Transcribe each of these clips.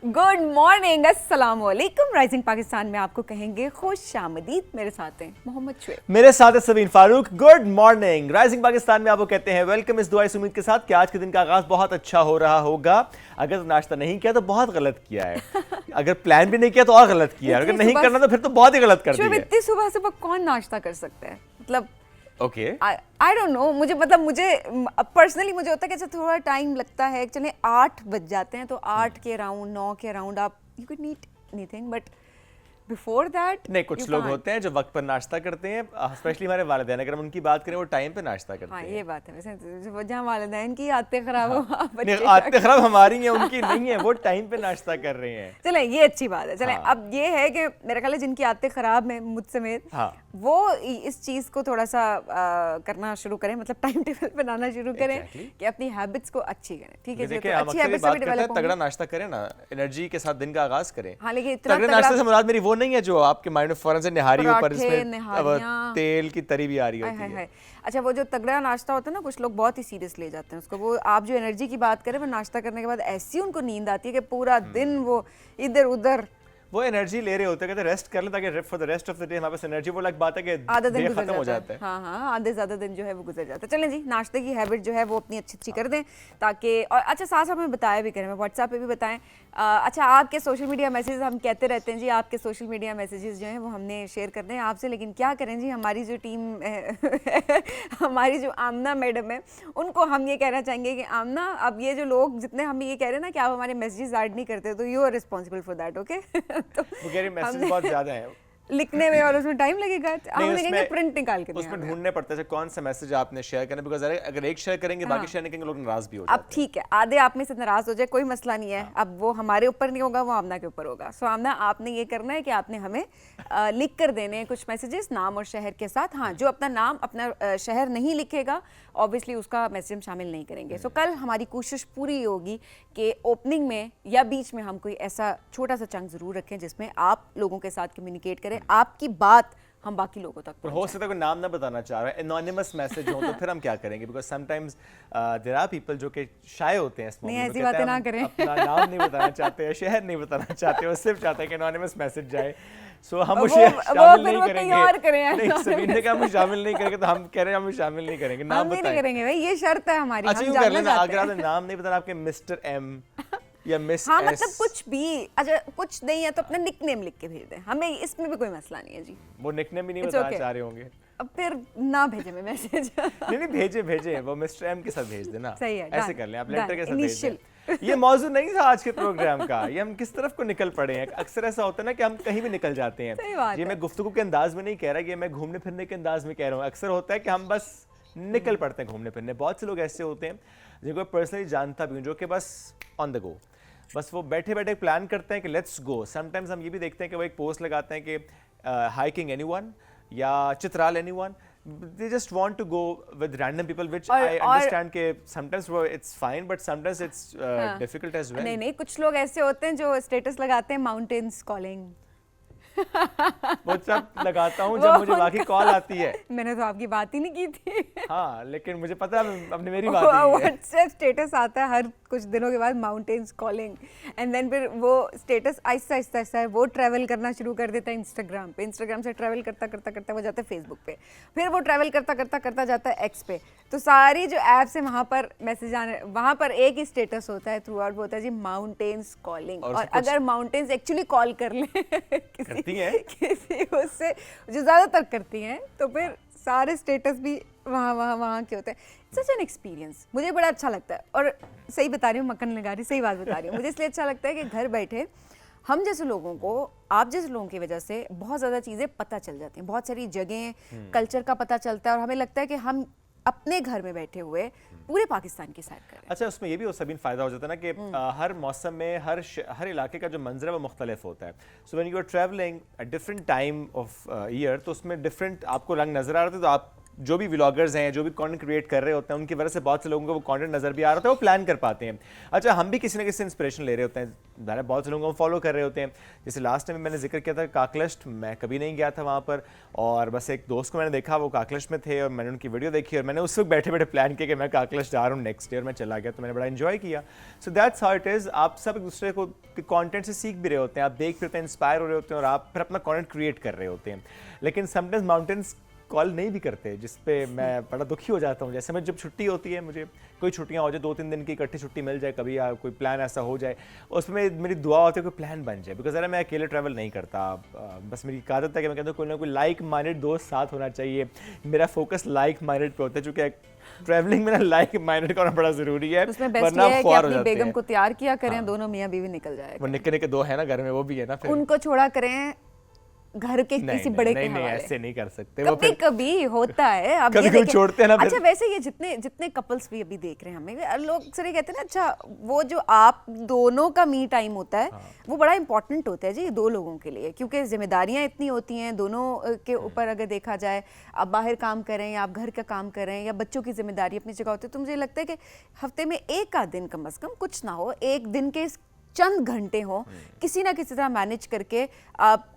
Good morning, अस्सलाम वालेकुम। Rising Pakistan में आपको कहेंगे खुश आमदीद। मेरे साथ हैं मोहम्मद शुएब, मेरे साथ है Sabeen Farooq. Good morning. Rising Pakistan में आपको कहते हैं वेलकम। इस दुआ इस उम्मीद के साथ कि आज के दिन का आगाज बहुत अच्छा हो रहा होगा। अगर नाश्ता नहीं किया तो बहुत गलत किया है, अगर प्लान भी नहीं किया तो और गलत किया है, अगर नहीं करना तो फिर तो बहुत ही गलत कर दिया है। इतनी सुबह सुबह कौन नाश्ता कर सकता है? मतलब ओके, आई डोंट नो। मुझे पर्सनली मुझे होता है कि अच्छा थोड़ा टाइम लगता है। चले 8 बज जाते हैं तो 8 के अराउंड 9 के अराउंड आप you can eat anything, but before that नहीं, कुछ लोग होते हैं जो वक्त पर नाश्ता करते हैं, स्पेशली हमारे वालिदैन। अगर हम उनकी बात करें वो टाइम पे नाश्ता करते हैं। ये बात है। वैसे जहाँ वालिदैन की आदतें खराब हो, आदतें खराब हमारी हैं, उनकी नहीं है। वो टाइम पे नाश्ता कर रहे हैं। चले ये अच्छी बात है। चले अब ये है कि मेरा ख्याल है जिनकी आदतें खराब हैं मुझ समेत, वो इस चीज को थोड़ा सा करना शुरू करें, मतलब टाइम टेबल बनाना शुरू करें कि अपनी हैबिट्स को अच्छी करें। ठीक है, देखिए हम अक्सर बात करते हैं तगड़ा नाश्ता करें ना, एनर्जी के साथ दिन का आगाज करें। हाँ, लेकिन तगड़े नाश्ते से मुराद मेरी वो नहीं है जो आपके माइंड में फौरन से निहारी ऊपर जिसमें तेल की तरी भी आ रही होती है। अच्छा, वो जो तगड़ा नाश्ता होता है ना, कुछ लोग बहुत ही सीरियस ले जाते हैं उसको। वो आप जो एनर्जी की बात करें, वो नाश्ता करने के बाद ऐसी उनको नींद आती है कि पूरा दिन वो इधर उधर वो एनर्जी ले रहे होते हैं, कहते हैं रेस्ट कर ले ताकि for the rest of the day हमारे पास एनर्जी। वो अलग बात है कि आधा दिन खत्म हो जाता है। हाँ, आधे ज्यादा दिन जो है वो गुजर जाता है। चलें जी, नाश्ते की हैबिट जो है वो अपनी अच्छी कर दें ताकि, और अच्छा साथ साथ हमें बताया भी करें, व्हाट्सएप पे भी बताएं। अच्छा, आपके सोशल मीडिया मैसेजेस हम कहते रहते हैं जी, आपके सोशल मीडिया मैसेजेस जो हैं वो हमने शेयर करने हैं आपसे, लेकिन क्या करें जी, हमारी जो टीम हमारी जो आमना मैडम है, उनको हम ये कहना चाहेंगे कि आमना, अब ये जो लोग जितने हम ये कह रहे हैं ना कि आप हमारे मैसेजेस ऐड नहीं करते, तो you are responsible for that. Okay, तो मैसेज बहुत ज्यादा है लिखने में और उसमें टाइम लगेगा। हम लिखेंगे प्रिंट निकाल के, उसमें ढूंढने पड़ते हैं कौन सा मैसेज आपने शेयर करना, बिकॉज़ अगर एक शेयर करेंगे बाकी शेयर नहीं करेंगे लोग नाराज भी हो जाते हैं। अब ठीक है, आधे आप में से नाराज हो जाए कोई मसला नहीं है। अब वो हमारे ऊपर नहीं होगा, वो आमना के ऊपर होगा। सो आमना, आपने ये करना है कि आपने हमें लिख कर देने हैं कुछ मैसेजेस नाम और शहर के साथ। हाँ, जो अपना नाम अपना शहर नहीं लिखेगा ऑब्वियसली उसका मैसेज हम शामिल नहीं करेंगे। सो कल हमारी कोशिश पूरी होगी कि ओपनिंग में या बीच में हम कोई ऐसा छोटा सा चंक जरूर रखें जिसमें आप लोगों के साथ कम्युनिकेट करें, आपकी बात हम बाकी लोगों तक पर हो सकता है कोई नाम ना बताना चाह रहा है, एनोनिमस मैसेज हो तो फिर हम क्या करेंगे? Because sometimes there are people जो कि शाय होते हैं, नहीं ऐसी बातें ना करें, अपना नाम नहीं बताना चाहते हैं, शहर नहीं बताना चाहते, वो सिर्फ चाहते हैं कि एनोनिमस मैसेज जाए। सो हम उसे शामिल नहीं करेंगे। नहीं, समीन ने कहा हम शामिल नहीं करेंगे, तो हम कह रहे हैं हम शामिल नहीं करेंगे। नाम नहीं करेंगे भाई, ये शर्त है हमारी। अच्छा, यूं कर लेना, अगर आपने नाम नहीं बताना, आपके मिस्टर एम या मिस हाँ, मतलब कुछ भी। अच्छा, कुछ नहीं है तो अपना निकनेम लिख के भेज दें, हमें इसमें भी कोई मसला नहीं है जी। वो निकनेम भी नहीं बताना चाह रहे होंगे, अब फिर ना भेजे मैं मैसेज। नहीं भेजे वो मिस्टर एम के साथ भेज देना। सही है, ऐसे कर लें, आप लेटर के साथ भेज दें। ये मौजू नहीं था आज के प्रोग्राम का, ये हम किस तरफ को निकल पड़े हैं। अक्सर ऐसा होता है ना कि हम कहीं भी निकल जाते हैं। ये मैं गुफ्तगू के अंदाज में नहीं कह रहा, ये मैं घूमने फिरने के अंदाज में कह रहा हूँ। अक्सर होता है कि हम बस निकल पड़ते हैं घूमने फिरने। बहुत से लोग ऐसे होते हैं जिनको पर्सनली जानता भी हूँ, जो कि बस ऑन द गो, बस वो बैठे बैठे प्लान करते हैं कि लेट्स गो। समटाइम्स हम ये भी देखते हैं कि वो एक पोस्ट लगाते हैं कि हाइकिंग एनीवन या Chitral anyone, they just want to go with random people, which I understand कि sometimes it's fine but sometimes it's difficult as well। नहीं, कुछ लोग ऐसे होते हैं जो स्टेटस लगाते हैं माउंटेन्स कॉलिंग। वो सब लगाता हूँ जब मुझे बाकी कॉल आती है। मैंने तो आपकी बात ही नहीं की थी। हाँ, लेकिन मुझे पता है अपनी मेरी बात है। व्हाट्सएप स्टेटस आता है हर कुछ दिनों के बाद, माउंटेन्स कॉलिंग, एंड देन फिर वो स्टेटस आहिस्ता आहिस्ता वो ट्रैवल करना शुरू कर देता है इंस्टाग्राम पे, इंस्टाग्राम से ट्रैवल करता करता वो जाता है फेसबुक पे, फिर वो ट्रैवल करता जाता है एक्स पे। तो सारी जो ऐप्स है वहाँ पर मैसेज आने, वहाँ पर एक ही स्टेटस होता है थ्रू आउट, वो होता है जी माउंटेन्स कॉलिंग। और अगर माउंटेन्स एक्चुअली कॉल कर ले किसी उससे, जो ज़्यादातर करती हैं, तो फिर सारे स्टेटस भी वहाँ के होते हैं। सच एन एक्सपीरियंस, मुझे बड़ा अच्छा लगता है। और सही बता रही हूँ, मक्खन लगा रही, सही बात बता रही हूँ। मुझे इसलिए अच्छा लगता है कि घर बैठे हम जैसे लोगों को, आप जैसे लोगों की वजह से बहुत ज़्यादा चीज़ें पता चल जाती हैं, बहुत सारी जगहें, कल्चर का पता चलता है, और हमें लगता है कि हम अपने घर में बैठे हुए पूरे पाकिस्तान की सैर करें। अच्छा, उसमें ये भी सबीन फ़ायदा हो जाता है ना कि हर मौसम में हर इलाके का जो मंजर है वो मुख्तलिफ होता है। So when you are travelling at different time of year, तो उसमें डिफरेंट आपको रंग नज़र आ रहे थे, तो आप जो भी व्लॉगर्स हैं, जो भी कंटेंट क्रिएट कर रहे होते हैं, उनकी वजह से बहुत से लोगों को वो कंटेंट नजर भी आ रहा होता है, वो प्लान कर पाते हैं। अच्छा, हम भी किसी ना किसी इंस्पिरेशन ले रहे होते हैं, बहुत से लोगों को फॉलो कर रहे होते हैं। जैसे लास्ट टाइम मैंने जिक्र किया था काकलश्ट, मैं कभी नहीं गया था वहाँ पर, और बस एक दोस्त को मैंने देखा वो काकलश्ट में थे और मैंने उनकी वीडियो देखी और मैंने उस वक्त बैठे बैठे प्लान किया कि मैं काकलश्ट जा रहा हूँ नेक्स्ट ईयर। मैं चला गया तो मैंने बड़ा एंजॉय किया। So that's how it is. आप सब एक दूसरे को कंटेंट से सीख भी रहे होते हैं, आप देख फिर इंस्पायर हो रहे होते हैं और आप फिर अपना कंटेंट क्रिएट कर रहे होते हैं। लेकिन समटाइम्स माउंटेन्स कॉल नहीं भी करते, जिस पे मैं बड़ा दुखी हो जाता हूँ। जैसे मैं जब छुट्टी होती है, मुझे कोई छुट्टियाँ हो जाए, 2-3 दिन की इकट्ठी छुट्टी मिल जाए कभी, या कोई प्लान ऐसा हो जाए, उसमें मेरी दुआ होती है कोई प्लान बन जाए। बिकॉज अरे मैं अकेले ट्रैवल नहीं करता, बस मेरी आदत है कि मैं कहता हूँ कोई ना कोई लाइक माइंडेड दोस्त साथ होना चाहिए। मेरा फोकस लाइक माइंडेड पे होता है, चूँकि ट्रैवलिंग में ना लाइक माइंडेड का होना बड़ा जरूरी है। उसमें बेस्ट ये है कि अपनी बेगम को तैयार किया करें, दोनों मियाँ बीवी निकल जाए। वो निक्के निक्के 2 है ना घर में, वो भी है ना, फिर उनको छोड़ा करें घर के किसी बड़े के हवाले। ऐसे नहीं कर सकते। कभी कभी होता है, अब कभी कभी छोड़ते हैं ना। अच्छा, वैसे ये जितने कपल्स भी अभी देख रहे हैं, हमें लोग सर कहते हैं ना, अच्छा वो जो आप दोनों का मी टाइम होता है वो बड़ा इंपॉर्टेंट होता है जी 2 लोगों के लिए, क्योंकि जिम्मेदारियां इतनी होती हैं दोनों के ऊपर। अगर देखा जाए, आप बाहर काम करें या आप घर का काम करें या बच्चों की जिम्मेदारी अपनी जगह होती है, तो मुझे लगता है कि हफ्ते में एक आध दिन कम से कम, कुछ ना हो, एक दिन के चंद घंटे हो, किसी ना किसी तरह मैनेज करके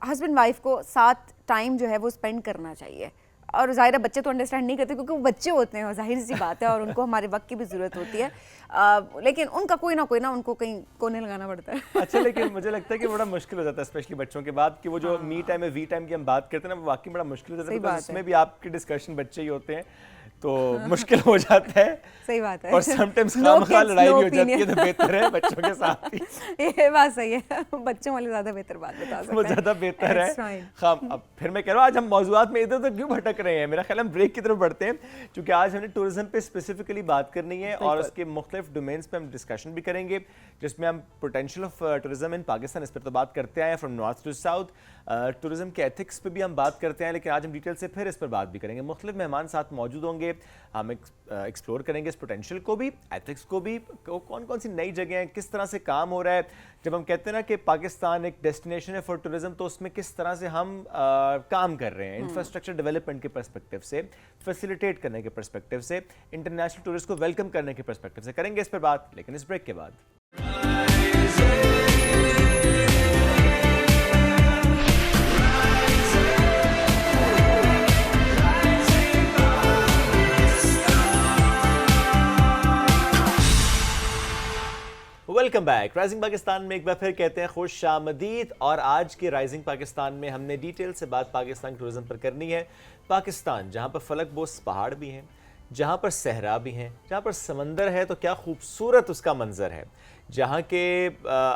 हस्बैंड वाइफ को साथ टाइम जो है वो स्पेंड करना चाहिए। और ज़ाहिर है बच्चे तो अंडरस्टैंड नहीं करते क्योंकि वो बच्चे होते हैं, जाहिर सी बात है, और उनको हमारे वक्त की भी ज़रूरत होती है। लेकिन उनका कोई ना उनको कहीं कोने लगाना पड़ता है। अच्छा, लेकिन मुझे लगता है कि बड़ा मुश्किल हो जाता है स्पेशली बच्चों के बाद, कि वो जो मी टाइम है, वी टाइम की हम बात करते हैं ना, वो वाकई बड़ा मुश्किल हो जाता है। उसमें भी आपकी डिस्कशन बच्चे ही होते हैं तो मुश्किल हो जाता है। सही बात है। और समटाइम्स खामखा लड़ाई भी हो जाती है, तो बेहतर है बच्चों के साथ ही। ये बात सही है, बच्चों वाले ज्यादा बेहतर बात बता सकते हैं, वो ज्यादा बेहतर है। अब फिर मैं कह रहा हूँ, आज हम मौजूआत में इधर उधर क्यों भटक रहे हैं? मेरा ख्याल हम ब्रेक की तरफ बढ़ते हैं, क्योंकि आज हमने टूरिज्म पे स्पेसिफिकली बात करनी है और उसके मुख्तलिफ डोमेन्स पे हम डिस्कशन भी करेंगे, जिसमें हम potential of tourism in Pakistan, इस पर तो बात करते हैं from north to south. Tourism के एथिक्स पे भी हम बात करते हैं, लेकिन आज हम डिटेल से फिर इस पर बात भी करेंगे। मुख्तलिफ मेहमान साथ मौजूद होंगे, हम एक्सप्लोर करेंगे इस पोटेंशियल को भी, एथिक्स को भी, कौन कौन सी नई जगह हैं, किस तरह से काम हो रहा है। जब हम कहते हैं ना कि पाकिस्तान एक डेस्टिनेशन है फॉर टूरिज्म, तो उसमें किस तरह से हम काम कर रहे हैं इंफ्रास्ट्रक्चर डेवलपमेंट के पर्सपेक्टिव से, फैसिलिटेट करने के पर्सपेक्टिव से, इंटरनेशनल टूरिस्ट को वेलकम करने के पर्सपेक्टिव से करेंगे इस पर बात, लेकिन इस ब्रेक के बाद। Welcome back. राइजिंग पाकिस्तान में एक बार फिर कहते हैं खुश आमदीद। और आज के राइजिंग पाकिस्तान में हमने डिटेल से बात पाकिस्तान के टूरिज्म पर करनी है। पाकिस्तान जहां पर फलकबोस पहाड़ भी हैं, जहां पर सहरा भी हैं, जहां पर समंदर है तो क्या खूबसूरत उसका मंजर है, जहाँ के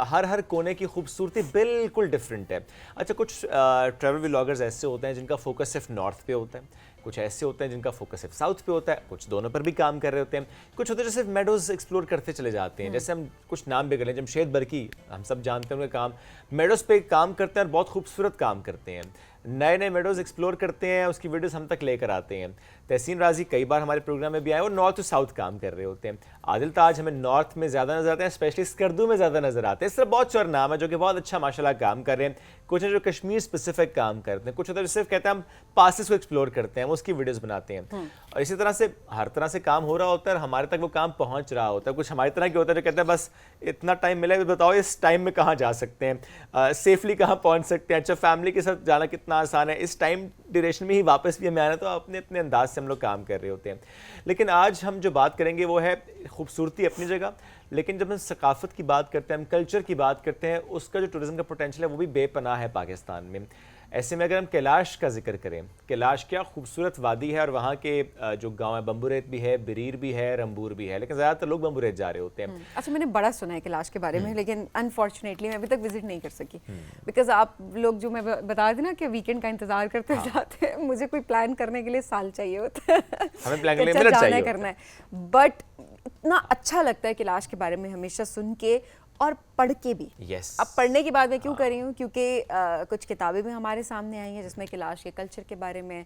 हर कोने की खूबसूरती बिल्कुल डिफरेंट है। अच्छा, कुछ ट्रैवल व्लॉगर्स ऐसे होते हैं जिनका फोकस सिर्फ नॉर्थ पे होता है, कुछ ऐसे होते हैं जिनका फोकस सिर्फ साउथ पे होता है, कुछ दोनों पर भी काम कर रहे होते हैं, कुछ होते हैं जो सिर्फ मेडोज एक्सप्लोर करते चले जाते हैं। जैसे हम कुछ नाम भी कर लें, जमशेद बरकी, हम सब जानते हैं उनका काम मेडोज पे काम करते हैं और बहुत खूबसूरत काम करते हैं, नए नए मेडोज एक्सप्लोर करते हैं, उसकी वीडियोस हम तक लेकर आते हैं। तहसीन राजी कई बार हमारे प्रोग्राम में भी आए और नॉर्थ टू साउथ काम कर रहे होते हैं। आदिल ताज हमें नॉर्थ में ज़्यादा नजर आते हैं, स्पेशली स्कर्दू में ज़्यादा नजर आते हैं। इस तरह बहुत सारे नाम है जो कि बहुत अच्छा माशाल्लाह काम कर रहे हैं। कुछ है जो कश्मीर स्पेसिफिक काम करते हैं, कुछ होता है जो सिर्फ कहते हैं हम पासेस को एक्सप्लोर करते हैं, उसकी वीडियोस बनाते हैं। और इसी तरह से हर तरह से काम हो रहा होता है और हमारे तक वो काम पहुंच रहा होता है। कुछ हमारी तरह के होता है जो कहते हैं बस इतना टाइम मिला है, बताओ इस टाइम में कहाँ जा सकते हैं, सेफली कहाँ पहुँच सकते हैं, अच्छा फैमिली के साथ जाना कितना आसान है, इस टाइम ड्यूरेशन में ही वापस भी हमें आना, तो अपने अपने अंदाज से हम लोग काम कर रहे होते हैं। लेकिन आज हम जो बात करेंगे वो है खूबसूरती अपनी जगह, लेकिन जब हम सकाफत की बात करते हैं, हम कल्चर की बात करते हैं, उसका जो टूरिज्म का पोटेंशियल है वो भी बेपनाह है पाकिस्तान में। ऐसे में अगर हम कैलाश का जिक्र करें, कैलाश क्या खूबसूरत वादी है और वहाँ के जो गांव है, बम्बुरेत भी है, बिरीर भी है, रंबूर भी है, लेकिन ज़्यादातर लोग बम्बुरेत जा रहे होते हैं। अच्छा, मैंने बड़ा सुना है कैलाश के बारे में, लेकिन अनफॉर्चुनेटली मैं अभी तक विजिट नहीं कर सकी, बिकॉज आप लोग जो मैं बता रही थी ना कि वीकेंड का इंतजार करते जाते हैं, मुझे कोई प्लान करने के लिए साल चाहिए होता है, हमें प्लान करने चाहिए करना है। बट इतना अच्छा लगता है कैलाश के बारे में हमेशा सुन के, और पढ़ के भी। यस। अब पढ़ने की बात मैं क्यों कर रही हूँ, क्योंकि कुछ किताबें भी हमारे सामने आई हैं जिसमें कैलाश के कल्चर के बारे में,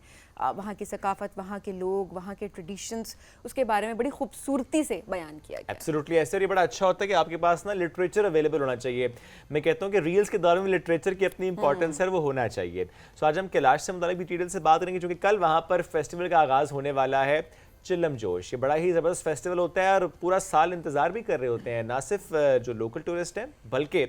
वहाँ की सकाफत, वहाँ के लोग, वहाँ के ट्रेडिशंस, उसके बारे में बड़ी खूबसूरती से बयान किया गया। एब्सोल्युटली, ऐसे और ये बड़ा अच्छा होता है कि आपके पास ना लिटरेचर अवेलेबल होना चाहिए। मैं कहता हूँ कि रील्स के दौर में लिटरेचर की अपनी इंपॉर्टेंस है, वो होना चाहिए। सो आज हम कैलाश से मुतालिक भी डिटेल से बात करेंगे, क्योंकि कल वहाँ पर फेस्टिवल का आगाज़ होने वाला है, चिल्लम जोश। ये बड़ा ही ज़बरदस्त फेस्टिवल होता है और पूरा साल इंतज़ार भी कर रहे होते हैं, ना सिर्फ जो लोकल टूरिस्ट हैं बल्कि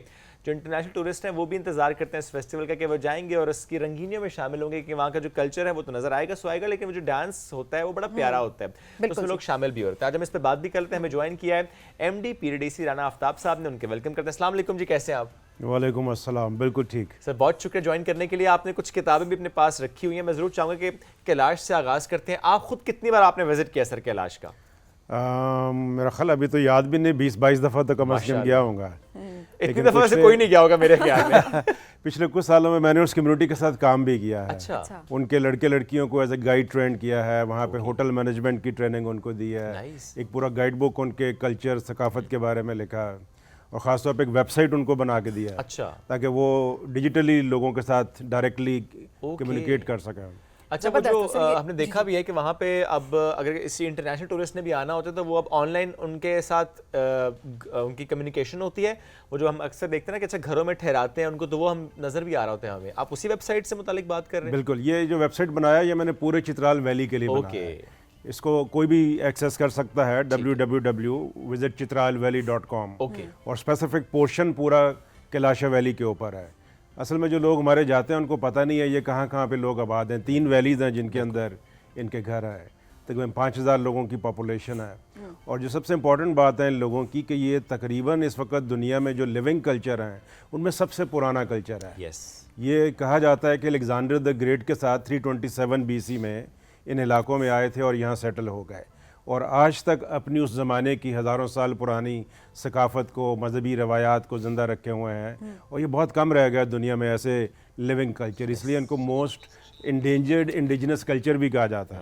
जो इंटरनेशनल टूरिस्ट हैं वो भी इंतजार करते हैं इस फेस्टिवल का कि वो जाएंगे और इसकी रंगीनियों में शामिल होंगे, कि वहाँ का जो कल्चर है वो तो नजर आएगा सो आएगा, लेकिन वो जो डांस होता है वो बड़ा प्यारा होता है, तो उसमें लोग शामिल भी होते हैं। आज हम इस पर बात भी करते हैं। हमें ज्वाइन किया है MD PDDC राना आफ्ताब साहब ने, उनके वेलकम करते हैं। अस्सलाम वालेकुम जी, कैसे हैं आप? वालेकुम अस्सलाम, बिल्कुल ठीक सर, बहुत शुक्रिया ज्वाइन करने के लिए। आपने कुछ किताबें भी अपने पास रखी हुई हैं, मैं ज़रूर चाहूँगा कि कैलाश से आगाज़ करते हैं। आप खुद कितनी बार आपने विजिट किया सर कैलाश का? मेरा ख्याल अभी तो याद भी नहीं, 20-22 दफ़ा तो कम से कम गया होऊंगा। इतनी दफ़ा से कोई नहीं गया होगा मेरे ख्याल में। पिछले कुछ सालों में मैंने उस कम्युनिटी के साथ काम भी किया है। अच्छा। उनके लड़के लड़कियों को एज ए गाइड ट्रेन किया है, वहाँ पे होटल मैनेजमेंट की ट्रेनिंग उनको दी है। एक पूरा गाइड बुक उनके कल्चर सकाफत के बारे में लिखा, और ख़ासतौर पर एक वेबसाइट उनको बना के दिया। अच्छा। ताकि वो डिजिटली लोगों के साथ डायरेक्टली कम्युनिकेट कर सकें। अच्छा, वो जो हमने देखा भी है कि वहाँ पे अब अगर इसी इंटरनेशनल टूरिस्ट ने भी आना होता है तो वो अब ऑनलाइन उनके साथ उनकी कम्युनिकेशन होती है। वो जो हम अक्सर देखते हैं ना कि अच्छा घरों में ठहराते हैं उनको, तो वो हम नज़र भी आ रहा होता है हमें। आप उसी वेबसाइट से मुतालिक बात कर रहे हैं? बिल्कुल, ये जो वेबसाइट बनाया ये मैंने पूरे चित्राल वैली के लिए बनाया है। इसको कोई भी एक्सेस कर सकता है, www.visitchitralvalley.com। और स्पेसिफिक पोर्शन पूरा कैलाश वैली के ऊपर है। असल में जो लोग हमारे जाते हैं उनको पता नहीं है ये कहाँ कहाँ पे लोग आबाद हैं। 3 वैलीज़ हैं जिनके अंदर इनके घर है, तकरीबन 5000 लोगों की पॉपुलेशन है। और जो सबसे इम्पॉर्टेंट बात है इन लोगों की कि ये तकरीबन इस वक्त दुनिया में जो लिविंग कल्चर हैं उनमें सबसे पुराना कल्चर है। ये कहा जाता है कि अलेक्जेंडर द ग्रेट के साथ 327 BC में इन इलाकों में आए थे और यहाँ सेटल हो गए, और आज तक अपनी उस ज़माने की हज़ारों साल पुरानी सकाफ़त को, मजहबी रवायात को ज़िंदा रखे हुए हैं। और ये बहुत कम रह गया दुनिया में ऐसे लिविंग कल्चर, इसलिए इनको मोस्ट इंडेंजर्ड इंडिजिनस कल्चर भी कहा जाता है।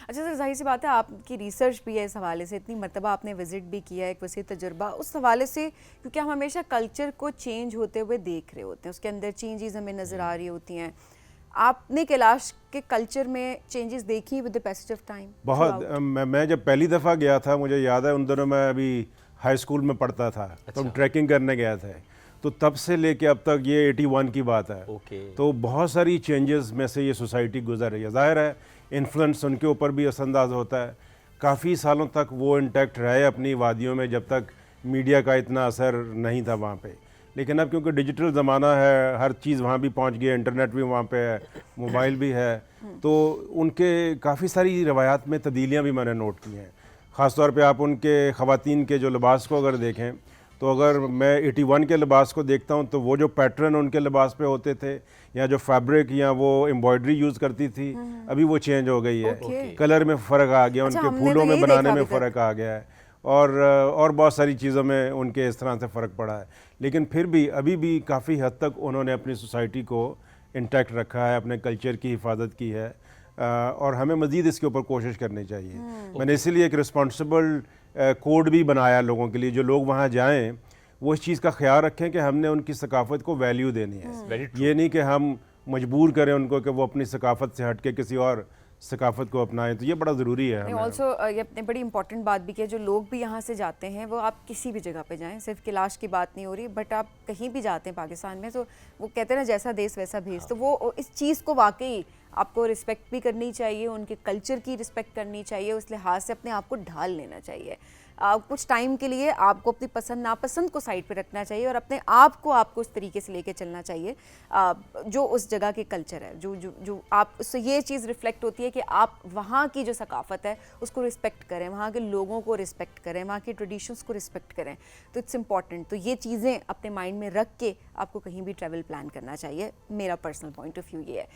अच्छा सर, जाहिर सी बात है आपकी रिसर्च भी है इस हवाले से, इतनी मरतबा आपने विजिट भी किया है, एक वसी तजुर्बा उस हवाले से, क्योंकि हम हमेशा कल्चर को चेंज होते हुए देख रहे होते हैं, उसके अंदर चेंजेस हमें नज़र आ रही होती हैं। आपने कैलाश के कल्चर में चेंजेस देखी with the passage of time? बहुत। मैं जब पहली दफ़ा गया था, मुझे याद है उन दिनों मैं अभी हाई स्कूल में पढ़ता था। तो हम ट्रैकिंग करने गए थे, तो तब से लेके अब तक, ये 81 की बात है। तो बहुत सारी चेंजेस में से ये सोसाइटी गुजर रही है। ज़ाहिर है इन्फ्लुएंस उनके ऊपर भी असरअंदाज होता है। काफ़ी सालों तक वो इंटैक्ट रहे अपनी वादियों में, जब तक मीडिया का इतना असर नहीं था वहाँ पे। लेकिन अब क्योंकि डिजिटल ज़माना है, हर चीज़ वहाँ भी पहुँच गई है, इंटरनेट भी वहाँ पे है, मोबाइल भी है, तो उनके काफ़ी सारी रवायात में तब्दीलियाँ भी मैंने नोट की हैं। ख़ास तौर पे आप उनके ख़वातीन के जो लिबास को अगर देखें, तो अगर मैं 81 के लिबास को देखता हूँ तो वो जो पैटर्न उनके लिबास पे होते थे, या जो फैब्रिक या वो एम्ब्रॉयडरी यूज़ करती थी, अभी वो चेंज हो गई है। कलर में फ़र्क आ गया, उनके फूलों में बनाने में फ़र्क आ गया है, और बहुत सारी चीज़ों में उनके इस तरह से फ़र्क पड़ा है। लेकिन फिर भी अभी भी काफ़ी हद तक उन्होंने अपनी सोसाइटी को इंटैक्ट रखा है, अपने कल्चर की हिफाजत की है, और हमें मज़ीद इसके ऊपर कोशिश करनी चाहिए। मैंने इसीलिए एक रिस्पॉन्सिबल कोड भी बनाया लोगों के लिए, जो लोग वहाँ जाएँ वो इस चीज़ का ख्याल रखें कि हमने उनकी सकाफ़त को वैल्यू देनी है। ये नहीं कि हम मजबूर करें उनको कि वो अपनी सकाफ़त से हट के किसी और सकाफत को अपनाएं, तो ये बड़ा ज़रूरी है। ऑल्सो ये अपने बड़ी इंपॉर्टेंट बात भी की, जो लोग भी यहाँ से जाते हैं, वो आप किसी भी जगह पे जाएं, सिर्फ कैलाश की बात नहीं हो रही, बट आप कहीं भी जाते हैं पाकिस्तान में, तो वो कहते हैं ना जैसा देश वैसा भेष, तो वो इस चीज़ को वाकई आपको रिस्पेक्ट भी करनी चाहिए, उनके कल्चर की रिस्पेक्ट करनी चाहिए, उस लिहाज से अपने आप को ढाल लेना चाहिए। कुछ टाइम के लिए आपको अपनी पसंद नापसंद को साइड पे रखना चाहिए और अपने आप को आपको उस तरीके से लेके चलना चाहिए जो उस जगह के कल्चर है, जो आप उससे ये चीज़ रिफ्लेक्ट होती है कि आप वहाँ की जो सकाफत है उसको रिस्पेक्ट करें, वहाँ के लोगों को रिस्पेक्ट करें, वहाँ के ट्रेडिशंस को रिस्पेक्ट करें, तो इट्स इम्पॉर्टेंट। तो ये चीज़ें अपने माइंड में रख के आपको कहीं भी ट्रैवल प्लान करना चाहिए, मेरा पर्सनल पॉइंट ऑफ व्यू ये है।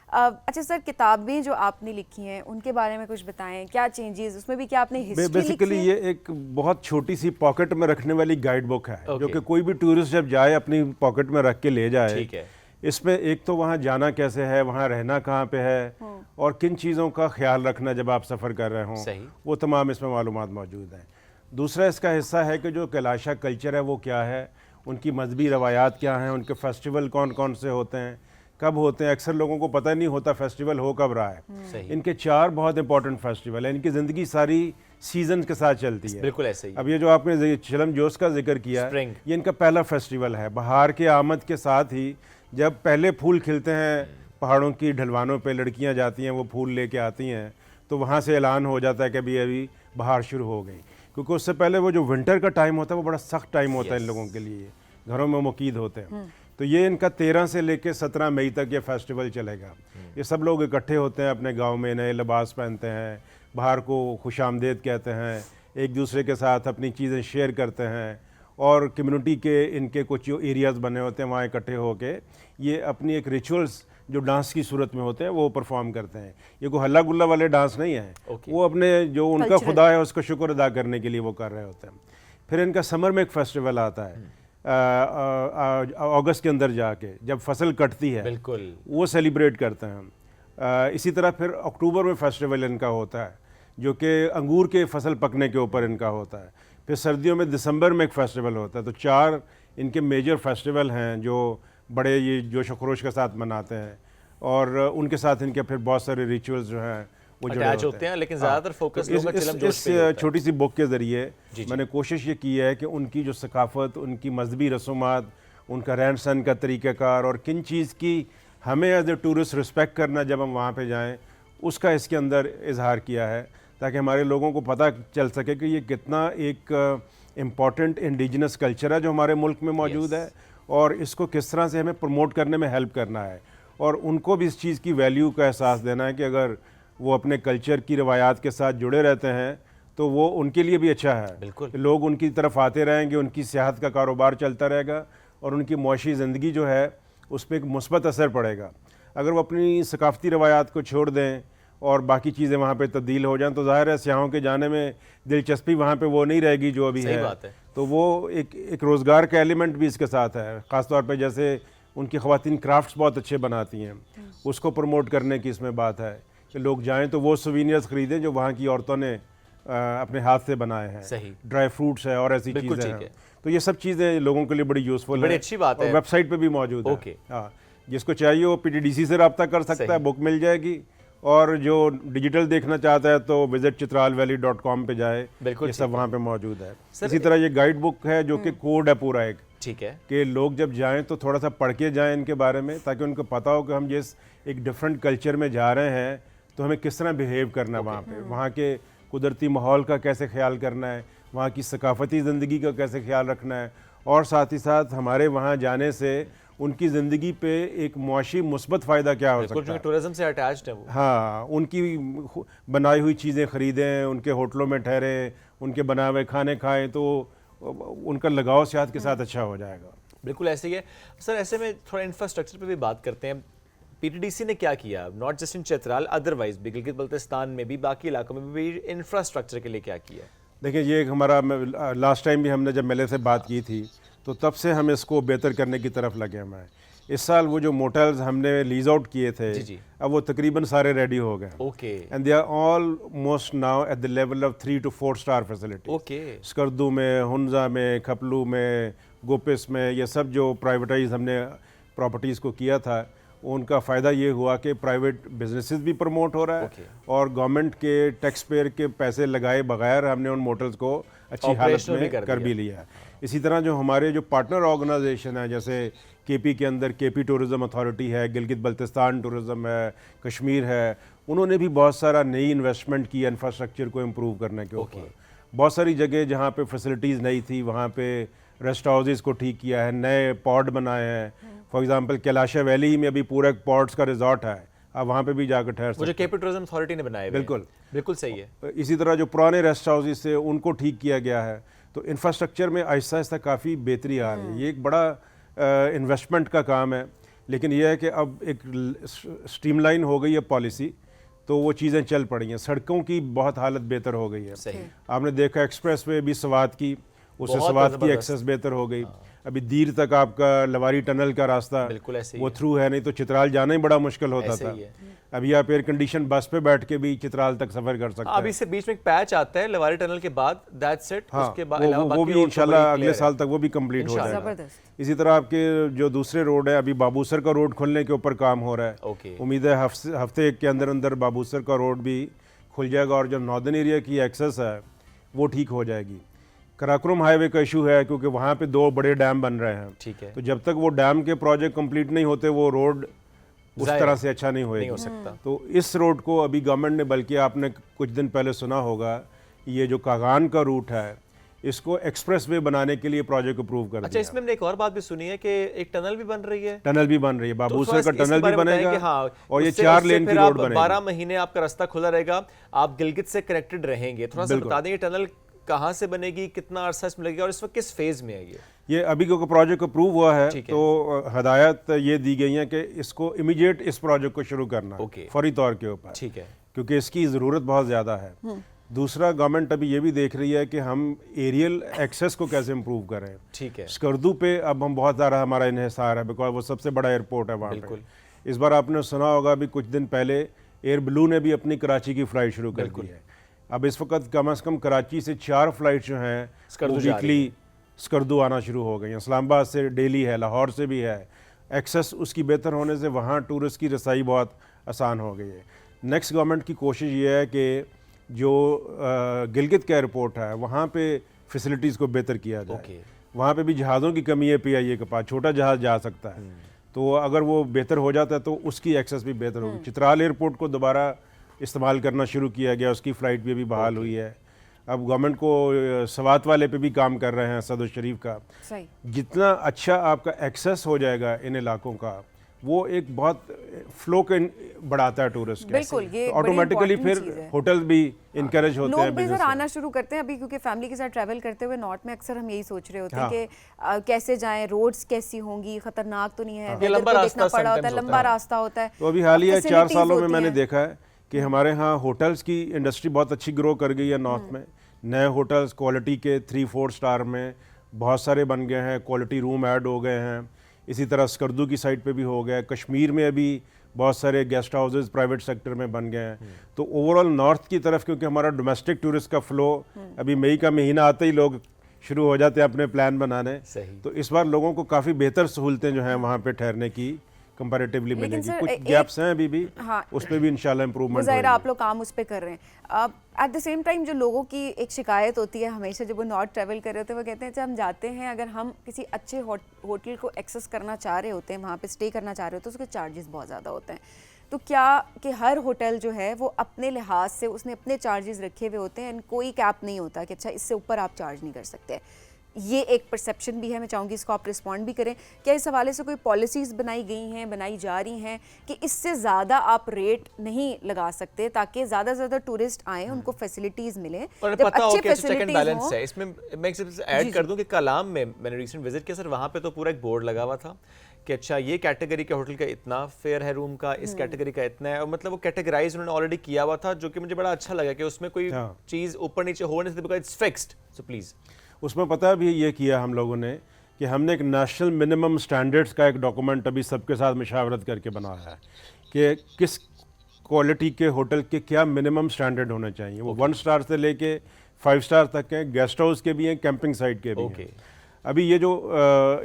अच्छा सर, किताबें जो आपने लिखी हैं उनके बारे में कुछ बताएं, क्या चेंजेस उसमें भी, क्या आपने हिस्ट्री बेसिकली ये एक बहुत छोटी सी पॉकेट में रखने वाली गाइड बुक है, जो कि कोई भी टूरिस्ट जब जाए अपनी पॉकेट में रख के ले जाए। ठीक है। इसमें एक तो वहाँ जाना कैसे है, वहाँ रहना कहाँ पे है, और किन चीज़ों का ख्याल रखना जब आप सफ़र कर रहे हों, वो तमाम इसमें मालूमात मौजूद हैं। दूसरा इसका हिस्सा है कि जो कैलाशा कल्चर है वो क्या है, उनकी मजहबी रवायात क्या हैं, उनके फेस्टिवल कौन कौन से होते हैं, कब होते हैं। अक्सर लोगों को पता नहीं होता फेस्टिवल हो कब रहा है। इनके 4 बहुत इंपॉर्टेंट फेस्टिवल है, इनकी ज़िंदगी सारी सीजन के साथ चलती है। बिल्कुल ऐसे ही। अब ये जो आपने चिलम जोश का जिक्र किया, ये इनका पहला फेस्टिवल है। बहार के आमद के साथ ही जब पहले फूल खिलते हैं पहाड़ों की ढलवानों पे, लड़कियां जाती हैं, वो फूल लेके आती हैं, तो वहाँ से ऐलान हो जाता है कि अभी बहार शुरू हो गई। क्योंकि उससे पहले वो जो विंटर का टाइम होता है वो बड़ा सख्त टाइम होता है इन लोगों के लिए, घरों में मुकीद होते हैं। तो ये इनका 13 से लेकर 17 मई तक ये फेस्टिवल चलेगा। ये सब लोग इकट्ठे होते हैं अपने गांव में, नए लिबास पहनते हैं, बाहर को खुशामदेद कहते हैं, एक दूसरे के साथ अपनी चीज़ें शेयर करते हैं, और कम्युनिटी के इनके कुछ जो एरियाज़ बने होते हैं वहाँ इकट्ठे होके ये अपनी एक रिचुअल्स जो डांस की सूरत में होते हैं वो परफॉर्म करते हैं। ये कोई हल्ला गुल्ला वाले डांस नहीं है, वो अपने जो उनका खुदा है उसका शुक्र अदा करने के लिए वो कर रहे होते हैं। फिर इनका समर में एक फेस्टिवल आता है अगस्त के अंदर जाके, जब फसल कटती है, बिल्कुल वो सेलिब्रेट करते हैं हम। इसी तरह फिर अक्टूबर में फेस्टिवल इनका होता है जो कि अंगूर के फसल पकने के ऊपर इनका होता है। फिर सर्दियों में दिसंबर में एक फेस्टिवल होता है। तो 4 इनके मेजर फेस्टिवल हैं जो बड़े ये जोश खरोश के साथ मनाते हैं, और उनके साथ इनके फिर बहुत सारे रिचुअल्स जो हैं वो जुड़े होते हैं। लेकिन ज़्यादातर फोकस इस छोटी सी बुक के ज़रिए मैंने कोशिश ये की है कि उनकी जो सकाफ़त, उनकी मजहबी रसूमात, उनका रहन सहन का तरीक़ाकार, और किन चीज़ की हमें एज ए टूरिस्ट रिस्पेक्ट करना जब हम वहाँ पे जाएं, उसका इसके अंदर इजहार किया है, ताकि हमारे लोगों को पता चल सके कि ये कितना एक इम्पॉर्टेंट इंडिजिनस कल्चर है जो हमारे मुल्क में मौजूद है, और इसको किस तरह से हमें प्रमोट करने में हेल्प करना है, और उनको भी इस चीज़ की वैल्यू का एहसास देना है कि अगर वो अपने कल्चर की रवायात के साथ जुड़े रहते हैं तो वो उनके लिए भी अच्छा है। बिल्कुल। लोग उनकी तरफ आते रहेंगे, उनकी सेहत का कारोबार चलता रहेगा, और उनकी मुआशी ज़िंदगी जो है उस पर एक मुस्बत असर पड़ेगा। अगर वो अपनी सकाफ़ती रवायात को छोड़ दें और बाकी चीज़ें वहाँ पे तब्दील हो जाएं, तो ज़ाहिर है सियाहों के जाने में दिलचस्पी वहाँ पे वो नहीं रहेगी जो अभी है। तो वो एक रोज़गार का एलिमेंट भी इसके साथ है। ख़ास तौर पे जैसे उनकी ख़वातीन क्राफ्ट्स बहुत अच्छे बनाती हैं, उसको प्रमोट करने की इसमें बात है कि लोग जाएं तो वो सोवीनियर्स ख़रीदें जो वहाँ की औरतों ने अपने हाथ से बनाए हैं। सही। ड्राई फ्रूट्स है और ऐसी चीज़ें हैं। तो ये सब चीज़ें लोगों के लिए बड़ी यूज़फुल है, बड़ी अच्छी बात है। और वेबसाइट पे भी मौजूद है। हाँ, जिसको चाहिए वो PTDC से रब्ता कर सकता है, बुक मिल जाएगी। और जो डिजिटल देखना चाहता है तो विजिट chitralvalley.com पे जाए, ये सब वहाँ पे मौजूद है। इसी तरह ये गाइड बुक है जो कि कोड है पूरा एक, ठीक है, कि लोग जब जाएं तो थोड़ा सा पढ़ के जाएं इनके बारे में, ताकि उनको पता हो कि हम जिस एक डिफरेंट कल्चर में जा रहे हैं तो हमें किस तरह बिहेव करना है वहाँ पे, वहाँ के कुदरती माहौल का कैसे ख्याल करना है, वहाँ की सकाफती ज़िंदगी का कैसे ख्याल रखना है, और साथ ही साथ हमारे वहाँ जाने से उनकी ज़िंदगी पे एक मुआशी मुस्बत फ़ायदा क्या हो सकता है। टूरिज्म से अटैच्ड है वो। हाँ, उनकी बनाई हुई चीज़ें ख़रीदें, उनके होटलों में ठहरें, उनके बनाए हुए खाने खाएं, तो उनका लगाव सेहत के साथ अच्छा हो जाएगा। बिल्कुल ऐसे ही है सर। ऐसे में थोड़ा इंफ्रास्ट्रक्चर पे भी बात करते हैं। PTDC ने क्या किया, not just in Chitral, otherwise भी गिलगित बल्तिस्तान में भी, बाकी इलाकों में भी इंफ्रास्ट्रक्चर के लिए क्या किया? देखिए, ये हमारा लास्ट टाइम भी हमने जब मेले से बात की थी तो तब से हम इसको बेहतर करने की तरफ लगे हुए हैं। इस साल वो जो मोटल्स हमने लीज आउट किए थे, अब वो तकरीबन सारे रेडी हो गए। Okay. And they are almost now at the level of 3 to 4 star facility. Okay. Skardu में, हुंजा में, खपलू में, गोपिस में, ये सब जो प्राइवेटाइज हमने प्रॉपर्टीज़ को किया था, उनका फ़ायदा ये हुआ कि प्राइवेट बिजनेसेस भी प्रमोट हो रहा है, और गवर्नमेंट के टैक्स पेयर के पैसे लगाए बगैर हमने उन मोटल्स को अच्छी हालत में कर भी लिया है। इसी तरह जो हमारे जो पार्टनर ऑर्गेनाइजेशन है, जैसे KP के अंदर KP टूरिज़म अथॉरिटी है, गिलगित बल्तिस्तान टूरिज़म है, कश्मीर है, उन्होंने भी बहुत सारा नई इन्वेस्टमेंट की इंफ्रास्ट्रक्चर को इम्प्रूव करने के ऊपर। बहुत सारी जगह जहाँ पे फैसिलिटीज़ नहीं थी वहाँ पे रेस्ट हाउसेज़ को ठीक किया है, नए पॉड बनाए हैं। फॉर एग्जांपल कैलाशा वैली में अभी पूरा एक पॉड्स का रिजॉर्ट है, आप वहाँ पे भी जाकर ठहर सकते हैं। वो जो KP टूरिज्म अथॉरिटी ने बनाए। बिल्कुल सही है। इसी तरह जो पुराने रेस्ट हाउसेज थे उनको ठीक किया गया है। तो इंफ्रास्ट्रक्चर में आहिस्ता आहिस्ता काफ़ी बेहतरी आ रही है। ये एक बड़ा इन्वेस्टमेंट का काम है, लेकिन यह है कि अब एक स्ट्रीमलाइन हो गई है पॉलिसी, तो वो चीज़ें चल पड़ी हैं। सड़कों की बहुत हालत बेहतर हो गई है। सही। आपने देखा एक्सप्रेस वे भी सवात की, उससे बहुत स्वात की जबरदस्त। एक्सेस बेहतर हो गई। अभी दीर तक आपका लवारी टनल का रास्ता बिल्कुल ऐसे ही वो है। थ्रू है, नहीं तो चित्राल जाना ही बड़ा मुश्किल होता ऐसे था। ही है। अभी आप एयर कंडीशन बस पे बैठ के भी चित्राल तक सफर कर सकते अभी हैं। इससे बीच में एक पैच आता है लवारी टनल के बाद, दैट्स इट। हाँ, उसके बाद वो भी इंशाल्लाह अगले साल तक वो भी कंप्लीट हो इंशाल्लाह। जाएगा। जबरदस्त। इसी तरह आपके जो दूसरे रोड है, अभी बाबूसर का रोड खुलने के ऊपर काम हो रहा है। ओके। उम्मीद है हफ्ते एक के अंदर अंदर बाबूसर का रोड भी खुल जाएगा और जो नॉर्दर्न एरिया की एक्सेस है वो ठीक हो जाएगी। कराकोरम हाईवे का इशू है क्योंकि वहाँ पे 2 बड़े डैम बन रहे हैं। ठीक है। तो जब तक वो डैम के प्रोजेक्ट कंप्लीट नहीं होते वो रोड उस तरह से अच्छा नहीं होएगी। नहीं हो सकता। तो इस रोड को अभी गवर्नमेंट ने, बल्कि आपने कुछ दिन पहले सुना होगा, ये जो कागान का रूट है इसको एक्सप्रेसवे बनाने के लिए प्रोजेक्ट अप्रूव कर अच्छा, दिया। इसमें हमने एक और बात भी सुनी है कि एक टनल भी बन रही है। टनल भी बन रही है, बाबूसर का इसके टनल भी बारे में बताएं बनेगा कि हाँ, और ये उससे 4 लेन की फिर रोड आप बनेगी। 12 महीने आपका रास्ता खुला रहेगा, आप गिलगित से कनेक्टेड रहेंगे। थोड़ा सा बिल्कुल। बता दें ये टनल कहाँ से बनेगी, कितना अरसा इसमें लगेगा और इस वक्त किस फेज में है ये? अभी क्योंकि प्रोजेक्ट अप्रूव हुआ है ठीक है। तो हदायत ये दी गई है कि इसको इमीडिएट इस प्रोजेक्ट को शुरू करना है, ओके। फौरी तौर के ऊपर, ठीक है। क्योंकि इसकी ज़रूरत बहुत ज़्यादा है। दूसरा, गवर्नमेंट अभी ये भी देख रही है कि हम एरियल एक्सेस को कैसे इम्प्रूव करें। ठीक है। स्कर्दू पे अब हम बहुत ज़्यादा हमारा इन्हिसार है, बिकॉज वो सबसे बड़ा एयरपोर्ट है वहाँ बिल्कुल। पे। इस बार आपने सुना होगा अभी कुछ दिन पहले एयर ब्लू ने भी अपनी कराची की फ़्लाइट शुरू कर दी है। अब इस वक्त कम से कम कराची से 4 फ्लाइट जो हैं स्कर्दू वो जा रही वीकली स्कर्दू आना शुरू हो गई हैं। इस्लामाबाद से डेली है, लाहौर से भी है। एक्सेस उसकी बेहतर होने से वहाँ टूरिस्ट की रसाई बहुत आसान हो गई है। नेक्स्ट गवर्नमेंट की कोशिश ये है कि जो गिलगित का एयरपोर्ट है वहाँ पे फैसिलिटीज़ को बेहतर किया जाए। ओके। वहाँ पे भी जहाज़ों की कमी है, PIA के पास छोटा जहाज़ जा सकता है। तो अगर वो बेहतर हो जाता है तो उसकी एक्सेस भी बेहतर होगी। चित्राल एयरपोर्ट को दोबारा इस्तेमाल करना शुरू किया गया, उसकी फ़्लाइट भी अभी बहाल हुई है। अब गवर्नमेंट को सवात वाले पे भी काम कर रहे हैं, सदर शरीफ का। सही। जितना अच्छा आपका एक्सेस हो जाएगा इन इलाकों का, वो एक बहुत फ्लो के बढ़ाता है टूरिस्ट के। बिल्कुल, ये तो बड़ी ऑटोमेटिकली important फिर चीज़ है। होटल भी इनकरेज होते लोग हैं भी बिजनेस सर में। आना शुरू करते हैं अभी, क्योंकि फैमिली के साथ ट्रैवल करते हुए नॉर्थ में अक्सर हम यही सोच रहे होते हैं हाँ। कि कैसे जाएं, रोड्स कैसी होंगी, खतरनाक तो नहीं है, ये weather लंबा को रास्ता देखना पड़ा होता है, sometimes लंबा होता है। रास्ता होता है। तो अभी हालिया 4 facilities सालों में होती मैंने हैं। देखा है कि हमारे यहाँ होटल्स की इंडस्ट्री बहुत अच्छी ग्रो कर गई है नॉर्थ में। नए होटल्स क्वालिटी के 3-4 स्टार में बहुत सारे बन गए हैं, क्वालिटी रूम ऐड हो गए हैं। इसी तरह स्कर्दू की साइड पे भी हो गया, कश्मीर में अभी बहुत सारे गेस्ट हाउसेज प्राइवेट सेक्टर में बन गए हैं। तो ओवरऑल नॉर्थ की तरफ, क्योंकि हमारा डोमेस्टिक टूरिस्ट का फ्लो अभी मई का महीना आते ही लोग शुरू हो जाते हैं अपने प्लान बनाने। सही। तो इस बार लोगों को काफ़ी बेहतर सहूलतें जो हैं वहाँ पे ठहरने की कंपैरेटिवली लेकिन मिलेगी। सर, कुछ एक- गैप्स हैं अभी भी, हाँ। उस पर भी इंशाल्लाह इम्प्रूवमेंट ज़ाहिर होगी। आप लोग काम उस पर कर रहे हैं। अब एट द सेम टाइम जो लोगों की एक शिकायत होती है हमेशा जब वो नॉर्थ ट्रैवल कर रहे होते हैं, वो कहते हैं जब हम जाते हैं, अगर हम किसी अच्छे होटल को एक्सेस करना चाह रहे होते हैं, वहाँ पे स्टे करना चाह रहे होते हैं, तो उसके चार्जेस बहुत ज़्यादा होते हैं। तो क्या कि हर होटल जो है वो अपने लिहाज से उसने अपने चार्जेस रखे हुए होते हैं, कोई कैप नहीं होता कि अच्छा इससे ऊपर आप चार्ज नहीं कर सकते? ये एक परसेप्शन भी है, मैं चाहूँगी इसको आप रिस्पॉन्ड भी करें। क्या इस हवाले से कोई पॉलिसीज़ बनाई गई हैं, बनाई जा रही हैं कि इससे ज़्यादा आप रेट नहीं लगा सकते ताकि ज़्यादा से ज़्यादा टूरिस्ट आएँ, उनको फैसिलिटीज़ मिलें? और जब पता हो अच्छे कि चेक एंड facilities बैलेंस हों- है इसमें। मैं ऐड कर दूं कि कलाम में मैंने रिसेंट विजिट किया सर, वहाँ पे तो पूरा एक बोर्ड लगा हुआ था कि अच्छा ये कैटेगरी के होटल का इतना फेयर है रूम का, इस कैटेगरी का इतना है, और मतलब वो कैटेगराइज उन्होंने ऑलरेडी किया हुआ था, जो कि मुझे बड़ा अच्छा लगा कि उसमें कोई हाँ। चीज़ ऊपर नीचे हो नहीं सकती, because it's fixed. So please उसमें पता भी ये किया हम लोगों ने कि हमने एक नेशनल मिनिमम स्टैंडर्ड्स का एक डॉक्यूमेंट अभी सबके साथ मशावरत करके बनाया है कि किस क्वालिटी के होटल के क्या मिनिमम स्टैंडर्ड होने चाहिए। वो 1 स्टार से लेके 5 स्टार तक हैं, गेस्ट हाउस के भी हैं, कैंपिंग साइट के भी हैं। अभी ये जो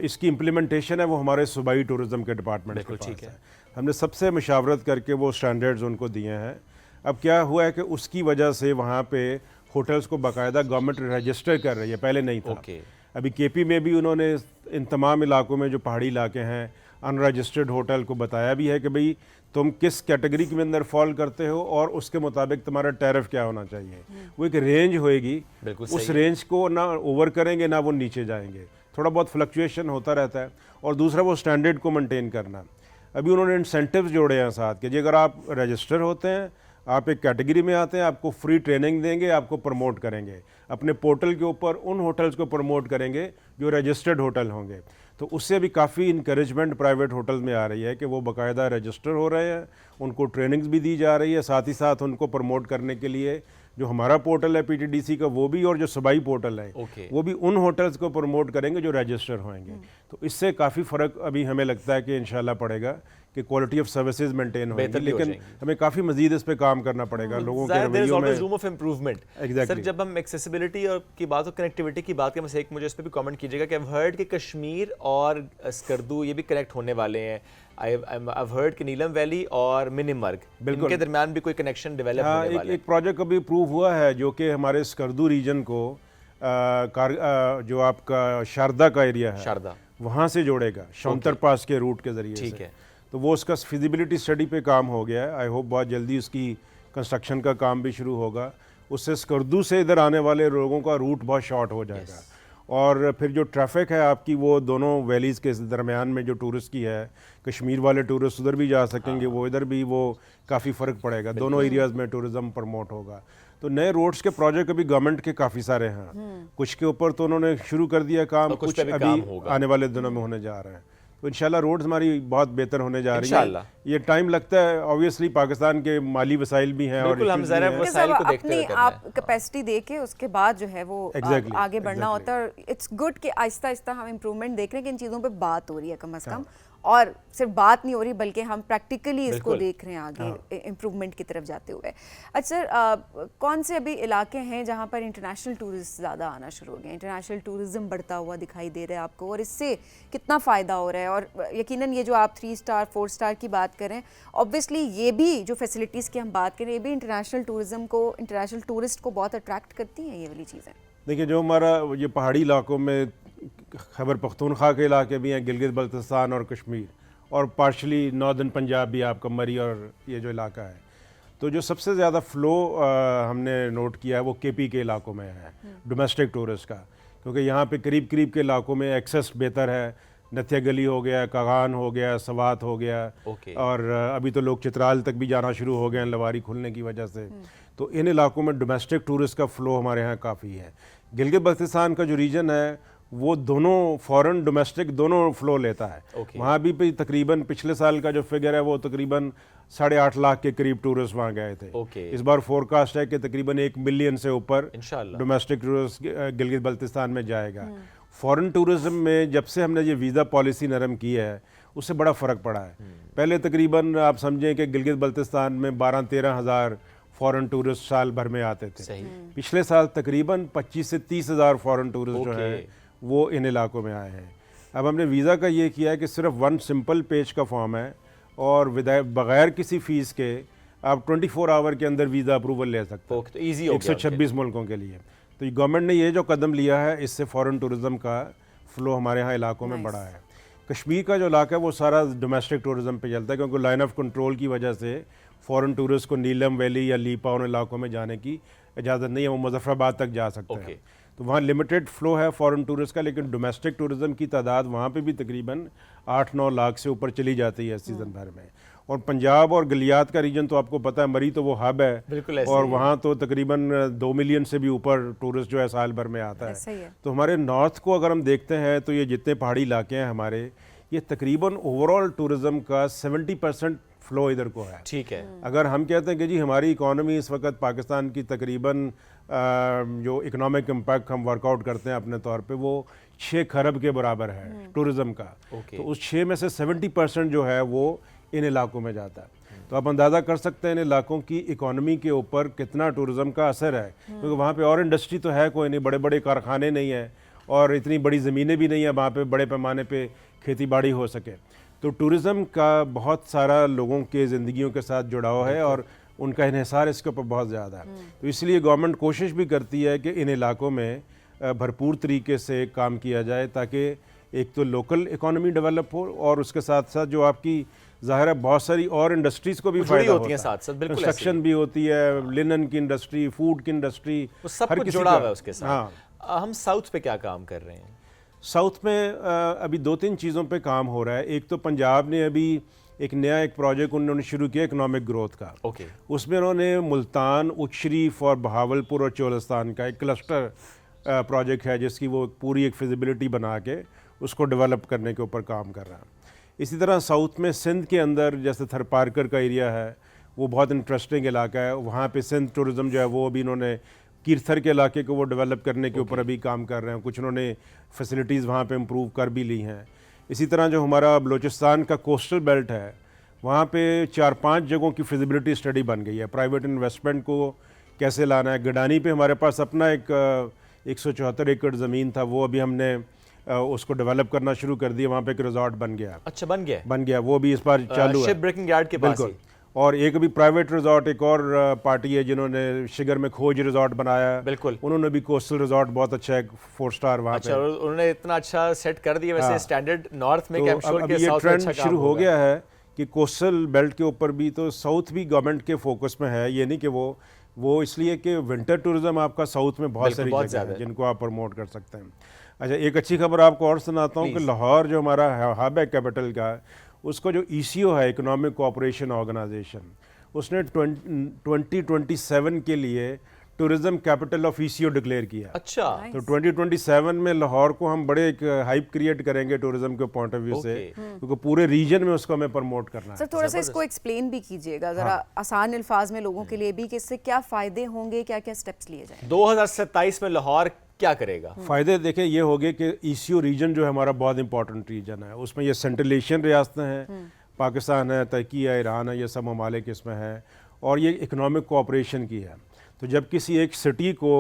इसकी इम्प्लीमेंटेशन है वो हमारे सूबाई टूरिज्म के डिपार्टमेंट के पास ठीक है। हमने सबसे मशावरत करके वो स्टैंडर्ड्स उनको दिए हैं। अब क्या हुआ है कि उसकी वजह से वहाँ पे होटल्स को बाकायदा गवर्नमेंट रजिस्टर कर रही है, पहले नहीं था। अभी KP में भी उन्होंने इन तमाम इलाकों में जो पहाड़ी इलाके हैं अनरजिस्टर्ड होटल को बताया भी है कि भाई तुम किस कैटेगरी के अंदर फॉल करते हो और उसके मुताबिक तुम्हारा टैरिफ क्या होना चाहिए। वो एक रेंज होएगी, उस रेंज को ना ओवर करेंगे ना वो नीचे जाएंगे, थोड़ा बहुत फ्लक्चुएशन होता रहता है। और दूसरा वो स्टैंडर्ड को मेंटेन करना। अभी उन्होंने इंसेंटिव्स जोड़े हैं साथ कि जी अगर आप रजिस्टर होते हैं, आप एक कैटेगरी में आते हैं, आपको फ्री ट्रेनिंग देंगे, आपको प्रमोट करेंगे, अपने पोर्टल के ऊपर उन होटल्स को प्रमोट करेंगे जो रजिस्टर्ड होटल होंगे। तो उससे भी काफ़ी इंकरेजमेंट प्राइवेट होटल में आ रही है कि वो बाकायदा रजिस्टर हो रहे हैं, उनको ट्रेनिंग्स भी दी जा रही है, साथ ही साथ उनको प्रमोट करने के लिए जो हमारा पोर्टल है पीटीडीसी का वो भी, और जो सबाई पोर्टल है वो भी उन होटल्स को प्रमोट करेंगे जो रजिस्टर होंगे। तो इससे काफ़ी फ़र्क अभी हमें लगता है कि इंशाल्लाह पड़ेगा कि क्वालिटी ऑफ सर्विसेज मेंटेन होगी, लेकिन हमें काफ़ी मज़ीद इस पे काम करना पड़ेगा लोगों के रवैयों में। Room of improvement. सर जब हम एक्सेसिबिलिटी और की बात और कनेक्टिविटी की बात करें, मुझे इस पे भी कमेंट कीजिएगा कि I've heard कि कश्मीर और स्कर्दू ये भी कनेक्ट होने वाले हैं। I've heard कि नीलम वैली और मिनीमर्ग इनके दरमियान भी कोई कनेक्शन डेवलप होने वाला है। एक प्रोजेक्ट अभी अप्रूव हुआ है जो कि हमारे स्कर्दू रीजन को जो आपका शारदा का एरिया है, शारदा वहाँ से जोड़ेगा शौंतर पास के रूट के जरिए। ठीक है, तो वो उसका फिजिबिलिटी स्टडी पे काम हो गया है। आई होप बहुत जल्दी उसकी कंस्ट्रक्शन का काम भी शुरू होगा। उससे स्कर्दू से इधर आने वाले लोगों का रूट बहुत शॉर्ट हो जाएगा। और फिर जो ट्रैफिक है आपकी वो दोनों वैलीज़ के दरमियान में जो टूरिस्ट की है, कश्मीर वाले टूरिस्ट उधर भी जा सकेंगे, वो इधर भी वो काफ़ी फ़र्क पड़ेगा, दोनों एरियाज़ में टूरिज़्म प्रमोट होगा। तो नए रोड्स के प्रोजेक्ट अभी गवर्नमेंट के काफ़ी सारे हैं, कुछ के ऊपर तो उन्होंने शुरू कर दिया काम, कुछ अभी आने वाले दिनों में होने जा रहे हैं। तो इंशाल्लाह रोड्स हमारी बहुत बेहतर होने जा रही है। ये टाइम लगता है, ऑब्वियसली पाकिस्तान के माली वसाइल भी हैं और अपनी आप कैपेसिटी दे के उसके बाद जो है वो आगे बढ़ना होता है। इट्स गुड कि आहिस्ता आहिस्ता हम इम्प्रूवमेंट देख रहे हैं कि इन चीज़ों पे बात हो रही है कम से कम, और सिर्फ बात नहीं हो रही बल्कि हम प्रैक्टिकली इसको देख रहे हैं आगे इम्प्रूवमेंट की तरफ जाते हुए। अच्छा सर, कौन से अभी इलाके हैं जहाँ पर इंटरनेशनल टूरिस्ट ज़्यादा आना शुरू हो गए, इंटरनेशनल टूरिज़्म बढ़ता हुआ दिखाई दे रहा है आपको, और इससे कितना फ़ायदा हो रहा है? और यकीनन ये जो आप 3 स्टार 4 स्टार की बात करें, ऑब्वियसली ये भी जो फैसिलिटीज़ की हम बात करें, ये भी इंटरनेशनल टूरिज़्म को, इंटरनेशनल टूरिस्ट को बहुत अट्रैक्ट करती हैं ये वाली चीज़ें। देखिए, जो हमारा ये पहाड़ी इलाकों में खैबर पख्तूनख्वा के इलाके भी हैं, गिलगित बल्तिस्तान और कश्मीर, और पार्शली नॉर्दर्न पंजाब भी आपका मरी और ये जो इलाका है, तो जो सबसे ज़्यादा फ़्लो हमने नोट किया है वो केपी के इलाकों में है, डोमेस्टिक टूरिस्ट का, क्योंकि यहाँ पे करीब करीब के इलाकों में एक्सेस बेहतर है। नथिया गली हो गया, कागान हो गया, सवात हो गया, और अभी तो लोग चित्राल तक भी जाना शुरू हो गए हैं लवारी खुलने की वजह से। तो इन इलाकों में डोमेस्टिक टूरिस्ट का फ़्लो हमारे यहाँ काफ़ी है। गिलगित बल्तिस्तान का जो रीजन है वो दोनों फॉरेन डोमेस्टिक दोनों फ्लो लेता है। वहाँ भी तकरीबन पिछले साल का जो फिगर है वो तकरीबन 8.5 लाख के करीब टूरिस्ट वहाँ गए थे। इस बार फोरकास्ट है कि तकरीबन 1 मिलियन से ऊपर डोमेस्टिक टूरिस्ट गिलगित बल्तिस्तान में जाएगा। फॉरेन टूरिज्म में जब से हमने ये वीज़ा पॉलिसी नरम की है उससे बड़ा फ़र्क पड़ा है। पहले तकरीबन आप समझें कि गिलगित बल्तिस्तान में 12-13 हज़ार फॉरेन टूरिस्ट साल भर में आते थे। पिछले साल तकरीबन 25 से 30 हज़ार फॉरेन टूरिस्ट जो है वो इन इलाकों में आए हैं। अब हमने वीज़ा का ये किया है कि सिर्फ 1 सिंपल पेज का फॉर्म है और बगैर किसी फ़ीस के आप 24 आवर के अंदर वीज़ा अप्रूवल ले सकते हैं, तो ईजी हो गया 126 मुल्कों के लिए। तो गवर्नमेंट ने ये जो कदम लिया है इससे फ़ॉरेन टूरिज़म का फ़्लो हमारे यहाँ इलाकों में बढ़ा है। कश्मीर का जो इलाका है वो सारा डोमेस्टिक टूरिज़म पे चलता है, क्योंकि लाइन ऑफ कंट्रोल की वजह से फ़ॉरेन टूरिस्ट को नीलम वैली या लीपा उन इलाकों में जाने की इजाज़त नहीं है, वो मुजफ्फराबाद तक जा सकते हैं। तो वहाँ लिमिटेड फ़्लो है फॉरेन टूरिस्ट का, लेकिन डोमेस्टिक टूरिज़म की तादाद वहाँ पे भी तकरीबन 8-9 लाख से ऊपर चली जाती है सीज़न भर में। और पंजाब और गलियात का रीजन तो आपको पता है, मरी तो वो हब है और वहाँ तो तकरीबन 2 मिलियन से भी ऊपर टूरिस्ट जो है साल भर में आता है। तो हमारे नॉर्थ को अगर हम देखते हैं तो ये जितने पहाड़ी इलाके हैं हमारे, ये तकरीबन ओवरऑल टूरिज़म का 70% फ़्लो इधर को है। ठीक है, अगर हम कहते हैं कि जी हमारी इकॉनमी इस वक्त पाकिस्तान की तकरीबन जो इकोनॉमिक इम्पैक्ट हम वर्कआउट करते हैं अपने तौर पे वो 6 खरब के बराबर है टूरिज़म का। तो उस 6 में से 70% जो है वो इन इलाकों में जाता है। तो आप अंदाज़ा कर सकते हैं इन इलाकों की इकॉनमी के ऊपर कितना टूरिज़म का असर है, क्योंकि वहाँ पे और इंडस्ट्री तो है कोई नहीं, बड़े बड़े कारखाने नहीं हैं और इतनी बड़ी ज़मीनें भी नहीं है वहाँ पे बड़े पैमाने पे खेती बाड़ी हो सके। तो टूरिज़म का बहुत सारा लोगों के ज़िंदगियों के साथ जुड़ाव है और उनका इन्हिसार इसके ऊपर बहुत ज़्यादा है। तो इसलिए गवर्नमेंट कोशिश भी करती है कि इन इलाकों में भरपूर तरीके से काम किया जाए, ताकि एक तो लोकल इकॉनमी डेवलप हो और उसके साथ साथ जो आपकी ज़ाहिर है बहुत सारी और इंडस्ट्रीज़ को भी फायदा होता है, साथ कंस्ट्रक्शन भी होती है, लिनन की इंडस्ट्री, फूड की इंडस्ट्री, सब कुछ जुड़ा हुआ है उसके साथ। हाँ, हम साउथ पे क्या काम कर रहे हैं? साउथ में अभी 2-3 चीज़ों पे काम हो रहा है। एक तो पंजाब ने अभी एक प्रोजेक्ट उन्होंने शुरू किया इकोनॉमिक ग्रोथ का। उसमें उन्होंने मुल्तान, उच्चरीफ और बहावलपुर और चोलिस्तान का एक क्लस्टर प्रोजेक्ट है जिसकी वो पूरी एक फिजिबिलिटी बना के उसको डेवलप करने के ऊपर काम कर रहा है। इसी तरह साउथ में सिंध के अंदर जैसे थरपारकर का एरिया है वो बहुत इंटरेस्टिंग इलाका है। वहाँ पे सिंध टूरिज़्म जो है वो अभी इन्होंने कीरथर के इलाके को वो डेवलप करने के ऊपर अभी काम कर रहे हैं। कुछ उन्होंने फैसिलिटीज़ वहाँ पे इम्प्रूव कर भी ली हैं। इसी तरह जो हमारा बलूचिस्तान का कोस्टल बेल्ट है, वहाँ पे 4-5 जगहों की फिजिबिलिटी स्टडी बन गई है। प्राइवेट इन्वेस्टमेंट को कैसे लाना है। गडानी पे हमारे पास अपना एक 174 एकड़ ज़मीन था, वो अभी हमने उसको डेवलप करना शुरू कर दिया। वहाँ पे एक रिजॉर्ट बन गया। अच्छा, बन गया, वो भी इस बार चालू है, शिप ब्रेकिंग यार्ड के पास ही। और एक अभी प्राइवेट रिजॉर्ट, एक और पार्टी है जिन्होंने शिगर में खोज रिजॉर्ट बनाया। बिल्कुल, उन्होंने भी कोस्टल रिजॉर्ट बहुत अच्छा है, 4 स्टार वहाँ पे। अच्छा, उन्होंने इतना अच्छा सेट कर दिया वैसे स्टैंडर्ड नॉर्थ में, कि आई एम श्योर कि ये साउथ में अच्छा ट्रेंड काम शुरू हो होगा। गया है कि कोस्टल बेल्ट के ऊपर भी, तो साउथ भी गवर्नमेंट के फोकस में है। ये नहीं कि वो इसलिए कि विंटर टूरिज्म आपका साउथ में बहुत सारी जगह है जिनको आप प्रमोट कर सकते हैं। अच्छा, एक अच्छी खबर आपको और सुनाता हूँ कि लाहौर जो हमारा हब है कैपिटल का, उसको जो ECO है, इकोनॉमिक कोऑपरेशन ऑर्गेनाइजेशन, उसने 2027 के लिए tourism capital of ECO declare किया। अच्छा, तो 2027 में लाहौर को हम बड़े एक हाइप क्रिएट करेंगे टूरिज्म के पॉइंट ऑफ व्यू से, क्योंकि पूरे रीजन में उसको हमें प्रमोट करना है। सर थोड़ा सा इसको एक्सप्लेन भी कीजिएगा जरा, आसान अल्फाज में लोगों के लिए भी, कि इससे क्या फ़ायदे होंगे, क्या क्या स्टेप्स लिए जाएं। 2027 में लाहौर क्या करेगा? फ़ायदे देखें ये हो गए कि ECO रीजन जो है हमारा बहुत इंपॉर्टेंट रीजन है। उसमें ये सेंट्रल एशियन रियासतें हैं, पाकिस्तान है, तुर्की है, ईरान है, ये सब ममालिक इसमें है, और ये इकोनॉमिक कोऑपरेशन की है। तो जब किसी एक सिटी को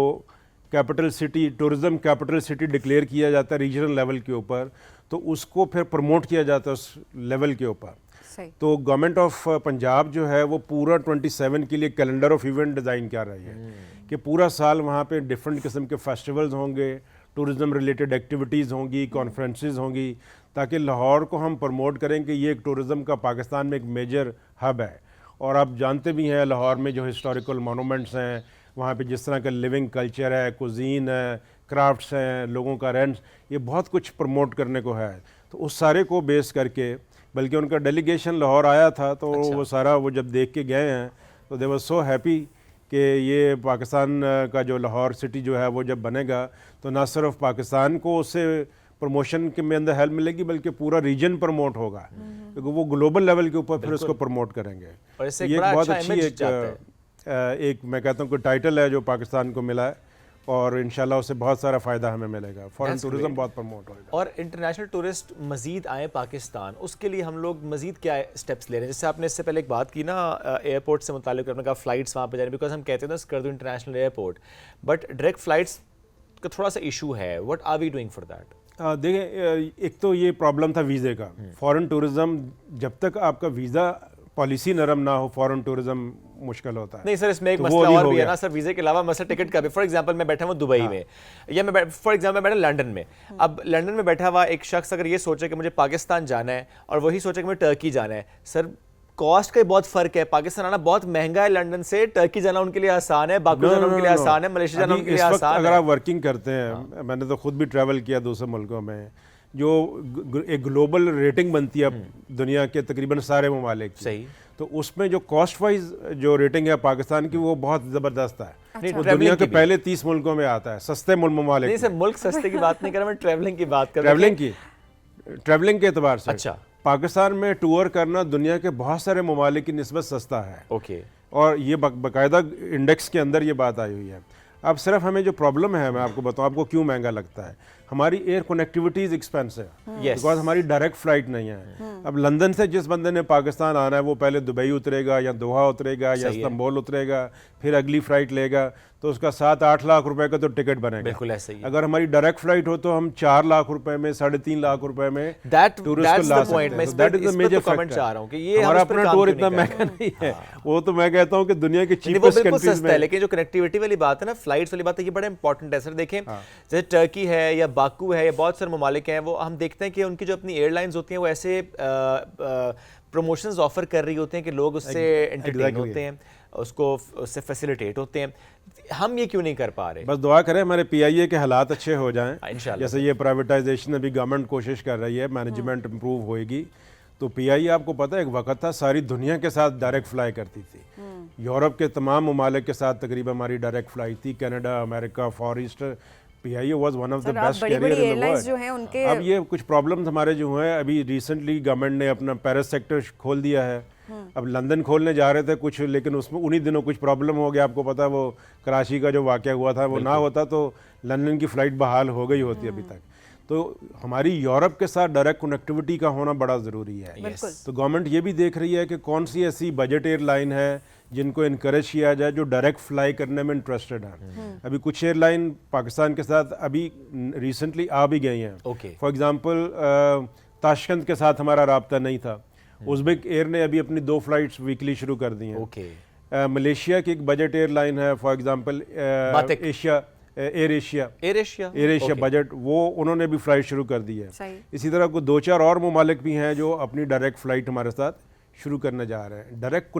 capital city, tourism capital city declare किया जाता है रीजनल लेवल के ऊपर, तो उसको फिर प्रमोट किया जाता है उस लेवल के ऊपर। तो गवर्नमेंट ऑफ पंजाब जो है वो पूरा 27 के लिए कैलेंडर ऑफ इवेंट डिज़ाइन कर रही है कि पूरा साल वहाँ पे डिफरेंट किस्म के फेस्टिवल्स होंगे, टूरिज़म रिलेटेड एक्टिविटीज़ होंगी, कॉन्फ्रेंसेस होंगी, ताकि लाहौर को हम प्रमोट करें कि ये एक टूरिज़म का पाकिस्तान में एक मेजर हब है। और आप जानते भी हैं लाहौर में जो हिस्टोरिकल मोनूमेंट्स हैं, वहाँ पे जिस तरह का लिविंग कल्चर है, कुजीन है, क्राफ्ट्स हैं, लोगों का रेंट्स, ये बहुत कुछ प्रमोट करने को है। तो उस सारे को बेस करके, बल्कि उनका डेलीगेशन लाहौर आया था, तो वो सारा वो जब देख के गए हैं तो दे वाज सो हैप्पी कि ये पाकिस्तान का जो लाहौर सिटी जो है वो जब बनेगा तो ना सिर्फ पाकिस्तान को उससे प्रमोशन के में अंदर हेल्प मिलेगी, बल्कि पूरा रीजन प्रमोट होगा, क्योंकि वो ग्लोबल लेवल के ऊपर फिर उसको प्रमोट करेंगे। और इससे ये बहुत अच्छी एक मैं कहता हूँ कि टाइटल है जो पाकिस्तान को मिला है, और इंशाल्लाह उससे बहुत सारा फ़ायदा हमें मिलेगा। फॉरेन टूरिज्म बहुत प्रमोट होगा और इंटरनेशनल टूरिस्ट मज़ीद आए पाकिस्तान, उसके लिए हम लोग मज़ीद क्या स्टेप्स ले रहे हैं? जैसे आपने इससे पहले एक बात की ना एयरपोर्ट से मुताल्लिक, आपने कहा फ़्लाइट्स वहाँ पे जाने, बिकॉज हम कहते हैं ना Skardu international airport, but direct flights का थोड़ा सा इशू है। What are we doing for that? देखें, एक तो ये प्रॉब्लम था वीज़े का। फॉरेन टूरिज़म जब तक आपका वीज़ा पॉलिसी नरम ना हो, फॉरेन टूरिज्म मुश्किल होता है। नहीं सर, इसमें एक मसला और भी है ना सर, वीज़े के अलावा मसला टिकट का भी। फॉर एग्जांपल मैं बैठा हूँ दुबई में, या मैं फॉर एग्जांपल मैं बैठा लंदन में। अब लंदन में बैठा हुआ एक शख्स अगर ये सोचे कि मुझे पाकिस्तान जाना है और वही सोचे कि मुझे टर्की जाना है, सर कॉस्ट का बहुत फर्क है। पाकिस्तान आना बहुत महंगा है लंदन से, टर्की जाना उनके लिए आसान है, बाकू जाना उनके लिए आसान है, मलेशिया जाना उनके लिए आसान है। अगर आप वर्किंग करते हैं, मैंने तो खुद भी ट्रैवल किया दूसरे मुल्कों में, जो एक ग्लोबल रेटिंग बनती है दुनिया के तकरीबन सारे ममालिक की, सही, तो उसमें जो कॉस्ट वाइज जो रेटिंग है पाकिस्तान की वो बहुत ज़बरदस्त है। अच्छा। वो दुनिया के पहले 30 मुल्कों में आता है, सस्ते ममालिक। नहीं सर, मुल्क सस्ते की बात नहीं कर रहा मैं, ट्रैवलिंग की बात कर रहा हूं। ट्रैवलिंग के एतबार से अच्छा, पाकिस्तान में टूर करना दुनिया के बहुत सारे ममालिक की निस्बत सस्ता है। ओके, और ये बाकायदा इंडेक्स के अंदर ये बात आई हुई है। अब सिर्फ हमें जो प्रॉब्लम है, मैं आपको बताऊं आपको क्यों महंगा लगता है, हमारी air connectivity is expensive, because हमारी डायरेक्ट फ्लाइट नहीं है। अब लंदन से जिस बंदे ने पाकिस्तान आना है वो पहले दुबई उतरेगा या दोहा उतरेगा या इस्तांबुल उतरेगा, फिर अगली फ्लाइट लेगा, तो उसका 7-8 लाख रुपए का तो टिकट बनेगा। बिल्कुल ऐसे ही। अगर हमारी डायरेक्ट फ्लाइट हो तो हम 4 लाख रुपए में, 3.5 लाख रुपए में टूरिस्ट को ला सकते हैं। That is the major factor. हमारा अपना टूर इतना महंगा नहीं है। वो तो मैं कहता हूँ कि दुनिया के चीपेस्ट कंट्रीज में, लेकिन जो कनेक्टिविटी वाली बात है ना, फ्लाइट्स वाली बात है, ये बड़ा इंपॉर्टेंट है सर। देखें जैसे टर्की है या बाकू है या बहुत सारे ममालिक हैं, वो हम देखते हैं कि उनकी जो अपनी एयरलाइंस होती हैं वो ऐसे प्रमोशंस ऑफर कर रही होते हैं कि लोग उससे एंटरटेन होते हैं, उसको उससे फैसिलिटेट होते हैं। हम ये क्यों नहीं कर पा रहे? बस दुआ करें हमारे PIA के हालात अच्छे हो जाएं। इंशाल्लाह। जैसे ये प्राइवेटाइजेशन अभी गवर्नमेंट कोशिश कर रही है, मैनेजमेंट इम्प्रूव होएगी, तो PIA आपको पता है एक वक्त था सारी दुनिया के साथ डायरेक्ट फ्लाई करती थी। यूरोप के तमाम ममालिक के साथ तकरीबन हमारी डायरेक्ट फ्लाइट थी, Canada, America, far east. PIA was one of the best carrier in the world. जो हैं उनके अब ये कुछ प्रॉब्लम्स हमारे जो हैं, अभी रिसेंटली गवर्नमेंट ने अपना पेरिस सेक्टर खोल दिया है, अब लंदन खोलने जा रहे थे कुछ, लेकिन उसमें उन्हीं दिनों कुछ प्रॉब्लम हो गया, आपको पता वो कराची का जो वाक़या हुआ था वो ना होता तो लंदन की फ़्लाइट बहाल हो गई होती अभी तक। तो हमारी यूरोप के साथ डायरेक्ट कनेक्टिविटी का होना बड़ा ज़रूरी है। तो गवर्नमेंट ये भी देख रही है कि कौन सी ऐसी बजट एयरलाइन है जिनको इनकरेज किया जाए जो डायरेक्ट फ्लाई करने में इंटरेस्टेड हैं। अभी कुछ एयरलाइन पाकिस्तान के साथ अभी रिसेंटली आ भी गई हैं। फॉर एग्जांपल ताशकंद के साथ हमारा राब्ता नहीं था, उज़्बेक एयर ने अभी अपनी 2 फ्लाइट्स वीकली शुरू कर दी हैं। मलेशिया की एक बजट एयरलाइन है for example air Asia budget, वो उन्होंने भी फ्लाइट शुरू कर दी है। इसी तरह को 2-4 और ममालिक भी हैं जो अपनी डायरेक्ट फ्लाइट हमारे साथ शुरू करने जा रहे हैं। डायरेक्ट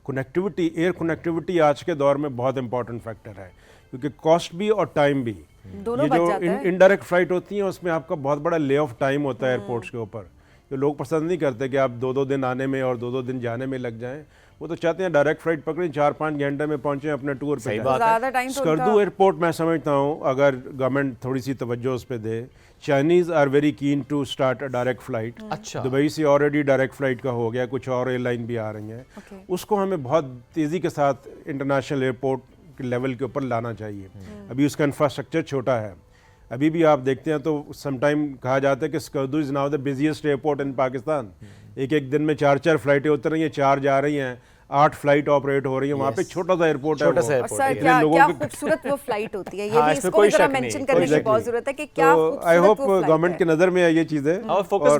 कनेक्टिविटी, एयर कनेक्टिविटी आज के दौर में बहुत इंपॉर्टेंट फैक्टर है, क्योंकि कॉस्ट भी और टाइम भी। ये जो इनडायरेक्ट फ्लाइट होती है उसमें आपका बहुत बड़ा ले ऑफ टाइम होता है एयरपोर्ट्स के ऊपर, जो लोग पसंद नहीं करते कि आप 2-2 दिन आने में और 2-2 दिन जाने में लग जाएं। वो तो चाहते हैं डायरेक्ट फ्लाइट पकड़ें, 4-5 घंटे में पहुंचे अपने टूर पे। स्कर्दू एयरपोर्ट मैं समझता हूँ अगर गवर्नमेंट थोड़ी सी तवज्जो उस पर दे, Chinese are very keen to start a direct flight. अच्छा, दुबई से ऑलरेडी डायरेक्ट फ्लाइट का हो गया, कुछ और एयरलाइन भी आ रही हैं। उसको हमें बहुत तेज़ी के साथ इंटरनेशनल एयरपोर्ट के लेवल के ऊपर लाना चाहिए। अभी उसका इंफ्रास्ट्रक्चर छोटा है। अभी भी आप देखते हैं तो समटाइम कहा जाता है कि Skardu is now the busiest airport इन पाकिस्तान। एक दिन में 4-4 फ्लाइटें उतर रही हैं, 4 जा रही हैं, 8 फ्लाइट ऑपरेट हो रही है। वहाँ पे छोटा सा एयरपोर्ट है। सर क्या खूबसूरत वो फ्लाइट होती है, ये भी इसको भी जरा मेंशन करने की बहुत जरूरत है कि क्या खूबसूरत। आई होप गवर्नमेंट की नज़र में है ये चीज़ें, और फोकस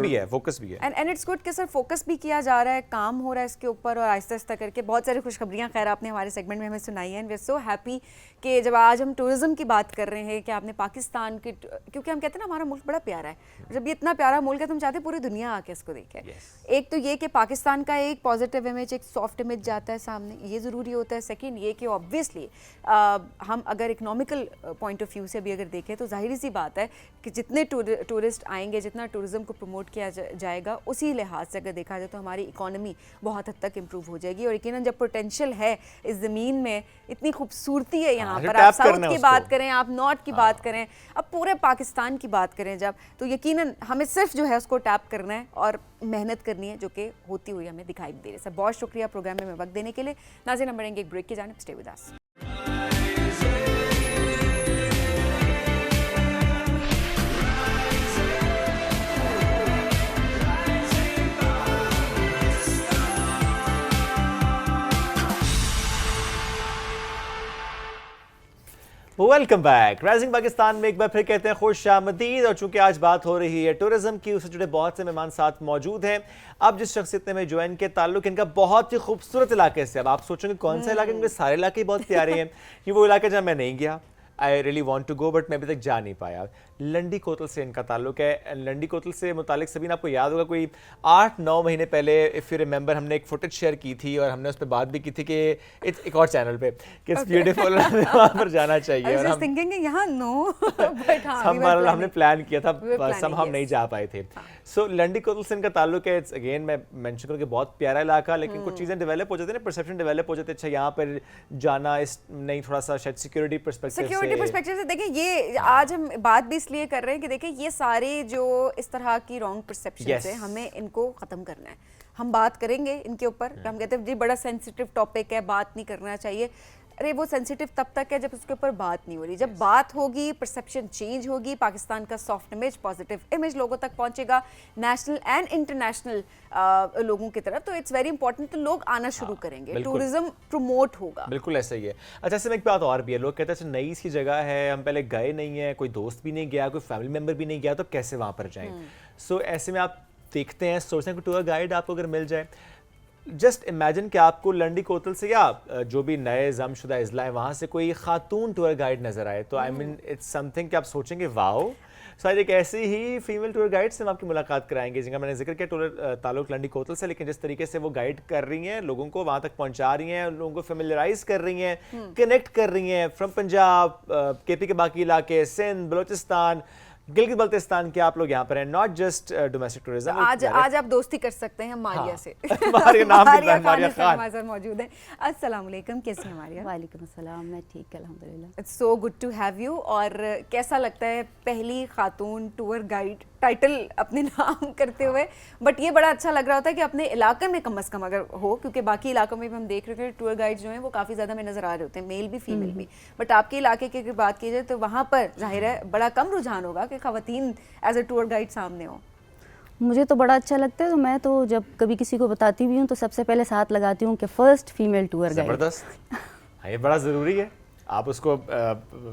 भी है एंड इट्स गुड कि सर फोकस भी किया जा रहा है, काम हो रहा है इसके ऊपर, और आहिस्ता आहिस्ता करके बहुत सारी खुशखबरियां खैर आपने हमारे सेगमेंट में हमें सुनाई है। And we are so happy कि जब आज हम टूरिज्म की बात कर रहे हैं कि आपने पाकिस्तान की, क्योंकि हम कहते हैं ना हमारा मुल्क बड़ा प्यारा है, जब ये इतना प्यारा मुल्क है तो हम चाहते हैं पूरी दुनिया आके इसको देखे। एक तो ये कि पाकिस्तान का एक पॉजिटिव इमेज, एक सॉफ्ट इमेज जाता है सामने, ये ज़रूरी होता है। सेकंड ये कि ऑब्वियसली हम अगर इकोनॉमिकल पॉइंट ऑफ व्यू से भी अगर देखें तो जाहिर सी बात है कि जितने टूरिस्ट आएंगे, जितना टूरिज्म को प्रमोट किया जाएगा, उसी लिहाज से अगर देखा जाए तो हमारी इकोनॉमी बहुत हद तक इम्प्रूव हो जाएगी। और यकीनन जब पोटेंशियल है इस ज़मीन में, इतनी खूबसूरती है यहाँ पर, आप साउथ की बात करें, आप नॉर्थ की बात करें, अब पूरे पाकिस्तान की बात करें जब, तो यकीनन हमें सिर्फ जो है उसको टैप करना है और मेहनत करनी है, जो कि होती हुई हमें दिखाई दे रही है। सर बहुत शुक्रिया प्रोग्राम में वक्त देने के लिए। नाज़रीन, हम बढ़ेंगे एक ब्रेक की जानिब, stay with us. Welcome back. Rising Pakistan में एक बार फिर कहते हैं खुशामदीद। और चूंकि आज बात हो रही है टूरिज्म की, उससे जुड़े बहुत से मेहमान साथ मौजूद हैं। अब जिस शख्सियत ने हमें ज्वाइन किया, ताल्लुक इनका बहुत ही खूबसूरत इलाके से। अब आप सोचेंगे कौन सा इलाके, क्योंकि सारे इलाके बहुत प्यारे हैं। ये वो इलाका जहाँ मैं नहीं गया, I really want to go, but मैं अभी तक जा नहीं पाया। लंडी कोतल से इनका ताल्लुक है। लंडी कोतल से मुतालिक सभी आपको याद होगा, कोई 8-9 महीने पहले इफ़ यू रिमेंबर, हमने एक फुटेज शेयर की थी और हमने उस पर बात भी की थी कि एक और चैनल पे कि इट्स ब्यूटीफुल, वहाँ पर जाना चाहिए। और हमने प्लान किया था, बस हम नहीं जा पाए थे। सो लंडी कोतल से इनका ताल्लुक है। इट्स अगेन मैं मेंशन करूँ कि बहुत प्यारा इलाका, लेकिन कुछ चीज़ें डेवलप हो जाती है ना, परसेप्शन डेवलप हो जाते हैं। अच्छा, यहाँ पर जाना इस नहीं, थोड़ा सा शायद सिक्योरिटी पर्सपेक्टिव से देखिए, ये आज हम बात भी इसलिए कर रहे हैं कि देखिए ये सारे जो इस तरह की रॉन्ग परसेप्शन है, हमें इनको खत्म करना है। हम बात करेंगे इनके ऊपर। हम कहते हैं जी बड़ा सेंसिटिव टॉपिक है, बात नहीं करना चाहिए। अरे वो सेंसिटिव तब तक है जब उसके ऊपर बात नहीं हो रही। जब बात होगी, परसेप्शन चेंज होगी, पाकिस्तान का सॉफ्ट इमेज, पॉजिटिव इमेज लोगों तक पहुंचेगा, नेशनल एंड इंटरनेशनल लोगों की तरफ। तो इट्स वेरी इंपॉर्टेंट, तो लोग आना शुरू करेंगे, टूरिज्म प्रमोट होगा। बिल्कुल ऐसा ही है। अच्छा, इसमें एक बात और भी है, लोग कहते हैं नई सी जगह है, हम पहले गए नहीं है, कोई दोस्त भी नहीं गया, कोई फैमिली मेम्बर भी नहीं गया, तो कैसे वहाँ पर जाएं। सो ऐसे में आप देखते हैं, सोचते हैं कि टूर गाइड आपको अगर मिल जाए, जस्ट इमेजिन कि आपको लंडी कोतल से या जो भी नए जमशुदा अजला है वहाँ से कोई खातून टूर गाइड नज़र आए, तो आई मीन इट्स समथिंग कि आप सोचेंगे वाओ। सो आज एक ऐसी ही फीमेल टूर गाइड से हम आपकी मुलाकात कराएंगे, जिनका मैंने जिक्र किया ताल्लुक लंडी कोतल से, लेकिन जिस तरीके से वो गाइड कर रही हैं, लोगों को वहाँ तक पहुँचा रही हैं, लोगों को फेमिलियराइज कर रही हैं, कनेक्ट कर रही हैं फ्रॉम पंजाब, केपी के बाकी इलाके, सिंध, बलोचिस्तान, गिलगित बल्तिस्तान के आप लोग यहाँ पर हैं, नॉट जस्ट डोमेस्टिक टूरिज्म। आज आप दोस्ती कर सकते हैं मारिया से। मारिया नाम भी है, मारिया खान हमारे साथ मौजूद है। अस्सलाम वालेकुम, कैसी हैं मारिया? वालेकुम अस्सलाम, मैं ठीक अल्हम्दुलिल्लाह। It's so good to have you. और कैसा लगता है पहली खातून टूर गाइड टाइटल अपने नाम करते हुए, बट ये बड़ा अच्छा लग रहा होता है कि अपने इलाके में कम से कम अगर हो, क्योंकि बाकी इलाकों में भी हम देख रहे हैं टूर गाइड जो हैं वो काफ़ी ज़्यादा में नज़र आ रहे होते हैं, मेल भी फीमेल भी, बट आपके इलाके की अगर बात की जाए तो वहाँ पर जाहिर है बड़ा कम रुझान होगा कि ख़वातीन एज ए टूर गाइड सामने हो। मुझे तो बड़ा अच्छा लगता है, तो मैं तो जब कभी किसी को बताती भी हूँ तो सबसे पहले साथ लगाती हूँ कि फर्स्ट फीमेल टूर गाइड। ज़बरदस्त, ये बड़ा ज़रूरी है, आप उसको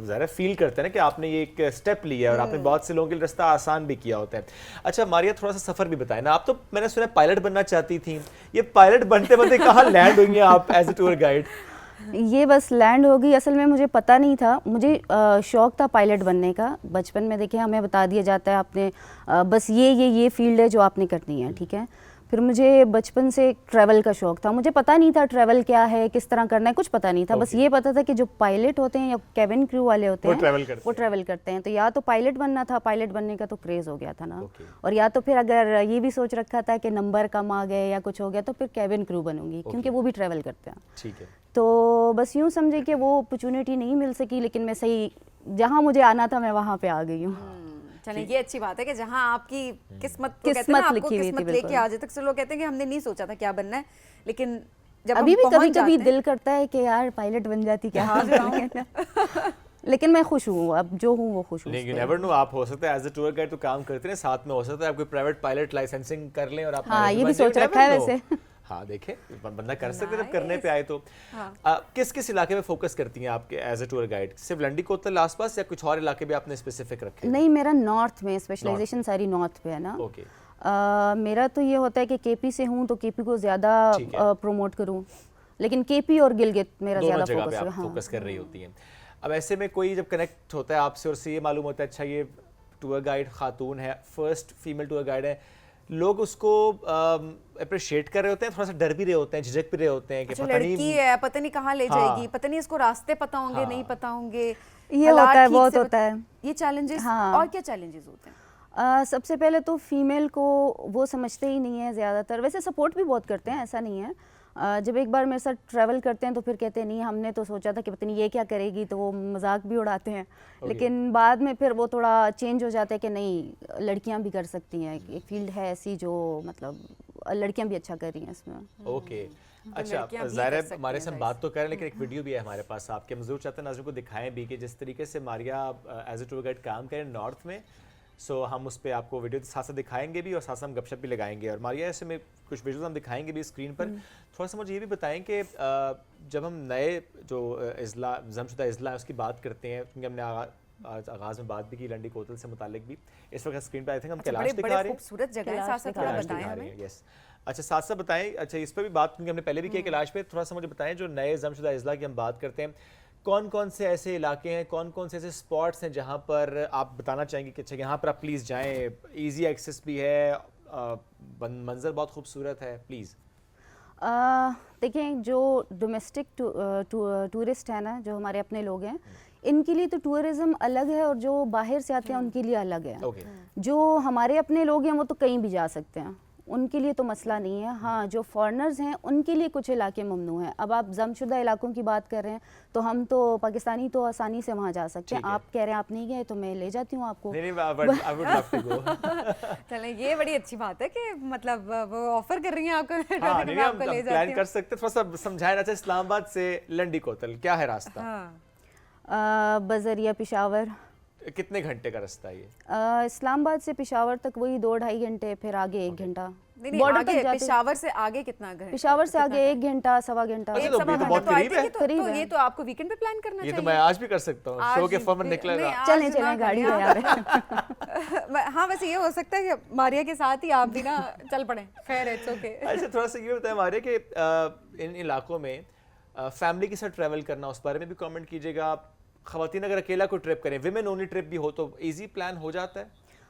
ज़रा फील करते हैं ना कि आपने ये एक स्टेप लिया और आपने बहुत से लोगों के लिए रास्ता आसान भी किया होता है। अच्छा मारिया, थोड़ा सा सफ़र भी बताएं ना, आप तो मैंने सुना पायलट बनना चाहती थी, ये पायलट बनते बनते कहाँ लैंड हुई हैं आप एज ए टूर गाइड? ये बस लैंड हो गई, असल में मुझे पता नहीं था, मुझे शौक था पायलट बनने का। बचपन में देखिए हमें बता दिया जाता है आपने बस ये फील्ड है जो आपने करनी है, ठीक है। फिर मुझे बचपन से ट्रैवल का शौक था, मुझे पता नहीं था ट्रैवल क्या है, किस तरह करना है, कुछ पता नहीं था। बस ये पता था कि जो पायलट होते हैं या केबिन क्रू वाले होते हैं वो ट्रैवल करते हैं। तो या तो पायलट बनना था, पायलट बनने का तो क्रेज़ हो गया था ना, और या तो फिर अगर ये भी सोच रखा था कि नंबर कम आ गए या कुछ हो गया तो फिर केबिन क्रू बनूंगी, क्योंकि वो भी ट्रैवल करते हैं। ठीक है। तो बस यूँ समझे कि वो अपॉर्चुनिटी नहीं मिल सकी, लेकिन मैं सही जहाँ मुझे आना था मैं वहाँ पे आ गई हूँ। चलिए ये अच्छी बात है कि जहाँ आपकी किस्मत को कहते हैं किस्मत ना, आपको लिखी हुई थी, किस्मत लेके आ जाए। तक से लोग कहते हैं कि हमने नहीं सोचा था क्या बनना है, लेकिन जब अभी हम भी पहुंच कभी कभी जाते हैं- दिल करता है कि यार पायलट बन जाती क्या। हाँ, बताओ। लेकिन मैं खुश हूँ, अब जो हूँ वो खुश हूँ। नहीं, you never know, आप हो सकता है एज ए टूर गाइड तो काम करते हैं, साथ में हो सकता है आप कोई प्राइवेट पायलट लाइसेंसिंग कर लें और आप हाँ, pilot ये भी बन जाएं, सोच you रखा है never know। वैसे। हाँ देखे, बंदा कर सकते जब करने पे आए तो। किस किस इलाके में फोकस करती हैं आपके एज ए टूर गाइड? सिर्फ लंडी कोतल आसपास या कुछ और इलाके भी आपने स्पेसिफिक रखे? नहीं, मेरा नॉर्थ में स्पेशलाइजेशन सारी नॉर्थ पे है ना। ओके। मेरा तो ये होता है कि केपी से हूँ तो केपी को ज़्यादा प्रमोट करूँ, लेकिन केपी और गिलगित मेरा ज़्यादा दोनों जगह फोकस पे है। आप फोकस कर रही होती हैं। अब ऐसे में कोई जब कनेक्ट होता है आपसे और से ये मालूम होता है अच्छा ये टूर गाइड खातून है, फर्स्ट फीमेल टूर गाइड है, लोग उसको अप्रिशिएट कर रहे होते हैं, थोड़ा सा डर भी रहे होते हैं, झिझक भी रहे होते हैं कि अच्छा, पता नहीं लड़की है, पता नहीं कहाँ ले हाँ। जाएगी, पता नहीं इसको रास्ते पता होंगे नहीं पता होंगे, ये हालात होता है, ठीक बहुत से होता है। ये चैलेंजेस। हाँ। और क्या चैलेंजेस होते हैं? सबसे पहले तो फीमेल को वो समझते ही नहीं है ज़्यादातर, वैसे सपोर्ट भी बहुत करते हैं, ऐसा नहीं है। जब एक बार मेरे साथ ट्रैवल करते हैं तो फिर कहते हैं नहीं हमने तो सोचा था कि पता नहीं ये क्या करेगी, तो वो मजाक भी उड़ाते हैं। लेकिन बाद में फिर वो थोड़ा चेंज हो जाता है कि नहीं लड़कियां भी कर सकती हैं, एक फील्ड है ऐसी जो मतलब लड़कियां भी अच्छा कर रही हैं इसमें। ओके। अच्छा, ज़ाहिर है हमारे से हम बात तो करें लेकिन एक वीडियो भी है हमारे पास आपके, हम जरूर चाहते हैं नाज़रीन को दिखाएं भी कि जिस तरीके से Maria as a tour guide काम करें नॉर्थ में। सो हम उस पर आपको वीडियो साथ साथ दिखाएंगे भी और साथ साथ हम गपशप भी लगाएंगे। और मारिया ऐसे में कुछ वीडियोस हम दिखाएंगे भी स्क्रीन पर। थोड़ा सा मुझे ये भी बताएं कि जब हम नए जो जमशुदा इज़ला है उसकी बात करते हैं, क्योंकि हमने आज आगाज़ में बात भी की लंडी कोतल से मुतालिक भी, इस वक्त स्क्रीन पर आई थिंक हम कैलाश दिखा रहे हैं, खूबसूरत जगह है, साथ साथ थोड़ा बताएं हमें। यस, अच्छा साथ साथ बताएं। अच्छा इस पर भी बात क्योंकि हमने पहले भी किया कैलाश पे, थोड़ा सा मुझे बताएं जो नए जमशुदा इज़ला की हम बात करते हैं, कौन कौन से ऐसे इलाके हैं, कौन कौन से ऐसे स्पॉट्स हैं जहाँ पर आप बताना चाहेंगे कि अच्छा यहाँ पर आप प्लीज़ जाएं, इजी एक्सेस भी है, मंजर बहुत खूबसूरत है, प्लीज़। देखें जो डोमेस्टिक टूरिस्ट है ना, जो हमारे अपने लोग हैं, इनके लिए तो टूरिज़्म अलग है और जो बाहर से आते हैं उनके लिए अलग है। जो हमारे अपने लोग हैं वो तो कहीं भी जा सकते हैं, उनके लिए तो मसला नहीं है। हाँ, जो फॉरेनर्स हैं उनके लिए कुछ इलाके ममनू हैं। अब आप जमशुदा इलाकों की बात कर रहे हैं तो हम तो पाकिस्तानी तो आसानी से वहाँ जा सकते हैं। आप कह रहे हैं आप नहीं गए तो मैं ले जाती हूँ आपको। चलें, ये बड़ी अच्छी बात है कि मतलब वो ऑफर कर रही हैं आपको, हाँ, नहीं, हम प्लान कर सकते हैं। थोड़ा सा समझाएं अच्छा, इस्लामाबाद से लंडी कोतल क्या है रास्ता? बजरिया पेशावर। कितने घंटे का रास्ता है ये? इस्लामाबाद से पेशावर तक वही 2-2.5 घंटे, फिर आगे 1 घंटा। बॉर्डर तक जाते, पेशावर से आगे कितना घंटा? पेशावर से आगे 1 घंटा, 1.25 घंटा। तो बहुत करीब है। तो ये तो आपको वीकेंड पे प्लान करना चाहिए। चाहिए। ये तो मैं आज भी कर सकता हूँ, शो के फॉर्म निकलेगा। चलें चलें, गाड़ी तैयार है। हाँ, वैसे ये हो सकता है कि मारिया के साथ ही आप भी ना चल पड़े। खैर इट्स ओके। अच्छा, थोड़ा सा ये बताएं मारिया कि इन इलाकों में फैमिली के साथ ट्रैवल करना, उस बारे में भी कमेंट कीजिएगा। ख़वातीन अगर अकेला कोई ट्रिप करें, विमेन ओनली ट्रिप भी हो तो इजी प्लान हो जाता है?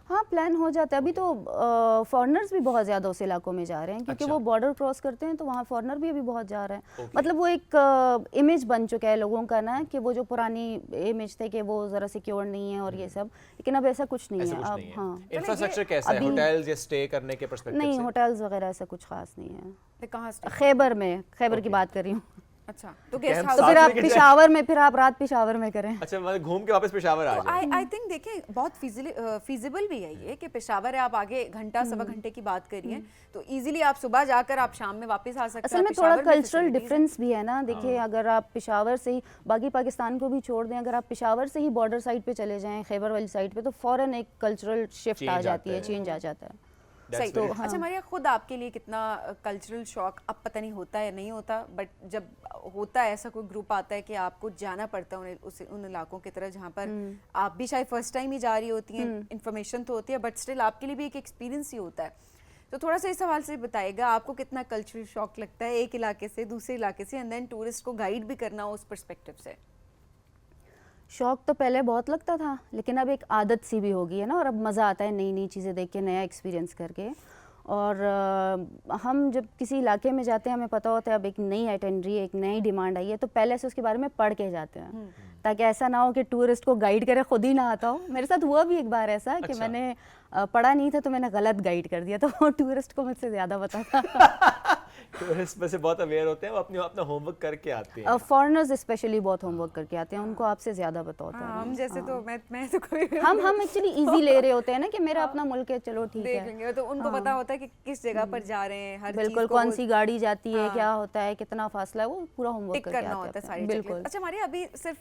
हाँ, प्लान हो जाता है। अभी तो फॉरेनर्स भी बहुत ज़्यादा उस इलाकों में जा रहे हैं, क्योंकि वो बॉर्डर क्रॉस करते हैं तो वहाँ फॉरेनर भी अभी बहुत जा रहे हैं। मतलब वो एक इमेज बन चुका है लोगों का ना, कि वो जो पुरानी इमेज थे कि वो ज़रा सिक्योर नहीं है और ये सब, लेकिन अब ऐसा कुछ नहीं है। अब हाँ, इंफ्रास्ट्रक्चर कैसा है होटल्स या स्टे करने के पर्सपेक्टिव से? नहीं, होटल्स वगैरह ऐसा कुछ खास नहीं है। कहाँ? खैबर में, खैबर की बात कर रही हूँ। अच्छा, तो गेस्ट कैंप हाउस तो फिर साथ आप लेके जाए। पिशावर में, फिर आप रात पिशावर में करें। अच्छा मतलब घूम के वापस पेशावर आ जाए। आई थिंक देखें बहुत फीजिबल भी है ये कि पेशावर है, आप आगे घंटा सवा घंटे की बात करिए तो इजीली आप सुबह जाकर आप शाम में वापस आ सकते हैं। असल में पेशावर थोड़ा में कल्चरल facilities हैं। डिफरेंस भी है ना। देखिए अगर आप पेशावर से ही, बाकी पाकिस्तान को भी छोड़ दें, अगर आप पेशावर से ही बॉर्डर साइड पे चले जाएं, खैबर वाली साइड पे, तो फौरन एक कल्चरल शिफ्ट Change आ आता जाती है, है। चेंज आ जाता है। That's तो very अच्छा true. मारिया, खुद आपके लिए कितना कल्चरल शॉक, अब पता नहीं होता है नहीं होता, बट जब होता है ऐसा कोई ग्रुप आता है कि आपको जाना पड़ता है उन इलाकों की तरह जहाँ पर आप भी शायद फर्स्ट टाइम ही जा रही होती हैं, इन्फॉर्मेशन तो होती है बट स्टिल आपके लिए भी एक एक्सपीरियंस ही होता है, तो थोड़ा सा इस सवाल से बताइएगा आपको कितना कल्चरल शॉक लगता है एक इलाके से दूसरे इलाके से, एंड देन टूरिस्ट को गाइड भी करना उस पर्सपेक्टिव से। शौक तो पहले बहुत लगता था, लेकिन अब एक आदत सी भी हो गई है ना, और अब मज़ा आता है नई नई चीज़ें देख के, नया एक्सपीरियंस करके। और हम जब किसी इलाके में जाते हैं, हमें पता होता है अब एक नई आइटनरी, एक नई डिमांड आई है, तो पहले से उसके बारे में पढ़ के जाते हैं, ताकि ऐसा ना हो कि टूरिस्ट को गाइड करे खुद ही ना आता हो। मेरे साथ हुआ भी एक बार ऐसा कि मैंने पढ़ा नहीं था तो मैंने गलत गाइड कर दिया, तो वो टूरिस्ट को मुझसे ज़्यादा पता था। टूरिस्ट वैसे बहुत अवेयर होते हैं, वो अपना होमवर्क करके आते हैं। फॉरेनर्स स्पेशली बहुत होमवर्क करके आते हैं, उनको आपसे ज़्यादा पता होता है ना। हम जैसे तो मैं तो कोई हम एक्चुअली इजी ले रहे होते हैं ना कि मेरा अपना मुल्क है, चलो ठीक देख है। लेंगे, तो उनको पता होता है कि किस जगह पर जा रहे हैं, हर बिल्कुल, चीज़ को कौन वो सी गाड़ी जाती है, क्या होता है, कितना फासला है, वो पूरा होमवर्क टिक करके करना आते होता है हैं सारी बिल्कुल। चेकलिस्ट। अच्छा मारिया, अभी सिर्फ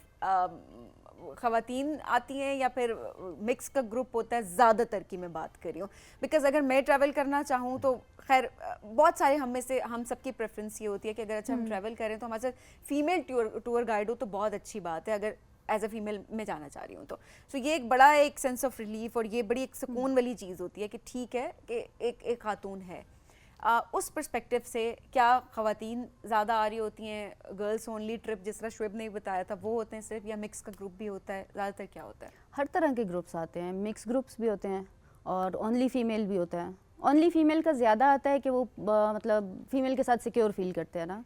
खवातीन आती हैं या फिर मिक्स का ग्रुप होता है, ज़्यादातर की मैं बात कर रही हूँ, बिकॉज अगर मैं ट्रैवल करना चाहूँ तो खैर बहुत सारे हम में से हम सबकी प्रेफरेंस ये होती है कि अगर अच्छा हम ट्रैवल करें तो हमारे साथ फीमेल टूर गाइड हो तो बहुत अच्छी बात है, अगर एज अ फीमेल मैं जाना चाह रही हूँ तो ये एक बड़ा एक सेंस ऑफ रिलीफ और ये बड़ी एक सुकून वाली चीज़ होती है कि ठीक है कि एक खातून है। उस पर्सपेक्टिव से क्या ख़वातीन ज़्यादा आ रही होती हैं, गर्ल्स ओनली ट्रिप जिस तरह शुएब ने बताया था वो होते हैं सिर्फ, या मिक्स का ग्रुप भी होता है, ज़्यादातर क्या होता है? हर तरह के ग्रुप्स आते हैं, मिक्स ग्रुप्स भी होते हैं और ओनली फीमेल भी होता है। ओनली फीमेल का ज़्यादा आता है कि वो मतलब फीमेल के साथ सिक्योर फील करते हैं ना,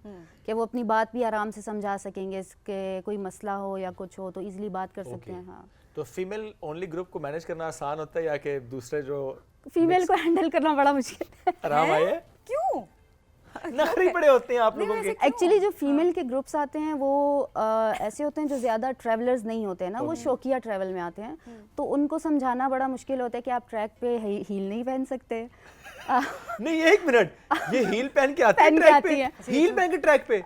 कि वो अपनी बात भी आराम से समझा सकेंगे, इसके कोई मसला हो या कुछ हो तो इजीली बात कर सकते हैं। हाँ, तो फीमेल ओनली ग्रुप को मैनेज करना आसान होता है या कि दूसरे जो फीमेल को हैंडल करना बड़ा मुश्किल है। आराम आए? क्यों? नखरे बड़े होते हैं आप लोगों के। एक्चुअली जो फीमेल के ग्रुप्स आते हैं वो ऐसे होते हैं जो ज़्यादा ट्रैवलर्स नहीं होते हैं ना, वो शौकिया ट्रैवल में आते हैं, तो उनको समझाना बड़ा मुश्किल होता है कि आप ट्रैक पे हील नहीं पहन सकते। नहीं एक मिनट, ये हील पहन के आती है पहन के ट्रैक आती पे? है। हील पहन के ट्रैक पे?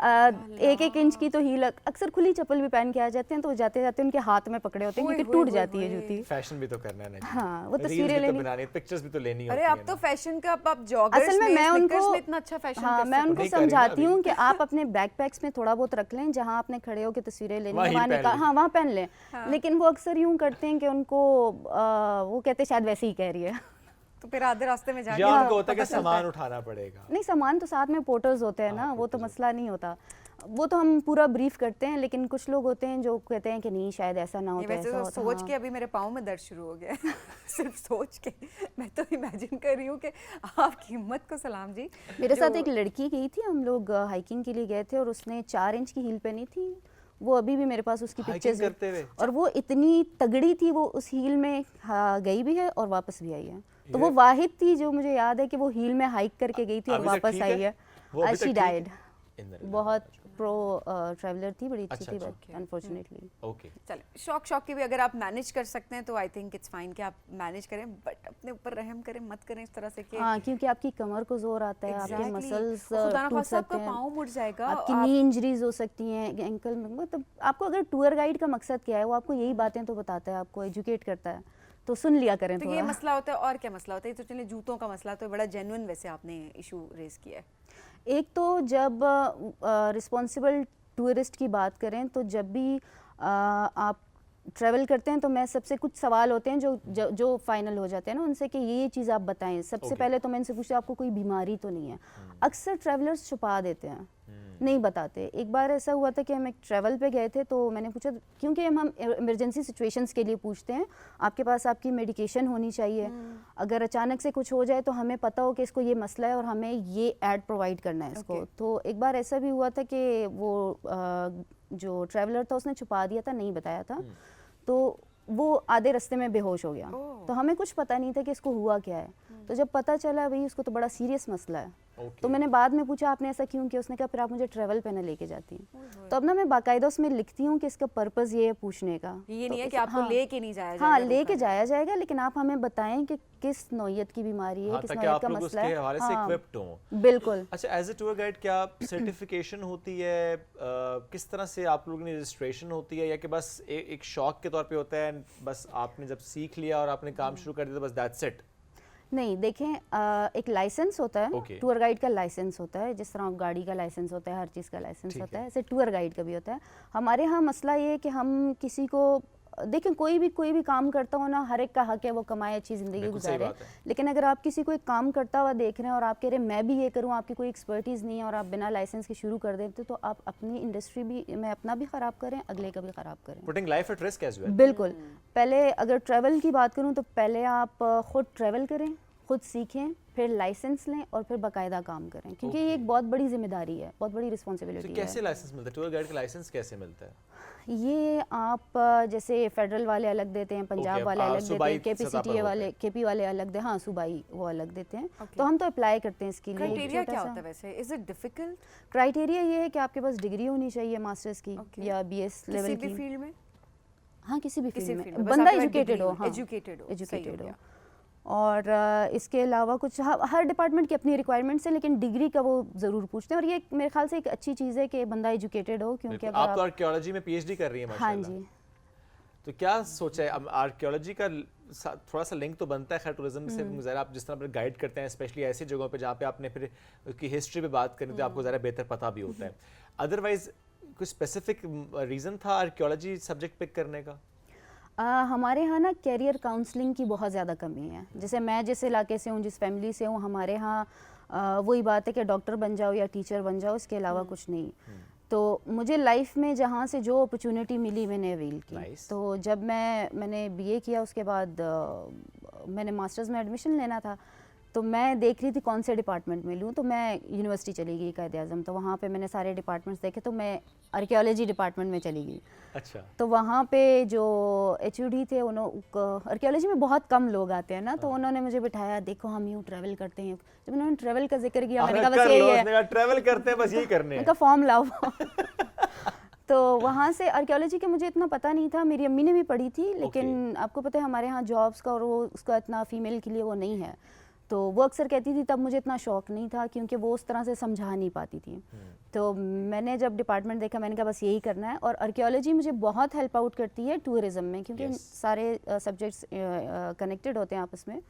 1-1 इंच की तो हील, अक्सर खुली चप्पल भी पहन के आ जाते हैं, तो जाते जाते उनके हाथ में पकड़े होते हैं क्योंकि टूट जाती है जूती। फैशन भी तो करना है ना जी। हाँ, वो Reels तस्वीरें भी तो लेनी। बनानी, पिक्चर्स भी तो लेनी होती अरे है अब तो ना। फैशन का आप जॉगर्स असल में मैं स्नीकर्स उनको में इतना अच्छा फैशन हाँ, कर मैं सकते उनको नहीं कर रही ना समझाती अभी। हूँ कि आप अपने बैकपैक्स में थोड़ा बहुत रख लें, जहाँ आपने खड़े होकर तस्वीरें लेनी वहाँ है heel वहाँ पहन लें। हाँ वहाँ पहन लें। लेकिन वो अक्सर यूँ करते हैं कि उनको वो कहते हैं शायद वैसे ही कह रही है। तो फिर आधे रास्ते में जाके या उनको होता है कि पता चलता सामान उठाना पड़ेगा। नहीं, सामान तो साथ में पोर्टर्स होते हैं ना, वो तो मसला नहीं होता, वो तो हम पूरा ब्रीफ करते हैं। लेकिन कुछ लोग होते हैं जो कहते हैं कि नहीं शायद ऐसा ना नहीं, होता, वैसे ऐसा तो होता। सोच हाँ। के अभी मेरे पाँव में दर्द शुरू हो गया है। सिर्फ सोच के मैं तो इमेजिन कर रही हूँ कि आपकी हिम्मत को सलाम जी। मेरे साथ जो- एक लड़की गई थी, हम लोग हाइकिंग के लिए गए थे और उसने 4 इंच की हील पहनी थी। वो अभी भी मेरे पास उसकी Hiking पिक्चर्स करते हुए? और वो इतनी तगड़ी थी, वो उस हील में गई भी है और वापस भी आई है। तो वो वाहिद थी जो मुझे याद है कि वो हील में हाइक करके गई थी और अभी तक वापस ठीक आई है। वो अभी तक शी ठीक डाइड। है? बहुत प्रो ट्रैवलर थी, बड़ी अच्छी अच्छा, थी, अच्छा, बट अनफॉर्चुनेटली। ओके। चले शौक की भी अगर आप मैनेज कर सकते हैं तो आई थिंक इट्स फाइन कि आप मैनेज करें, बट अपने ऊपर रहम करें, मत करें इस तरह से कि हाँ, क्योंकि आपकी कमर को जोर आता है, आपके Exactly. मसल्स और खुदा ना टूट खास्ता सकते आपका पाँव हैं, मुड़ जाएगा, आपकी आप- नी इंजरीज हो सकती हैं, एंकल में। मतलब आपको अगर टूर गाइड का मकसद क्या है, वो आपको यही बातें तो बताता है, आपको एजुकेट करता है, तो सुन लिया करें तो थोड़ा। ये मसला होता है और क्या मसला होता है? ये तो चलिए जूतों का मसला तो बड़ा जेन्युइन वैसे आपने इशू रेज किया है। एक तो जब रिस्पॉन्सिबल टूरिस्ट की बात करें तो जब भी आप ट्रैवल करते हैं तो मैं सबसे कुछ सवाल होते हैं जो फाइनल हो जाते हैं ना उनसे कि ये चीज़ आप बताएं। सबसे पहले तो मैं इनसे पूछती हूँ आपको कोई बीमारी तो नहीं है। अक्सर ट्रैवलर्स छुपा देते हैं, नहीं बताते। एक बार ऐसा हुआ था कि हम एक ट्रैवल पे गए थे, तो मैंने पूछा, क्योंकि हम इमरजेंसी सिचुएशंस के लिए पूछते हैं, आपके पास आपकी मेडिकेशन होनी चाहिए, अगर अचानक से कुछ हो जाए तो हमें पता हो कि इसको ये मसला है और हमें ये ऐड प्रोवाइड करना है इसको। तो एक बार ऐसा भी हुआ था कि वो जो ट्रैवलर था उसने छुपा दिया था, नहीं बताया था, तो वो आधे रास्ते में बेहोश हो गया। तो हमें कुछ पता नहीं था कि इसको हुआ क्या है। तो जब पता चला भाई उसको तो बड़ा सीरियस मसला है, तो मैंने बाद में पूछा आपने ऐसा क्यों किया, उसने कहा फिर आप मुझे ट्रैवल पे ना लेके जाती हैं। तो अब ना मैं बाकायदा उसमें लिखती हूँ कि इसका पर्पस ये है पूछने का, ये तो नहीं है कि आपको लेके नहीं जाया हाँ जाएगा, लेके जाया जाएगा, लेकिन आप हमें बताएं कि किस नौयत की बीमारी है, किस नौयत का मसला है, हवाले से इक्विप्ड हो। बिल्कुल। अच्छा, एज ए टूर गाइड क्या सर्टिफिकेशन होती है, किस तरह से आप लोगों की रजिस्ट्रेशन होती है, या कि बस एक शौक के तौर पे होता है, बस आपने जब सीख लिया और आपने काम शुरू कर दिया तो बस दैट्स इट? नहीं देखें, एक लाइसेंस होता है, Okay. टूर गाइड का लाइसेंस होता है, जिस तरह गाड़ी का लाइसेंस होता है, हर चीज़ का लाइसेंस होता है, ऐसे टूर गाइड का भी होता है। हमारे यहाँ मसला ये है कि हम किसी को देखें, कोई भी काम करता हो ना, हर एक का हक है वो कमाए, अच्छी ज़िंदगी गुजारे, लेकिन अगर आप किसी को एक काम करता हुआ देख रहे हैं और आप कह रहे हैं मैं भी ये करूँ, आपकी कोई एक्सपर्टीज़ नहीं है और आप बिना लाइसेंस के शुरू कर देते, तो आप अपनी इंडस्ट्री भी में अपना भी ख़राब करें, अगले का भी ख़राब करें। Putting life at risk as well. बिल्कुल। पहले अगर ट्रैवल की बात करूँ तो पहले आप खुद ट्रैवल करें, खुद सीखें, फिर लाइसेंस लें और फिर बाकायदा काम करें, क्योंकि ये एक बहुत बड़ी जिम्मेदारी है, बहुत बड़ी रिस्पॉन्सिबिलिटी है। कैसे लाइसेंस मिलता है, टूर गाइड का लाइसेंस कैसे मिलता है? ये आप जैसे फेडरल वाले अलग देते हैं, पंजाब वाले अलग देते हैं, KPCTA वाले, KP वाले अलग दे, हाँ सूबाई वो अलग देते हैं। तो हम तो अप्लाई करते हैं इसके लिए। क्राइटेरिया क्या होता है वैसे, इज इट डिफिकल्ट? क्राइटेरिया ये है कि आपके पास डिग्री होनी चाहिए मास्टर्स की या BS लेवल की, फील्ड में, हाँ किसी भी फील्ड में, बस बंदा आपके एजुकेटेड हो, हाँ एजुकेटेड हो। और इसके अलावा कुछ हर डिपार्टमेंट की अपनी रिक्वायरमेंट्स है, लेकिन डिग्री का वो ज़रूर पूछते हैं, और ये मेरे ख्याल से एक अच्छी चीज़ है कि बंदा एजुकेटेड हो, क्योंकि अगर आप तो आर्कियोलॉजी में PhD कर रही हैं माशाल्लाह। हाँ जी। तो क्या सोचा है, अब आर्कियोलॉजी का थोड़ा सा लिंक तो बनता है खैर टूरिज्म से, ज़रा आप जिस तरह गाइड करते हैं स्पेशली ऐसी जगहों पे जहाँ पे आपने फिर उसकी हिस्ट्री पे बात करनी तो आपको ज़रा बेहतर पता भी होता है। अदरवाइज कुछ स्पेसिफिक रीज़न था आर्कियोलॉजी सब्जेक्ट पिक करने का? हमारे यहाँ ना कैरियर काउंसलिंग की बहुत ज़्यादा कमी है। जैसे मैं जिस इलाके से हूँ, जिस फैमिली से हूँ, हमारे यहाँ वही बात है कि डॉक्टर बन जाओ या टीचर बन जाओ, इसके अलावा कुछ नहीं। तो मुझे लाइफ में जहाँ से जो अपॉर्चुनिटी मिली मैंने अवेल की। तो जब मैंने BA किया, उसके बाद मैंने मास्टर्स में एडमिशन लेना था, तो मैं देख रही थी कौन से डिपार्टमेंट में लूँ, तो मैं यूनिवर्सिटी चली गई कायद-ए-आज़म। तो वहाँ पे मैंने सारे डिपार्टमेंट्स देखे, तो मैं आर्कियोलॉजी डिपार्टमेंट में चली गई। अच्छा। तो वहाँ पे जो HOD थे, आर्कियोलॉजी में बहुत कम लोग आते हैं ना, तो उन्होंने मुझे बिठाया, देखो हम यूँ ट्रैवल करते हैं। जब उन्होंने ट्रैवल का जिक्र किया, मैंने कहा बस यही है, ट्रैवल करते हैं बस यही करने हैं, फॉर्म लाओ। तो वहाँ से आर्कियोलॉजी का मुझे इतना पता नहीं था, मेरी अम्मी ने भी पढ़ी थी, लेकिन आपको पता है हमारे यहाँ जॉब्स का और वो उसका इतना फीमेल के लिए वो नहीं है, तो वो अक्सर कहती थी, तब मुझे इतना शौक नहीं था क्योंकि वो उस तरह से समझा नहीं पाती थी। तो मैंने जब डिपार्टमेंट देखा, मैंने कहा बस यही करना है। और आर्कियोलॉजी मुझे बहुत हेल्प आउट करती है टूरिज़्म में, क्योंकि सारे सब्जेक्ट्स कनेक्टेड होते हैं आपस में।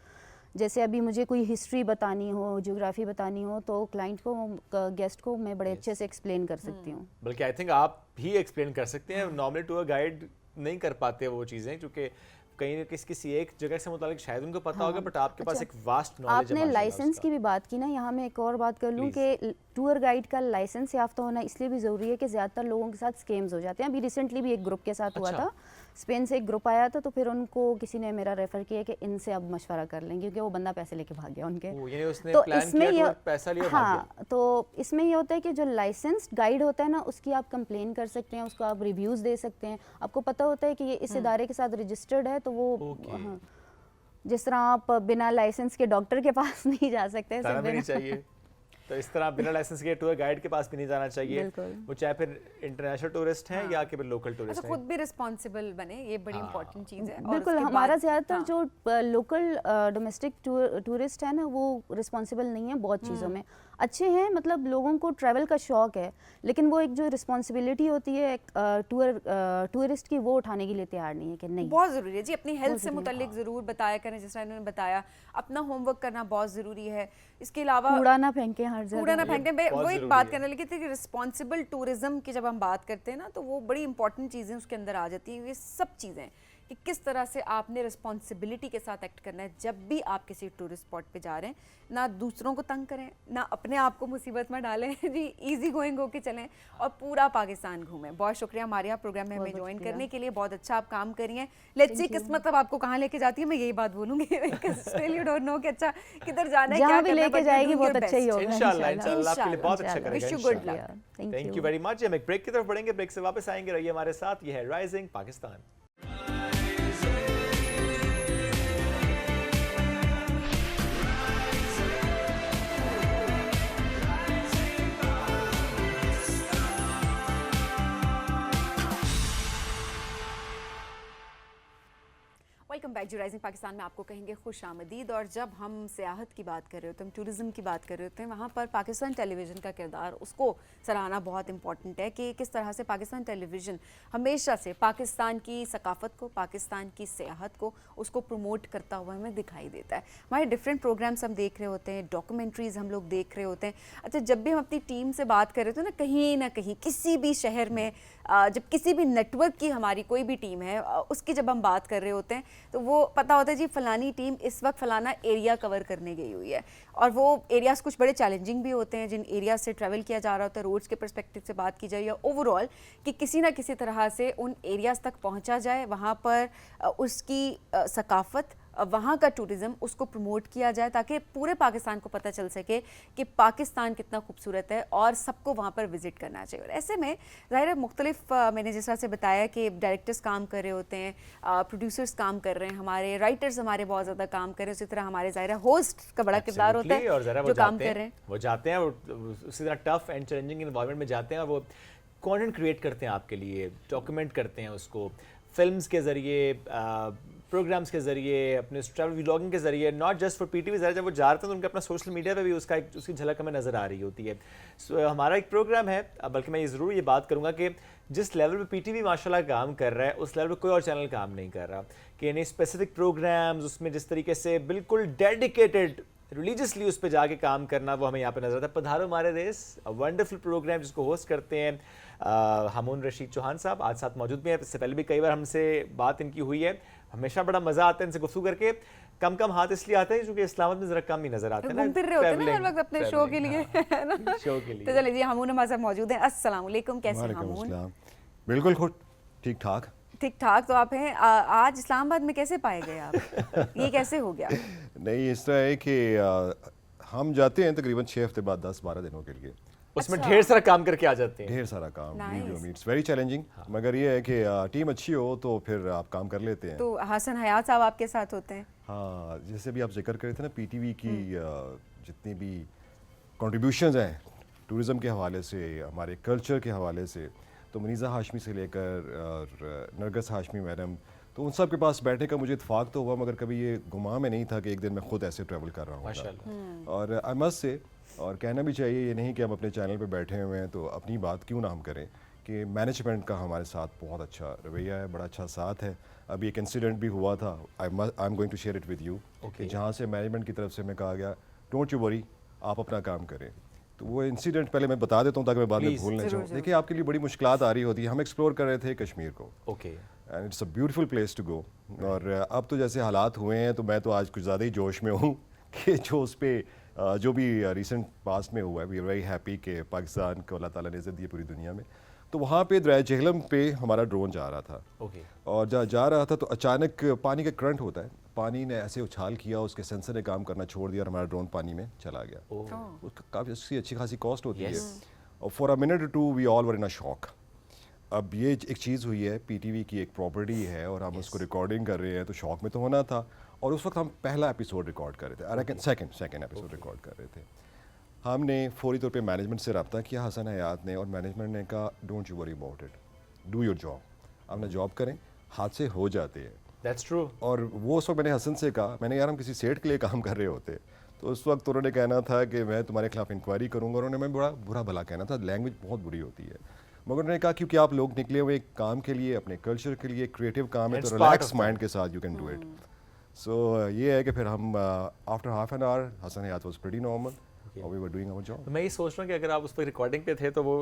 जैसे अभी मुझे कोई हिस्ट्री बतानी हो, ज्योग्राफी बतानी हो, तो क्लाइंट को, गेस्ट को मैं बड़े अच्छे से एक्सप्लेन कर सकती हूँ। बल्कि आई थिंक आप ही एक्सप्लेन कर सकते हैं, नॉर्मली टूर गाइड नहीं कर पाते वो चीज़ें, क्योंकि कहीं किसी एक जगह से मुतालिक शायद उनको पता होगा, बट आपके पास एक वास्ट नॉलेज है। आपने लाइसेंस की भी बात की ना, यहाँ मैं एक और बात कर लूँ कि टूर गाइड का लाइसेंस याफ्ता होना इसलिए भी ज़रूरी है कि ज़्यादातर लोगों के साथ स्कैम्स हो जाते हैं। अभी रिसेंटली भी एक ग्रुप के साथ हुआ था, स्पेन से एक ग्रुप आया था, तो फिर उनको किसी ने मेरा रेफर किया कि इनसे अब मशवरा कर लें, क्योंकि वो बंदा पैसे लेके भाग गया उनके। तो इसमें ये पैसा लिया, हाँ, तो इसमें ये होता है कि जो लाइसेंस्ड गाइड होता है ना, उसकी आप कंप्लेन कर सकते हैं, उसको आप रिव्यूज़ दे सकते हैं। आपको पता होता है कि ये इस इदारे के साथ रजिस्टर्ड है, तो वो हाँ, जिस तरह आप बिना लाइसेंस के डॉक्टर के पास नहीं जा सकते, चाहिए, तो इस तरह बिना लाइसेंस के टूर गाइड के पास भी नहीं जाना चाहिए, वो चाहे फिर इंटरनेशनल टूरिस्ट हैं या कि फिर लोकल टूरिस्ट हैं। खुद भी रिस्पांसिबल बने, ये बड़ी इंपॉर्टेंट चीज़ है। बिल्कुल, हमारा ज़्यादातर जो लोकल डोमेस्टिक टूरिस्ट है ना, वो रिस्पांसिबल नहीं है बहुत चीज़ों में। अच्छे हैं, मतलब लोगों को ट्रैवल का शौक है, लेकिन वो एक जो रिस्पांसिबिलिटी होती है टूरिस्ट की, वो उठाने के लिए तैयार नहीं है कि नहीं। बहुत ज़रूरी है जी, अपनी हेल्थ से मुतालिक ज़रूर बताया करें, जिस तरह इन्होंने बताया, अपना होमवर्क करना बहुत ज़रूरी है। इसके अलावा कूड़ा ना फेंकें हर जगह, कूड़ा ना फेंकें। वो एक बात करने लगी थी कि रिस्पॉन्सिबल टूरिज्म की जब हम बात करते हैं ना, तो वो बड़ी इंपॉर्टेंट चीज़ें उसके अंदर आ जाती हैं। ये सब चीज़ें कि किस तरह से आपने रिस्पॉन्सिबिलिटी के साथ एक्ट करना है जब भी आप किसी टूरिस्ट स्पॉट पे जा रहे हैं। ना दूसरों को तंग करें, ना अपने आप को मुसीबत में डालें जी, इजी गोइंग होके चलें और पूरा पाकिस्तान घूमें। बहुत शुक्रिया मारिया प्रोग्राम में हमें ज्वाइन करने के लिए, बहुत अच्छा आप काम कर रही हैं। लेट्स सी किस्मत अब आपको कहाँ लेके जाती है, मैं यही बात बोलूंगी। स्टिल यू डोंट नो कि अच्छा किधर जाना है, क्या भी लेके जाएगी, बहुत अच्छा ही होगा इंशाल्लाह। इंशाल्लाह आपके लिए बहुत अच्छा करेगा। Wish you good luck. Thank you very much. हम एक ब्रेक की तरफ बढ़ेंगे, ब्रेक से वापस आएंगे, रहिए हमारे साथ। ये है rising Pakistan. Welcome back. Rising Pakistan में आपको कहेंगे खुश आमदीद। और जब हम सियाहत की बात कर रहे होते हैं, हम टूरिज़्म की बात कर रहे होते हैं, वहाँ पर पाकिस्तान टेलीविज़न का किरदार, उसको सराहना बहुत इंपॉर्टेंट है कि किस तरह से पाकिस्तान टेलीविज़न हमेशा से पाकिस्तान की सकाफ़त को, पाकिस्तान की सियाहत को, उसको प्रमोट करता हुआ हमें दिखाई देता है। हमारे डिफरेंट प्रोग्राम्स हम देख रहे होते हैं, डॉक्यूमेंट्रीज़ हम लोग देख रहे होते हैं। अच्छा, जब भी हम अपनी टीम से बात कर रहे होते हैं ना कहीं किसी भी शहर में, जब किसी भी नेटवर्क की हमारी कोई भी टीम है, उसकी जब हम बात कर रहे होते हैं तो वो पता होता है जी फलानी टीम इस वक्त फलाना एरिया कवर करने गई हुई है। और वो एरियाज़ कुछ बड़े चैलेंजिंग भी होते हैं, जिन एरिया से ट्रैवल किया जा रहा होता है, रोड्स के पर्सपेक्टिव से बात की जाए या ओवरऑल कि किसी ना किसी तरह से उन एरियाज़ तक पहुंचा जाए, वहाँ पर उसकी सकाफ़त, वहाँ का टूरिज़्म, उसको प्रमोट किया जाए ताकि पूरे पाकिस्तान को पता चल सके कि पाकिस्तान कितना खूबसूरत है और सबको वहाँ पर विज़िट करना चाहिए। और ऐसे में ज़ाहिर है मुख्तलिफ, मैंने जिस तरह से बताया कि डायरेक्टर्स काम कर रहे होते हैं, प्रोड्यूसर्स काम कर रहे हैं, हमारे राइटर्स हमारे बहुत ज़्यादा काम कर रहे हैं, उसी तरह हमारे ज़ाहिर होस्ट का बड़ा किरदार होता है और जो काम कर रहे हैं। वो जाते हैं, उसी तरह टफ एंड चैलेंजिंग इन्वायरमेंट में जाते हैं और वो कंटेंट क्रिएट करते हैं आपके लिए, डॉक्यूमेंट करते हैं उसको फिल्म्स के ज़रिए, प्रोग्राम्स के ज़रिए, अपने ट्रैवल व्लॉगिंग के ज़रिए, नॉट जस्ट फॉर पीटीवी। ज़रा जब वो जा रहे हैं तो उनके अपना सोशल मीडिया पे भी उसकी झलक हमें नज़र आ रही होती है। सो हमारा एक प्रोग्राम है, बल्कि मैं ये ज़रूर ये बात करूँगा कि जिस लेवल पे पीटीवी माशाल्लाह काम कर रहा है, उस लेवल पे कोई और चैनल काम नहीं कर रहा। कि यानी स्पेसिफिक प्रोग्राम्स, उसमें जिस तरीके से बिल्कुल डेडिकेटेड रिलीजियसली उस पर जाके काम करना, वो हमें यहाँ पे नजर आता है। पधारो हमारे देश, वंडरफुल प्रोग्राम जिसको होस्ट करते हैं हमून रशीद चौहान साहब, आज साथ मौजूद भी हैं। इससे पहले भी कई बार हमसे बात इनकी हुई है, हमेशा बड़ा मजा आता है इनसे गुफ्तगू करके। कम हाथ इसलिए आते हैं क्योंकि इस्लामाबाद में जरा कम ही नजर आते हैं ना, घूम फिर रहे होते हैं ना हर वक्त अपने शो के लिए, है ना, शो के लिए। तो चलिए जी, हमून हमारे साथ मौजूद हैं। अस्सलाम वालेकुम, कैसे हैं हमून? बिल्कुल खुद ठीक ठाक। ठीक ठाक तो आप हैं। आज इस्लामाबाद में कैसे पाए गए आप? ये कैसे हो गया? नहीं, इस तरह है कि हम जाते हैं तकरीबन 6 हफ्ते बाद 10-12 दिनों के लिए, उसमें ढेर सारा काम करके आ जाते हैं। ढेर सारा काम, Nice. इट्स वेरी चैलेंजिंग, मगर ये है कि टीम अच्छी हो तो फिर आप काम कर लेते हैं। तो हसन हयात साहब आपके साथ होते हैं? हाँ, जैसे भी आप जिक्र कर रहे थे ना पीटीवी की, जितनी भी कंट्रीब्यूशंस हैं टूरिज़्म के हवाले से, हमारे कल्चर के हवाले से, तो मनीज़ा हाशमी से लेकर और नरगस हाशमी मैडम, तो उन सब के पास बैठने का मुझे इत्फाक तो हुआ, मगर कभी ये गुमा में नहीं था कि एक दिन मैं खुद ऐसे ट्रैवल कर रहा हूँ। माशाल्लाह। और आई मस्ट से, और कहना भी चाहिए, ये नहीं कि हम अपने चैनल पे बैठे हुए हैं तो अपनी बात क्यों ना हम करें, कि मैनेजमेंट का हमारे साथ बहुत अच्छा रवैया है, बड़ा अच्छा साथ है। अभी एक इंसिडेंट भी हुआ था, I am going to share it with you, जहाँ से मैनेजमेंट की तरफ से मैं कहा गया डोंट यू वरी, आप अपना काम करें। तो वो इंसिडेंट पहले मैं बता देता हूँ ताकि मैं बाद में भूल ना जाऊँ। देखिए, आपके लिए बड़ी मुश्किलात आ रही होती है। हम एक्सप्लोर कर रहे थे कश्मीर को, and it's a beautiful place to go. और अब तो जैसे हालात हुए हैं तो मैं तो आज कुछ ज़्यादा ही जोश में हूँ कि जो उस पर जो भी रिसेंट पास्ट में हुआ है, वी आर वेरी हैप्पी कि पाकिस्तान को अल्लाह ताला ने इज़्ज़त दी पूरी दुनिया में। तो वहाँ पे दरिया झेलम पे हमारा ड्रोन जा रहा था, और जहाँ जा रहा था तो अचानक पानी का करंट होता है, पानी ने ऐसे उछाल किया, उसके सेंसर ने काम करना छोड़ दिया और हमारा ड्रोन पानी में चला गया। उसका काफ़ी अच्छी खासी कॉस्ट होती है, और for a minute two we all were in a shock. अब ये एक चीज़ हुई है, पीटीवी की एक प्रॉपर्टी है और हम उसको रिकॉर्डिंग कर रहे हैं, तो शौक में तो होना था। और उस वक्त हम पहला एपिसोड रिकॉर्ड कर रहे थे, सेकंड एपिसोड रिकॉर्ड कर रहे थे। हमने फौरी तौर पे मैनेजमेंट से रब्ता किया, हसन हयात ने, और मैनेजमेंट ने कहा don't you worry about it, do your job, अपना जॉब करें, हादसे हो जाते हैं। That's true. और वो उस वक्त मैंने हसन से कहा, मैंने यार हम किसी सेठ के लिए काम कर रहे होते, तो उस वक्त उन्होंने कहना था कि मैं तुम्हारे खिलाफ इंक्वायरी करूँगा, और उन्होंने मैं बड़ा बुरा भला कहना था, लैंग्वेज बहुत बुरी होती है, मगर उन्होंने कहा क्योंकि आप लोग निकले हुए काम के लिए, अपने कल्चर के लिए, क्रिएटिव काम है, तो रिलैक्स माइंड के साथ you can do it. So ये है कि फिर हम after half an hour, Hasan Hayat was pretty normal और we were doing our job. मैं ये सोच रहा हूँ कि अगर आप उस पर रिकॉर्डिंग पे थे तो वो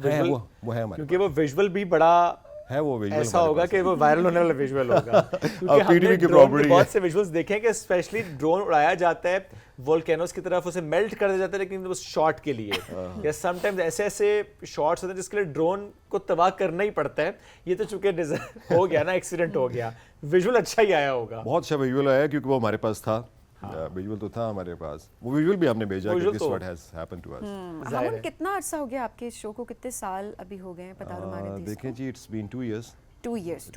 है हमारे, क्योंकि वो विजुअल भी बड़ा है, वो विजुअल ऐसा होगा कि वो वायरल होने वाला विजुअल होगा। क्योंकि पीटीवी की प्रॉपर्टी बहुत से विजुअल्स देखे हैं कि स्पेशली ड्रोन उड़ाया जाता है वोल्केनोस की तरफ, उसे मेल्ट कर दिया जाता है, लेकिन उस शॉट के लिए या समटाइम्स ऐसे शॉट्स होते हैं जिसके लिए ड्रोन को तबाह करना ही पड़ता है। ये तो चूंकि हो गया ना, एक्सीडेंट हो गया, विजुअल अच्छा ही आया होगा, बहुत अच्छा विजुअल आया क्योंकि वो हमारे पास था। विजुअल तो था हमारे पास, वो विजुअल भी हमने भेजा कि this what has happened to us. हमून, कितना अर्सा हो गया आपके शो को? कितने साल अभी हो गए हैं पधारो हमारे देश को? देखें जी, इट्स बीन 2 years। 2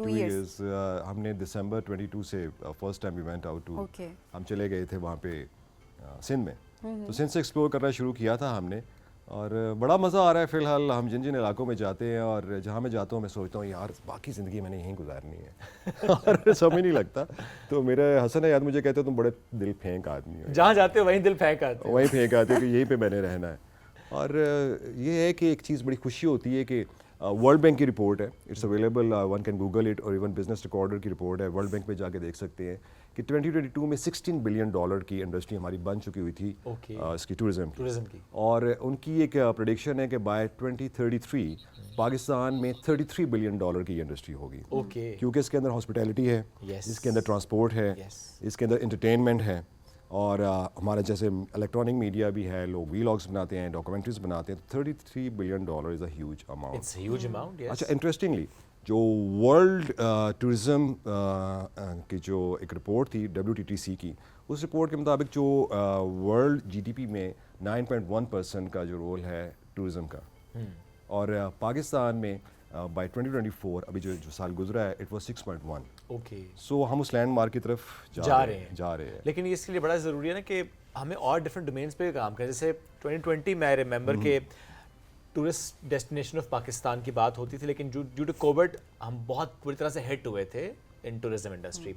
years। हमने दिसंबर 22 से first time we went out to, हम चले गए थे वहाँ पे सिंध में, तो सिंध से एक्सप्लोर करना शुरू किया था हमने। और बड़ा मज़ा आ रहा है फ़िलहाल। हम जिन जिन इलाकों में जाते हैं और जहाँ मैं जाता हूँ मैं सोचता हूँ यार बाकी ज़िंदगी मैंने यहीं गुजारनी है और समय नहीं लगता। तो मेरे हसन याद मुझे कहते हो तुम बड़े दिल फेंक आदमी हो, जहाँ जाते हो वहीं दिल फेंक आते हो। वहीं फेंक आते हो कि यहीं पे मैंने रहना है। और ये है कि एक चीज़ बड़ी खुशी होती है कि वर्ल्ड बैंक की रिपोर्ट है, it's available, one can Google it, और इवन बिजनेस रिकॉर्डर की रिपोर्ट है, वर्ल्ड बैंक पे जाके देख सकते हैं कि 2022 में $16 बिलियन की इंडस्ट्री हमारी बन चुकी हुई थी इसकी टूरिज्म की। और उनकी एक प्रेडिक्शन है कि बाय 2033 पाकिस्तान में $33 बिलियन की इंडस्ट्री होगी, क्योंकि इसके अंदर हॉस्पिटैलिटी है, इसके अंदर ट्रांसपोर्ट है, इसके अंदर एंटरटेनमेंट है, और हमारे जैसे इलेक्ट्रॉनिक मीडिया भी है, लोग वीलॉग्स बनाते हैं, डॉक्यूमेंट्रीज बनाते हैं। $33 billion is a huge amount. It's huge amount. अच्छा, इंटरेस्टिंगली जो वर्ल्ड टूरिज़्म की जो एक रिपोर्ट थी WTTC की, उस रिपोर्ट के मुताबिक जो वर्ल्ड GDP में 9.1% का जो रोल है टूरिज़्म का, और पाकिस्तान में बाय 2024 अभी जो साल गुजरा है इट वाज 6.1। ओके, सो हम उस लैंडमार्क की तरफ जा रहे हैं। लेकिन ये इसके लिए बड़ा ज़रूरी है ना कि हमें और डिफरेंट डोमेन्स पे काम करें। जैसे 2020 में आई रिमेंबर के टूरिस्ट डेस्टिनेशन ऑफ पाकिस्तान की बात होती थी, लेकिन ड्यू टू कोविड हम बहुत बुरी तरह से हिट हुए थे इन टूरिज्म इंडस्ट्री।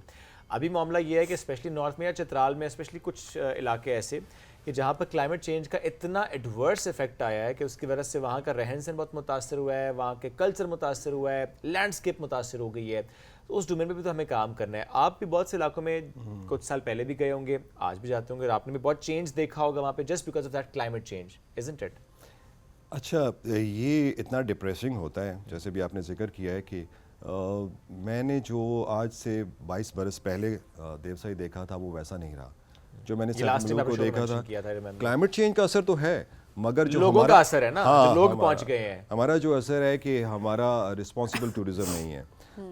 अभी मामला ये है कि स्पेशली नॉर्थ में या चित्राल में स्पेशली कुछ इलाके ऐसे कि जहाँ पर क्लाइमेट चेंज का इतना एडवर्स इफेक्ट आया है कि उसकी वजह से वहाँ का रहन सहन बहुत मुतासर हुआ है, वहाँ के कल्चर मुतासर हुआ है, लैंडस्केप मुतासर हो गई है। तो उस डोमेन में भी तो हमें काम करना है। आप भी बहुत से इलाकों में कुछ साल पहले भी गए होंगे, आज भी जाते होंगे, और आपने भी बहुत चेंज देखा होगा वहाँ पे just because of that climate change, isn't it? अच्छा, ये इतना डिप्रेसिंग होता है, जैसे भी आपने जिक्र किया है कि मैंने जो आज से 22 बरस पहले देवसाई देखा था वो वैसा नहीं रहा जो मैंने लोगों को देखा था। क्लाइमेट चेंज का असर तो है, मगर जो लोगों का असर है ना, जो लोग पहुंच गए हैं, हमारा जो असर है कि हमारा रिस्पॉन्सिबल टूरिज्म नहीं है,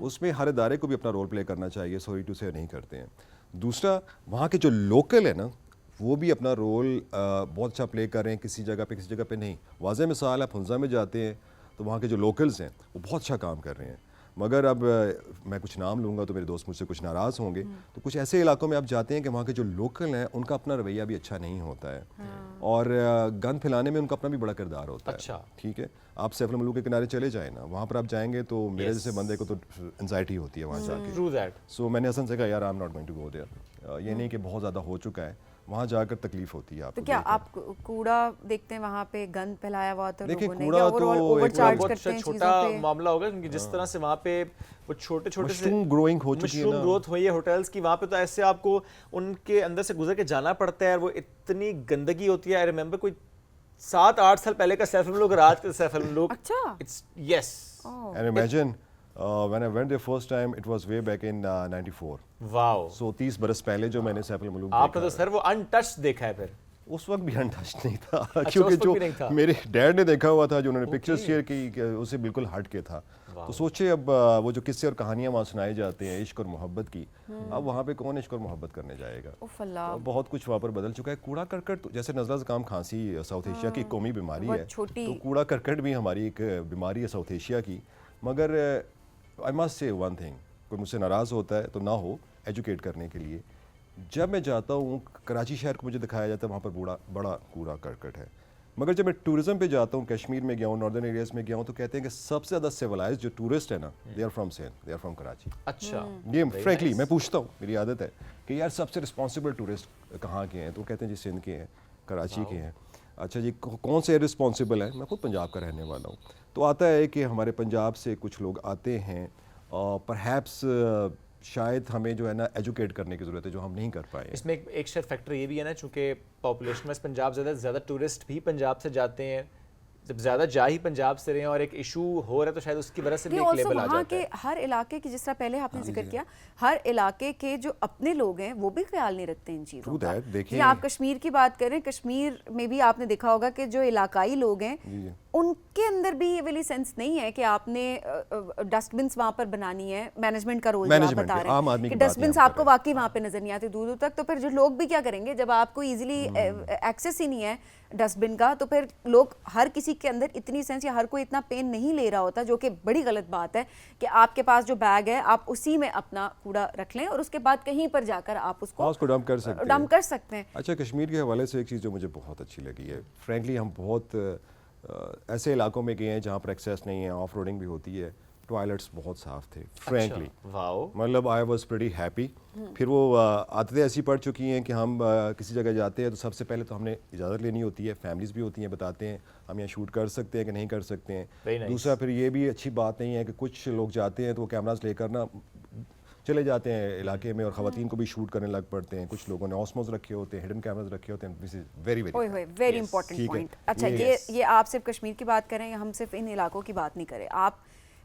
उसमें हर इदारे को भी अपना रोल प्ले करना चाहिए। सॉरी टू से नहीं करते हैं। दूसरा, वहाँ के जो लोकल है ना वो भी अपना रोल बहुत अच्छा प्ले कर रहे हैं, किसी जगह पे नहीं। वाज़े मिसाल, आप हुंजा में जाते हैं तो वहाँ के जो लोकल्स हैं वो बहुत अच्छा काम कर रहे हैं, मगर अब मैं कुछ नाम लूँगा तो मेरे दोस्त मुझसे कुछ नाराज़ होंगे। तो कुछ ऐसे इलाकों में आप जाते हैं कि वहाँ के जो लोकल हैं उनका अपना रवैया भी अच्छा नहीं होता है, और गंद फैलाने में उनका अपना भी बड़ा किरदार होता है। अच्छा, ठीक है, आप सैफुल मलूक के किनारे चले जाए ना, वहाँ पर आप जाएंगे तो मेरे जैसे बंदे को तो एंजाइटी होती है वहाँ जाके। सो मैंने हसन से कहा यार I am not going to go there. ये नहीं कि बहुत ज़्यादा हो चुका है, वहाँ जाकर तकलीफ होती है आपको। तो क्या आप कूड़ा देखते हैं वहाँ पे, गंद फैलाया हुआ तो देखिए, लोगों ने, कूड़ा क्या तो ओवरचार्ज बहुत करते हैं छोटा चीज़ों पे? मामला होगा, क्योंकि जिस तरह से वहाँ पे वो छोटे से मशरूम ग्रोइंग हो चुकी है ना, ग्रोथ हुई है होटल्स की, वहाँ पे तो ऐसे आपको उनके अंदर से गुजर के जाना पड़ता है, वो इतनी गंदगी होती है। आई रिमेंबर कोई 7-8 साल पहले का सैफुल मलूक, रात के सैफुल मलूक। अच्छा, it's yes, and imagine when I went there first time it was way back in 94। Wow, सो 30 बरस पहले जो मैंने सैफुल मलूक आपने तो सर वो अनटच्ड देखा है फिर? उस वक्त भी अनटच्ड नहीं था। अच्छा, क्योंकि उस वक्त भी नहीं था। जो मेरे डैड ने देखा हुआ था, जो उन्होंने पिक्चर्स शेयर की, उससे बिल्कुल हट के था। तो सोचे अब वो जो किस्से और कहानियां वहाँ सुनाई जाती हैं इश्क और मोहब्बत की, अब वहाँ पे कौन इश्क और मोहब्बत करने जाएगा? तो बहुत कुछ वहाँ पर बदल चुका है। कूड़ा करकट, जैसे नज़ला ज़ुकाम खांसी साउथ एशिया की कौमी बीमारी है, तो कूड़ा करकट भी हमारी एक बीमारी है साउथ एशिया की। मगर I must say one thing, कोई मुझसे नाराज़ होता है तो ना हो, एजुकेट करने के लिए जब मैं जाता हूँ कराची शहर को मुझे दिखाया जाता है वहाँ पर बड़ा कूड़ा करकट है, मगर जब मैं टूरिज्म पे जाता हूँ, कश्मीर में गया हूँ, नॉर्दर्न एरियाज में गया हूँ, तो कहते हैं कि सबसे ज़्यादा सिविलाइज जो टूरिस्ट है ना, they are from Sindh, they are from Karachi. अच्छा, ये फ्रैंकली मैं पूछता हूँ, मेरी आदत है कि यार सबसे रिस्पॉन्सिबल टूरिस्ट कहाँ के हैं, तो कहते हैं जी सिंध के हैं, कराची के हैं। अच्छा जी, कौन से रिस्पॉन्सिबल है? मैं खुद पंजाब का रहने वाला हूँ। तो आता है कि हमारे पंजाब से कुछ लोग आते हैं, परहैप्स शायद हमें जो है ना एजुकेट करने की ज़रूरत है, जो हम नहीं कर पाए। इसमें एक शायद फैक्टर ये भी है ना, चूँकि पॉपुलेशन में पंजाब ज़्यादा टूरिस्ट भी पंजाब से जाते हैं, जब ज़्यादा जा ही पंजाब से रहे हैं और एक इशू हो रहा है तो शायद उसकी वजह से भी एक लेवल आ जाता है। हर इलाके की, जिस तरह पहले आपने जिक्र किया, हर इलाके के जो अपने लोग हैं वो भी ख्याल नहीं रखते इन चीज़ों का। आप कश्मीर की बात करें, कश्मीर में भी आपने देखा होगा कि जो इलाकाई लोग हैं उनके अंदर भी ये वाली सेंस नहीं है कि आपने डस्टबिन्स वहाँ पर बनानी है, मैनेजमेंट का रोल जो आप बता रहे हैं कि डस्टबिन्स आपको वाकई वहाँ पे नजर नहीं आते दूर दूर तक, तो फिर जो लोग भी क्या करेंगे जब आपको इजीली एक्सेस ही नहीं है डस्टबिन का, तो फिर लोग, हर किसी के अंदर इतनी सेंस या हर कोई इतना पेन नहीं ले रहा होता, जो कि बड़ी गलत बात है कि आपके पास जो बैग है आप उसी में अपना कूड़ा रख लें और उसके बाद कहीं पर जाकर आप उसको डंप कर सकते हैं। अच्छा, कश्मीर के हवाले से एक चीज़ जो मुझे बहुत अच्छी लगी है, फ्रेंकली हम बहुत ऐसे इलाकों में गए हैं जहाँ पर एक्सेस नहीं है, ऑफ रोडिंग भी होती है, टॉयलेट्स बहुत साफ थे फ्रेंकली। मतलब आई वाज प्रीटी हैप्पी। फिर वो आदतें ऐसी पड़ चुकी हैं कि हम किसी जगह जाते हैं तो सबसे पहले तो हमने इजाज़त लेनी होती है, फैमिलीज़ भी होती हैं, बताते हैं हम यहाँ शूट कर सकते हैं कि नहीं कर सकते हैं। दूसरा फिर ये भी अच्छी बात नहीं है कि कुछ लोग जाते हैं तो वो कैमरास लेकर ना चले जाते हैं इलाके में और ख़वातीन को भी शूट करने लग पड़ते हैं। कुछ लोगों ने ऑस्मोस रखे होते हैं, हिडन कैमरास रखे होते हैं। This is very very important point. अच्छा, ये आप सिर्फ कश्मीर की बात करें या हम सिर्फ इन इलाकों की बात नहीं करें, आप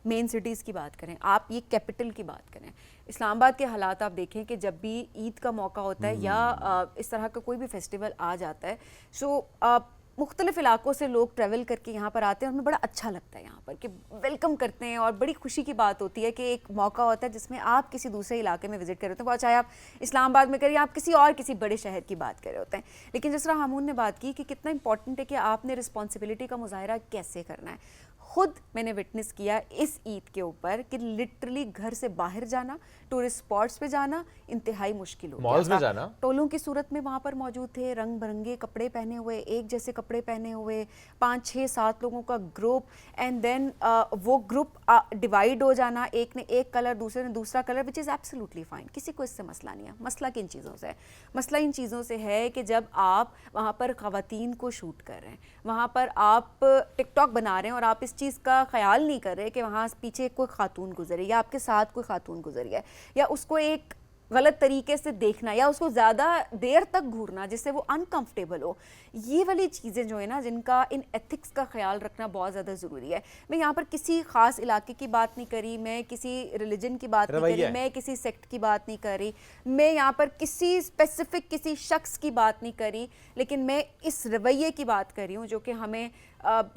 मेन सिटीज़ की बात करें, आप ये कैपिटल की बात करें, इस्लामाबाद के हालात आप देखें कि जब भी ईद का मौका होता है या इस तरह का कोई भी फेस्टिवल आ जाता है, सो मुख्तलिफ इलाकों से लोग ट्रैवल करके यहाँ पर आते हैं और हमें बड़ा अच्छा लगता है यहाँ पर कि वेलकम करते हैं और बड़ी खुशी की बात होती है कि एक मौका होता है जिसमें आप किसी दूसरे इलाके में विजिट कर रहे होते हैं, वो चाहे आप इस्लामाबाद में करें या आप किसी बड़े शहर की बात कर रहे होते हैं। लेकिन जिस तरह हमून ने बात की कि कितना इंपॉर्टेंट है कि आपने रिस्पॉन्सिबिलिटी का मुजाहरा कैसे करना है। खुद मैंने विटनेस किया इस ईद के ऊपर कि लिटरली घर से बाहर जाना, टूरिस्ट स्पॉट्स पे जाना इंतहाई मुश्किल हो गया। मॉल्स में जाना, टोलों की सूरत में वहाँ पर मौजूद थे, रंग बिरंगे कपड़े पहने हुए, एक जैसे कपड़े पहने हुए, 5, 6, 7 लोगों का ग्रुप, एंड देन वो ग्रुप डिवाइड हो जाना, एक ने एक कलर, दूसरे ने दूसरा colour, which is absolutely fine, किसी को इससे मसला नहीं है। मसला किन चीज़ों से है? मसला इन चीज़ों से है कि जब आप वहाँ पर ख़वातीन को शूट कर रहे हैं, वहाँ पर आप टिकटॉक बना रहे हैं और आप इस चीज़ का ख्याल नहीं कर रहे कि वहाँ पीछे कोई खातून गुजरी या आपके साथ कोई खातून गुजरी है, या उसको एक गलत तरीके से देखना या उसको ज़्यादा देर तक घूरना जिससे वो अनकंफर्टेबल हो, ये वाली चीज़ें जो है ना, जिनका इन एथिक्स का ख्याल रखना बहुत ज़्यादा ज़रूरी है। मैं यहाँ पर किसी ख़ास इलाके की बात नहीं करी, मैं किसी रिलीजन की बात नहीं करी, मैं किसी सेक्ट की बात नहीं करी, मैं यहाँ पर किसी स्पेसिफिक किसी शख्स की बात नहीं करी, लेकिन मैं इस रवैये की बात कर रही हूँ जो कि हमें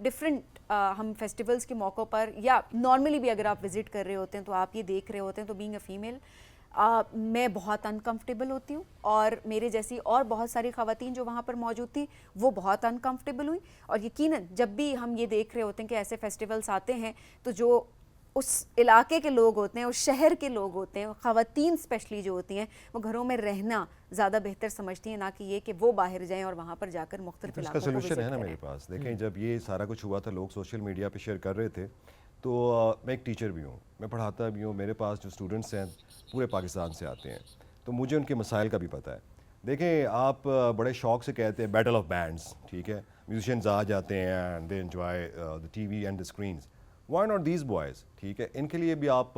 डिफरेंट हम फेस्टिवल्स के मौक़ों पर या नॉर्मली भी अगर आप विज़िट कर रहे होते हैं तो आप ये देख रहे होते हैं, तो बीइंग अ फीमेल मैं बहुत अनकंफर्टेबल होती हूँ और मेरे जैसी और बहुत सारी ख़वातीन जो वहाँ पर मौजूद थी वो बहुत अनकंफर्टेबल हुई। और यकीनन जब भी हम ये देख रहे होते हैं कि ऐसे फेस्टिवल्स आते हैं तो जो उस इलाके के लोग होते हैं, उस शहर के लोग होते हैं, ख़वातीन स्पेशली जो होती हैं, वो घरों में रहना ज़्यादा बेहतर समझती हैं, ना कि ये कि वो बाहर जाएं और वहाँ पर जाकर मुख्तलिफ इलाकों को विज़िट करें। सोल्यूशन है ना मेरे पास। देखें, जब ये सारा कुछ हुआ था, लोग सोशल मीडिया पे शेयर कर रहे थे, तो मैं एक टीचर भी हूँ, मैं पढ़ाता भी हूँ, मेरे पास जो स्टूडेंट्स हैं पूरे पाकिस्तान से आते हैं, तो मुझे उनके मसाइल का भी पता है। देखें, आप बड़े शौक से कहते हैं बैटल ऑफ बैंड्स, ठीक है, म्यूजिशियंस आ जाते हैं and they enjoy the TV and the screens, why not these boys, ठीक है, इनके लिए भी आप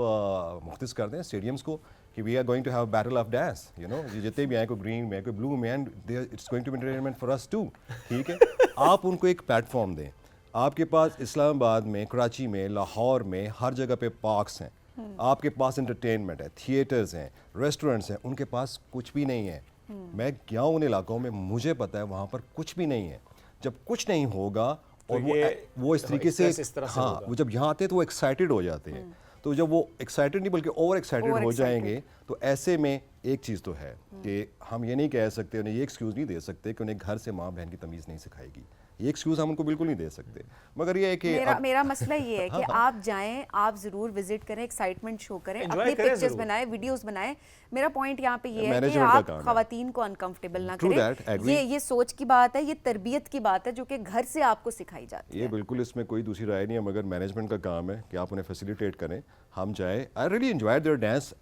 मुख्तस कर दें स्टेडियम्स को कि we are going to have battle of dance, you know, जितने भी आए, कोई ग्रीन में, कोई ब्लू में, and it's going to be entertainment for us too, ठीक है। आप उनको एक प्लेटफॉर्म दें। आपके पास इस्लामाबाद में, कराची में, लाहौर में, हर जगह पे पार्क्स हैं, आपके पास एंटरटेनमेंट है, थिएटर्स हैं, रेस्टोरेंट्स हैं, उनके पास कुछ भी नहीं है। मैं गया हूँ उन इलाकों में, मुझे पता है वहाँ पर कुछ भी नहीं है। जब कुछ नहीं होगा और वो इस तरीके से, हाँ, वो जब यहाँ आते हैं तो वो एक्साइटेड हो जाते हैं, तो जब वो एक्साइटेड नहीं बल्कि ओवर एक्साइटेड हो जाएंगे, तो ऐसे में एक चीज़ तो है कि हम ये नहीं कह सकते, उन्हें ये एक्सक्यूज़ नहीं दे सकते कि उन्हें घर से माँ बहन की तमीज़ नहीं सिखाएगी, ये एक्सक्यूज़ हम उनको बिल्कुल नहीं दे सकते। मगर ये है कि मेरा मसला ये है कि आप जाएं, आप ज़रूर विजिट करें, एक्साइटमेंट शो करें, अपनी पिक्चर्स बनाएं, वीडियोस बनाएं। मेरा पॉइंट यहाँ पे ये है कि आप ख़वातीन को अनकंफर्टेबल ना करें। ये सोच की बात है, ये तरबियत की बात है जो कि घर से आपको सिखाई जाती है। ये बिल्कुल, इसमें कोई दूसरी राय नहीं है, मगर मैनेजमेंट का काम है कि आप उन्हें फैसिलिटेट करें। हम जाए, I really enjoyed their dance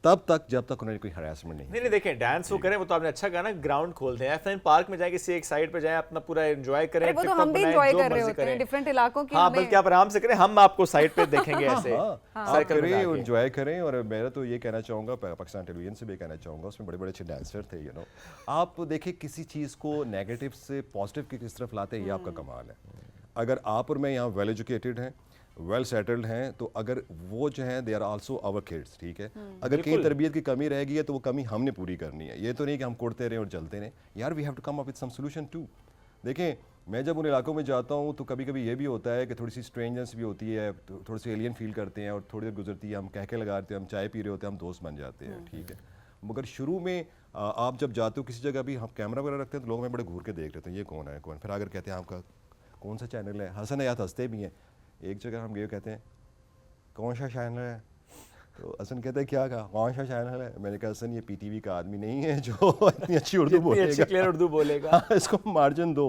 तब तक जब तक उन्हें कोई हरासमेंट नहीं देखें, डांस वो करें, वो तो आपने अच्छा कहा ना, ग्राउंड खोलते हैं, एफएन पार्क में जाए, किसी एक साइड पे जाए, अपना पूरा एंजॉय करें, वो तो हम भी एंजॉय कर रहे होते हैं डिफरेंट इलाकों की। हाँ, बल्कि आप आराम से करें, हम आपको साइड पे देखेंगे ऐसे साइकिल करें, एंजॉय करें। और मैं तो ये कहना चाहूँगा, पाकिस्तान टेलीविजन से भी कहना चाहूँगा, उसमें बड़े बड़े अच्छे डांसर थे, यू नो। आप देखिए, किसी चीज़ को नेगेटिव से पॉजिटिव की किस तरफ लाते हैं, ये आपका कमाल है। अगर आप और मैं यहाँ वेल एजुकेटेड हैं, वेल सेटल्ड हैं, तो अगर वो जो हैं they are also our kids, ठीक है। अगर कहीं तरबियत की कमी रहेगी है तो वो कमी हमने पूरी करनी है। ये तो नहीं कि हम कोड़ते रहें और जलते रहें, यार we have to come up with some solution to. देखें मैं जब उन इलाकों में जाता हूँ तो कभी कभी ये भी होता है कि थोड़ी सी स्ट्रेंजनेस भी होती है, थोड़ी सी एलियन फील करते हैं, और थोड़ी देर गुजरती है, हम कह के लगाते हैं, हम चाय पी रहे होते हैं, हम दोस्त बन जाते हैं, ठीक है। मगर शुरू में आप जब जाते हो किसी जगह भी, हम कैमरा वगैरह रखते हैं तो लोग हमें बड़े घूर के देख लेते हैं, ये कौन है कौन, फिर अगर कहते हैं आपका कौन सा चैनल है, हंसन याद हंसते भी हैं। एक जगह हम गए, कहते हैं कौन सा चैनल है, तो हसन कहता है क्या कहा, कौन सा चैनल है। मैंने कहा हसन ये पीटीवी का आदमी नहीं है जो इतनी अच्छी उर्दू बोलेगा, क्लियर उर्दू बोलेगा। हाँ, इसको मार्जिन दो।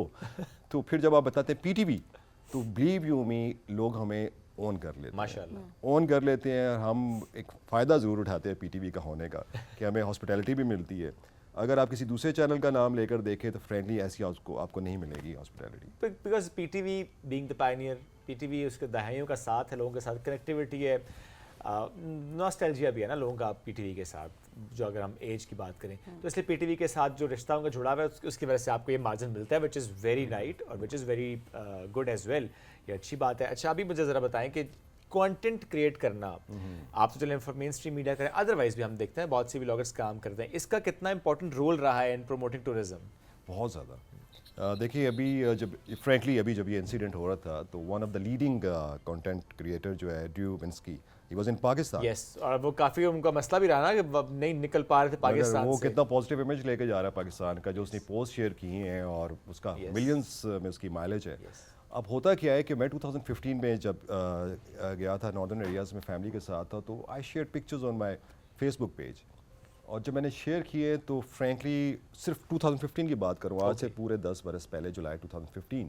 तो फिर जब आप बताते हैं पीटीवी, तो बिलीव यू मी लोग हमें ऑन कर लेते हैं, माशाल्लाह ऑन कर लेते हैं। हम एक फ़ायदा ज़रूर उठाते हैं पीटीवी का होने का, कि हमें हॉस्पिटैलिटी भी मिलती है। अगर आप किसी दूसरे चैनल का नाम लेकर देखें तो फ्रेंकली ऐसी आपको नहीं मिलेगी hospitality. Because PTV being the Pioneer, PTV उसके दहाइयों का साथ है, लोगों के साथ कनेक्टिविटी है, नॉस्टैल्जिया भी है ना लोगों का पीटीवी के साथ, जो अगर हम एज की बात करें तो इसलिए पीटीवी के साथ जो रिश्ता उनका जुड़ा हुआ है उसकी वजह से आपको ये मार्जिन मिलता है, विच इज़ वेरी राइट और which is very good as well. ये अच्छी बात है। अच्छा अभी मुझे ज़रा बताएं कि कंटेंट क्रिएट करना, आप तो चलें मेन स्ट्रीम मीडिया करें, अदरवाइज भी हम देखते हैं बहुत सी व्लॉगर्स काम करते हैं, इसका कितना इंपॉर्टेंट रोल रहा है इन प्रमोटिंग टूरिज्म? बहुत ज़्यादा। देखिए अभी जब फ्रैंकली अभी जब ये इंसिडेंट हो रहा था तो one of the leading content creator जो है Drew Binsky, he was in Pakistan. Yes, और वो काफ़ी उनका मसला भी रहा ना कि नहीं निकल पा रहे थे पाकिस्तान वो से। कितना पॉजिटिव इमेज लेके जा रहा है पाकिस्तान का, जो उसने पोस्ट शेयर की हैं और उसका मिलियंस में उसकी माइलेज है। अब होता क्या है कि मैं 2015 में जब गया था नॉर्दर्न एरियाज़ में फैमिली के साथ था, तो I share pictures on my Facebook page, और जब मैंने शेयर किए तो फ्रैंकली सिर्फ 2015 की बात करूँ, आज से पूरे 10 बरस पहले, जुलाई 2015,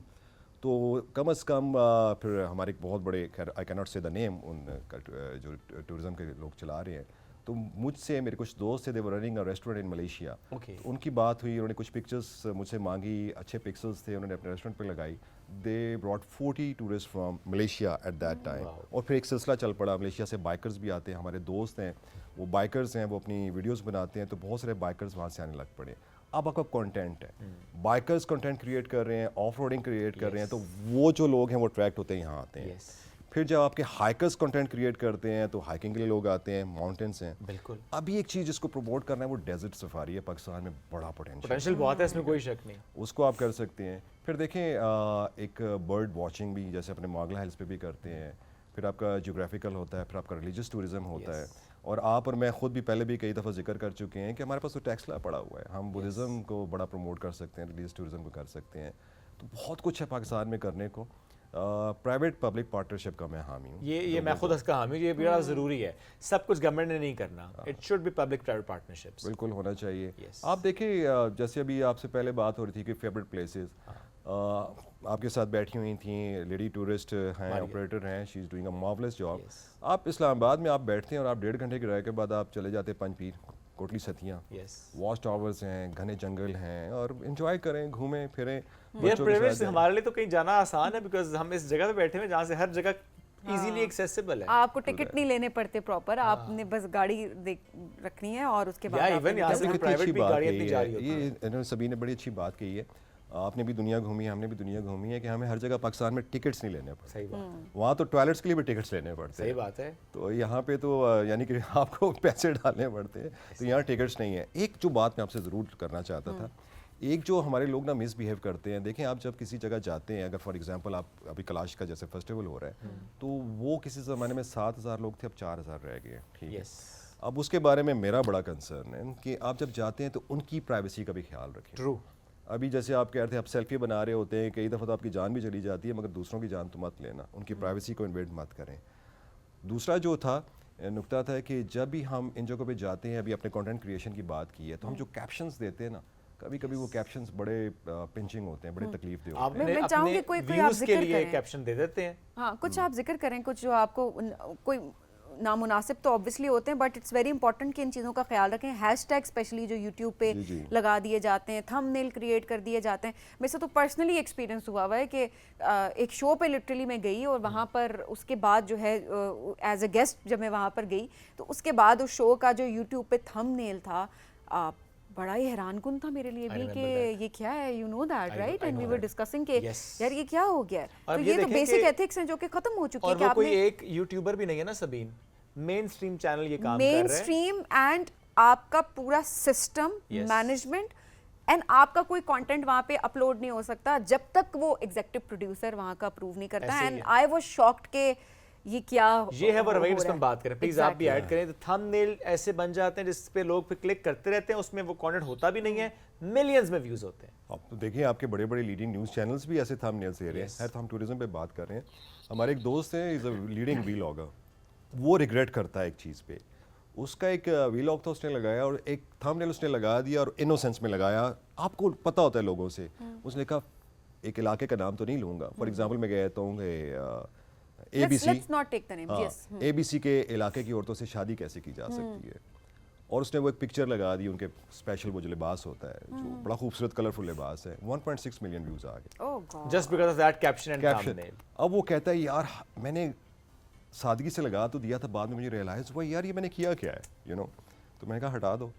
तो कम से कम फिर हमारे एक बहुत बड़े, खैर आई कैन नॉट से द नेम, उनका जो टूरिज़म के लोग चला रहे हैं, तो मुझसे मेरे कुछ दोस्त थे, they were running a restaurant in Malaysia. Okay. तो उनकी बात हुई, उन्होंने कुछ पिक्चर्स मुझसे मांगी, अच्छे पिक्चर्स थे, उन्होंने अपने रेस्टोरेंट पे लगाई। They brought 40 tourist from Malaysia at that time, और फिर एक सिलसिला चल पड़ा। मलेशिया से बाइकर्स भी आते हैं, हमारे दोस्त हैं वो बाइकर्स हैं, वो अपनी वीडियोस बनाते हैं, तो बहुत सारे बाइकर्स वहाँ से आने लग पड़े। अब आपका कंटेंट है, बाइकर्स कंटेंट क्रिएट कर रहे हैं, ऑफ रोडिंग क्रिएट कर रहे हैं, तो वो जो लोग हैं वो अट्रैक्ट होते हैं, यहाँ आते हैं। फिर जब आपके हाइकर्स कंटेंट क्रिएट करते हैं तो हाइकिंग के लिए लोग आते हैं, माउंटेन्स हैं। बिल्कुल। अभी एक चीज़ जिसको प्रमोट करना है वो डेजर्ट सफारी है, पाकिस्तान में बड़ा पोटेंशियल बहुत है, इसमें कोई शक नहीं, उसको आप कर सकते हैं। फिर देखें एक बर्ड वॉचिंग भी जैसे अपने मागला हिल्स पे भी करते हैं, फिर आपका जियोग्राफिकल होता है, फिर आपका रिलीजियस टूरिज़म होता है, और आप और मैं खुद भी पहले भी कई दफ़ा जिक्र कर चुके हैं कि हमारे पास तो टैक्स ला पड़ा हुआ है, हम बुद्धिज़्म को बड़ा प्रमोट कर सकते हैं, रिलीजियस टूरिज़म को कर सकते हैं, तो बहुत कुछ है पाकिस्तान में करने को। प्राइवेट पब्लिक पार्टनरशिप का मैं हामी हूँ, ये मैं खुद उसका हामी हूँ, ये बड़ा ज़रूरी है, सब कुछ गवर्नमेंट ने नहीं करना, it should be public private partnerships, बिल्कुल होना चाहिए। आप देखिए जैसे अभी आपसे पहले बात हो रही थी कि फेवरेट प्लेसेस, आपके साथ बैठी हुई थी लेडी टूरिस्ट हैं, ऑपरेटर हैं, she is doing a marvellous job. आप इस्लामाबाद में आप बैठते हैं और आप 1.5 घंटे के ड्राइव के बाद आप चले जाते हैं पंजपीर, कोटली सतियाँ, वॉच टावर्स हैं, घने जंगल हैं, और एंजॉय करें, घूमें फिरें। ये प्रिविलेज हमारे लिए तो कहीं जाना आसान है, बिकॉज हम इस जगह पे बैठे हुए जहाँ से हर जगह इजीली एक्सेसिबल है, आपको टिकट नहीं लेने पड़ते प्रॉपर, आपने बस गाड़ी रखनी है और उसके बाद इवन यहाँ से प्राइवेट भी गाड़ियाँ इतनी जा रही होती हैं। ये सभी ने बड़ी अच्छी बात कही है, आपने भी दुनिया घूमी है, हमने भी दुनिया घूमी है, कि हमें हर जगह पाकिस्तान में टिकट्स नहीं लेने पड़ते। सही बात, वहाँ तो टॉयलेट्स के लिए भी टिकट्स लेने पड़ते हैं। सही बात है। तो यहाँ पे तो यानी कि आपको पैसे डालने पड़ते हैं, तो यहाँ टिकट्स नहीं है। एक जो बात मैं आपसे ज़रूर करना चाहता था, एक जो हमारे लोग ना मिसबिहेव करते हैं, देखें आप जब किसी जगह जाते हैं, अगर फॉर एग्जांपल आप अभी कैलाश का जैसे फेस्टिवल हो रहा है, तो वो किसी ज़माने में 7,000 लोग थे, अब 4,000 रह गए, ठीक है। अब उसके बारे में मेरा बड़ा कंसर्न है कि आप जब जाते हैं तो उनकी प्राइवेसी का भी ख्याल रखें। ट्रू। अभी जैसे आप कह रहे थे, आप सेल्फी बना रहे होते हैं, कई दफ़ा तो आपकी जान भी चली जाती है, मगर दूसरों की जान तो मत लेना, उनकी प्राइवेसी को इन्वेड मत करें। दूसरा जो था नुक्ता था कि जब भी हम इन जगहों पे जाते हैं, अभी अपने कंटेंट क्रिएशन की बात की है, तो हम जो कैप्शंस देते हैं ना, कभी कभी वो कैप्शंस बड़े पिंचिंग होते हैं, बड़े तकलीफ दे होते हैं। मैं चाहूंगी कोई आप के लिए कैप्शन दे देते हैं, हाँ कुछ आप जिक्र करें, कुछ जो आपको कोई नामुनासिब तो ऑब्वियसली होते हैं, बट इट्स वेरी इंपॉर्टेंट कि इन चीज़ों का ख्याल रखें। हैशटैग स्पेशली जो यूट्यूब पे लगा दिए जाते हैं, थंबनेल क्रिएट कर दिए जाते हैं। मेरे से तो पर्सनली एक्सपीरियंस हुआ है कि एक शो पे लिटरली मैं गई और वहाँ पर उसके बाद जो है एज अ गेस्ट जब मैं वहाँ पर गई, तो उसके बाद उस शो का जो यूट्यूब पे थंबनेल था, बड़ा ही हैरानकुन था मेरे लिए भी कि ये क्या है, you know that right, and we were discussing कि यार ये क्या हो गया है। तो ये तो बेसिक एथिक्स हैं जो कि खत्म हो चुकी है। और वो कोई एक यूट्यूबर भी नहीं है ना सबीन, मेन स्ट्रीम चैनल ये काम कर रहे हैं, मेन स्ट्रीम, एंड आपका पूरा सिस्टम मैनेजमेंट एंड आपका कोई कंटेंट वहाँ पे अपलोड नहीं हो सकता जब तक वो एग्जीक्यूटिव प्रोड्यूसर वहाँ का अप्रूव नहीं करता. ऐसे ही एंड है. आई वाज शॉक्ड के ये क्या ये है वो रवैया हो जिस पर रहा हम है. बात करें. प्लीज आप भी ऐड करें. तो थंबनेल ऐसे बन जाते हैं जिस पे लोग फिर क्लिक करते रहते हैं, उसमें वो कंटेंट होता भी नहीं है, मिलियंस में व्यूज होते हैं. आप तो देखिए आपके बड़े बड़े लीडिंग न्यूज़ चैनल्स भी ऐसे थंबनेल्स दे रहे हैं. खैर, तो हम टूरिज्म पे बात कर रहे हैं. हमारे एक दोस्त है, इज अ लीडिंग व्लॉगर. वो रिग्रेट करता है एक चीज़ पे. उसका एक व्लॉग था, उसने लगाया और एक थंबनेल उसने लगा दिया और इनोसेंस में लगाया. आपको पता होता है लोगों से. उसने कहा एक इलाके का नाम तो नहीं लूँगा. फॉर एग्जाम्पल मैं गया हूँ ABC. Let's not take the name. Yes. ABC के इलाके की औरतों से शादी कैसे की जा सकती है. और उसने वो एक पिक्चर लगा दी उनके स्पेशल वो जो लिबास होता है, जो बड़ा खूबसूरत कलरफुल लिबास है. 1.6 मिलियन व्यूज आ गए. Oh God. Just because of that caption and caption. Thumbnail. अब वो कहता है यार मैंने सादगी से लगा तो दिया था, बाद में मुझे रियलाइज हुआ यार ये मैंने किया क्या है, यू नो. तो मैंने कहा हटा दो.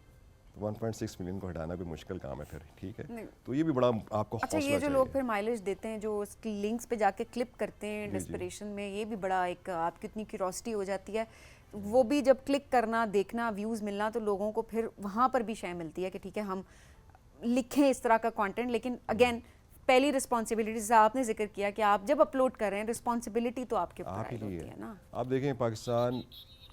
1.6 मिलियन को हटाना भी मुश्किल काम है फिर. ठीक है, तो ये भी बड़ा आपको अच्छा, हौसला ये जो लोग चाहिए. फिर माइलेज देते हैं, जो लिंक्स पे जाके क्लिप करते हैं डेस्परेशन में, ये भी बड़ा एक आपकी इतनी क्यूरोसिटी हो जाती है. वो भी जब क्लिक करना, देखना, व्यूज़ मिलना, तो लोगों को फिर वहाँ पर भी शय मिलती है कि ठीक है हम लिखें इस तरह का कंटेंट. लेकिन अगेन पहली रिस्पॉन्सिबिलिटी जैसे आपने जिक्र किया कि आप जब अपलोड कर रहे हैं, रिस्पॉन्सिबिलिटी तो आपके ऊपर आप ही होती लिए है ना. आप देखें पाकिस्तान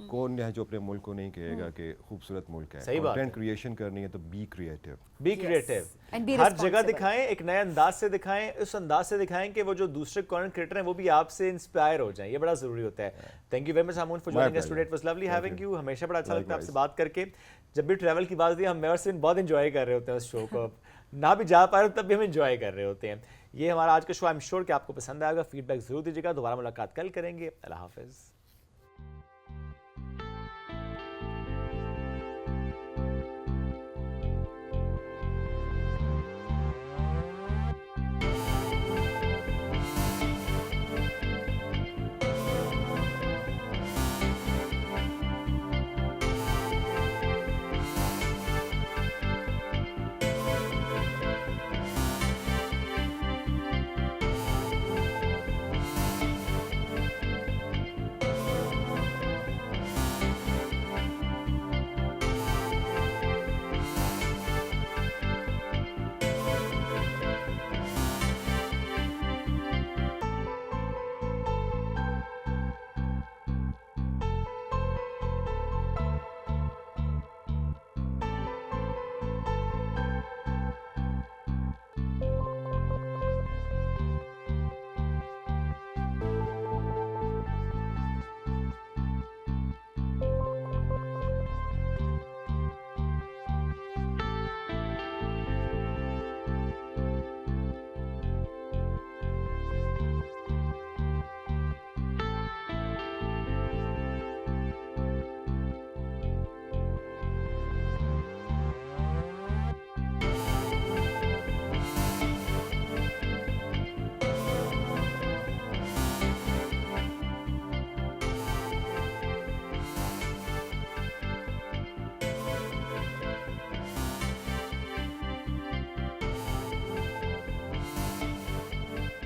कौन है जो अपने मुल्क को नहीं कहेगा कि खूबसूरत मुल्क है. सही बात कंटेंट है. क्रिएशन करनी है तो be creative. Be creative. And be हर जगह responsible. दिखाएं, एक नए अंदाज से दिखाएं. उस अंदाज से दिखाएं कि वो जो दूसरे कंटेंट क्रिएटर हैं वो भी आपसे इंस्पायर हो जाएं. ये बड़ा जरूरी होता है. Thank you very much Hamoon for joining us today. It was lovely having you. हमेशा बड़ा अच्छा लगता है आपसे बात करके. जब भी ट्रैवल की बात होती है हम मेवरसिन बहुत एंजॉय कर रहे होते हैं उस शो को. ना भी जा पा रहे तब भी हम एंजॉय कर रहे होते हैं. ये हमारा आज का शो. आई एम श्योर कि आपको पसंद आएगा. फीडबैक जरूर दीजिएगा. दोबारा मुलाकात कल करेंगे. अल्लाह हाफिज़.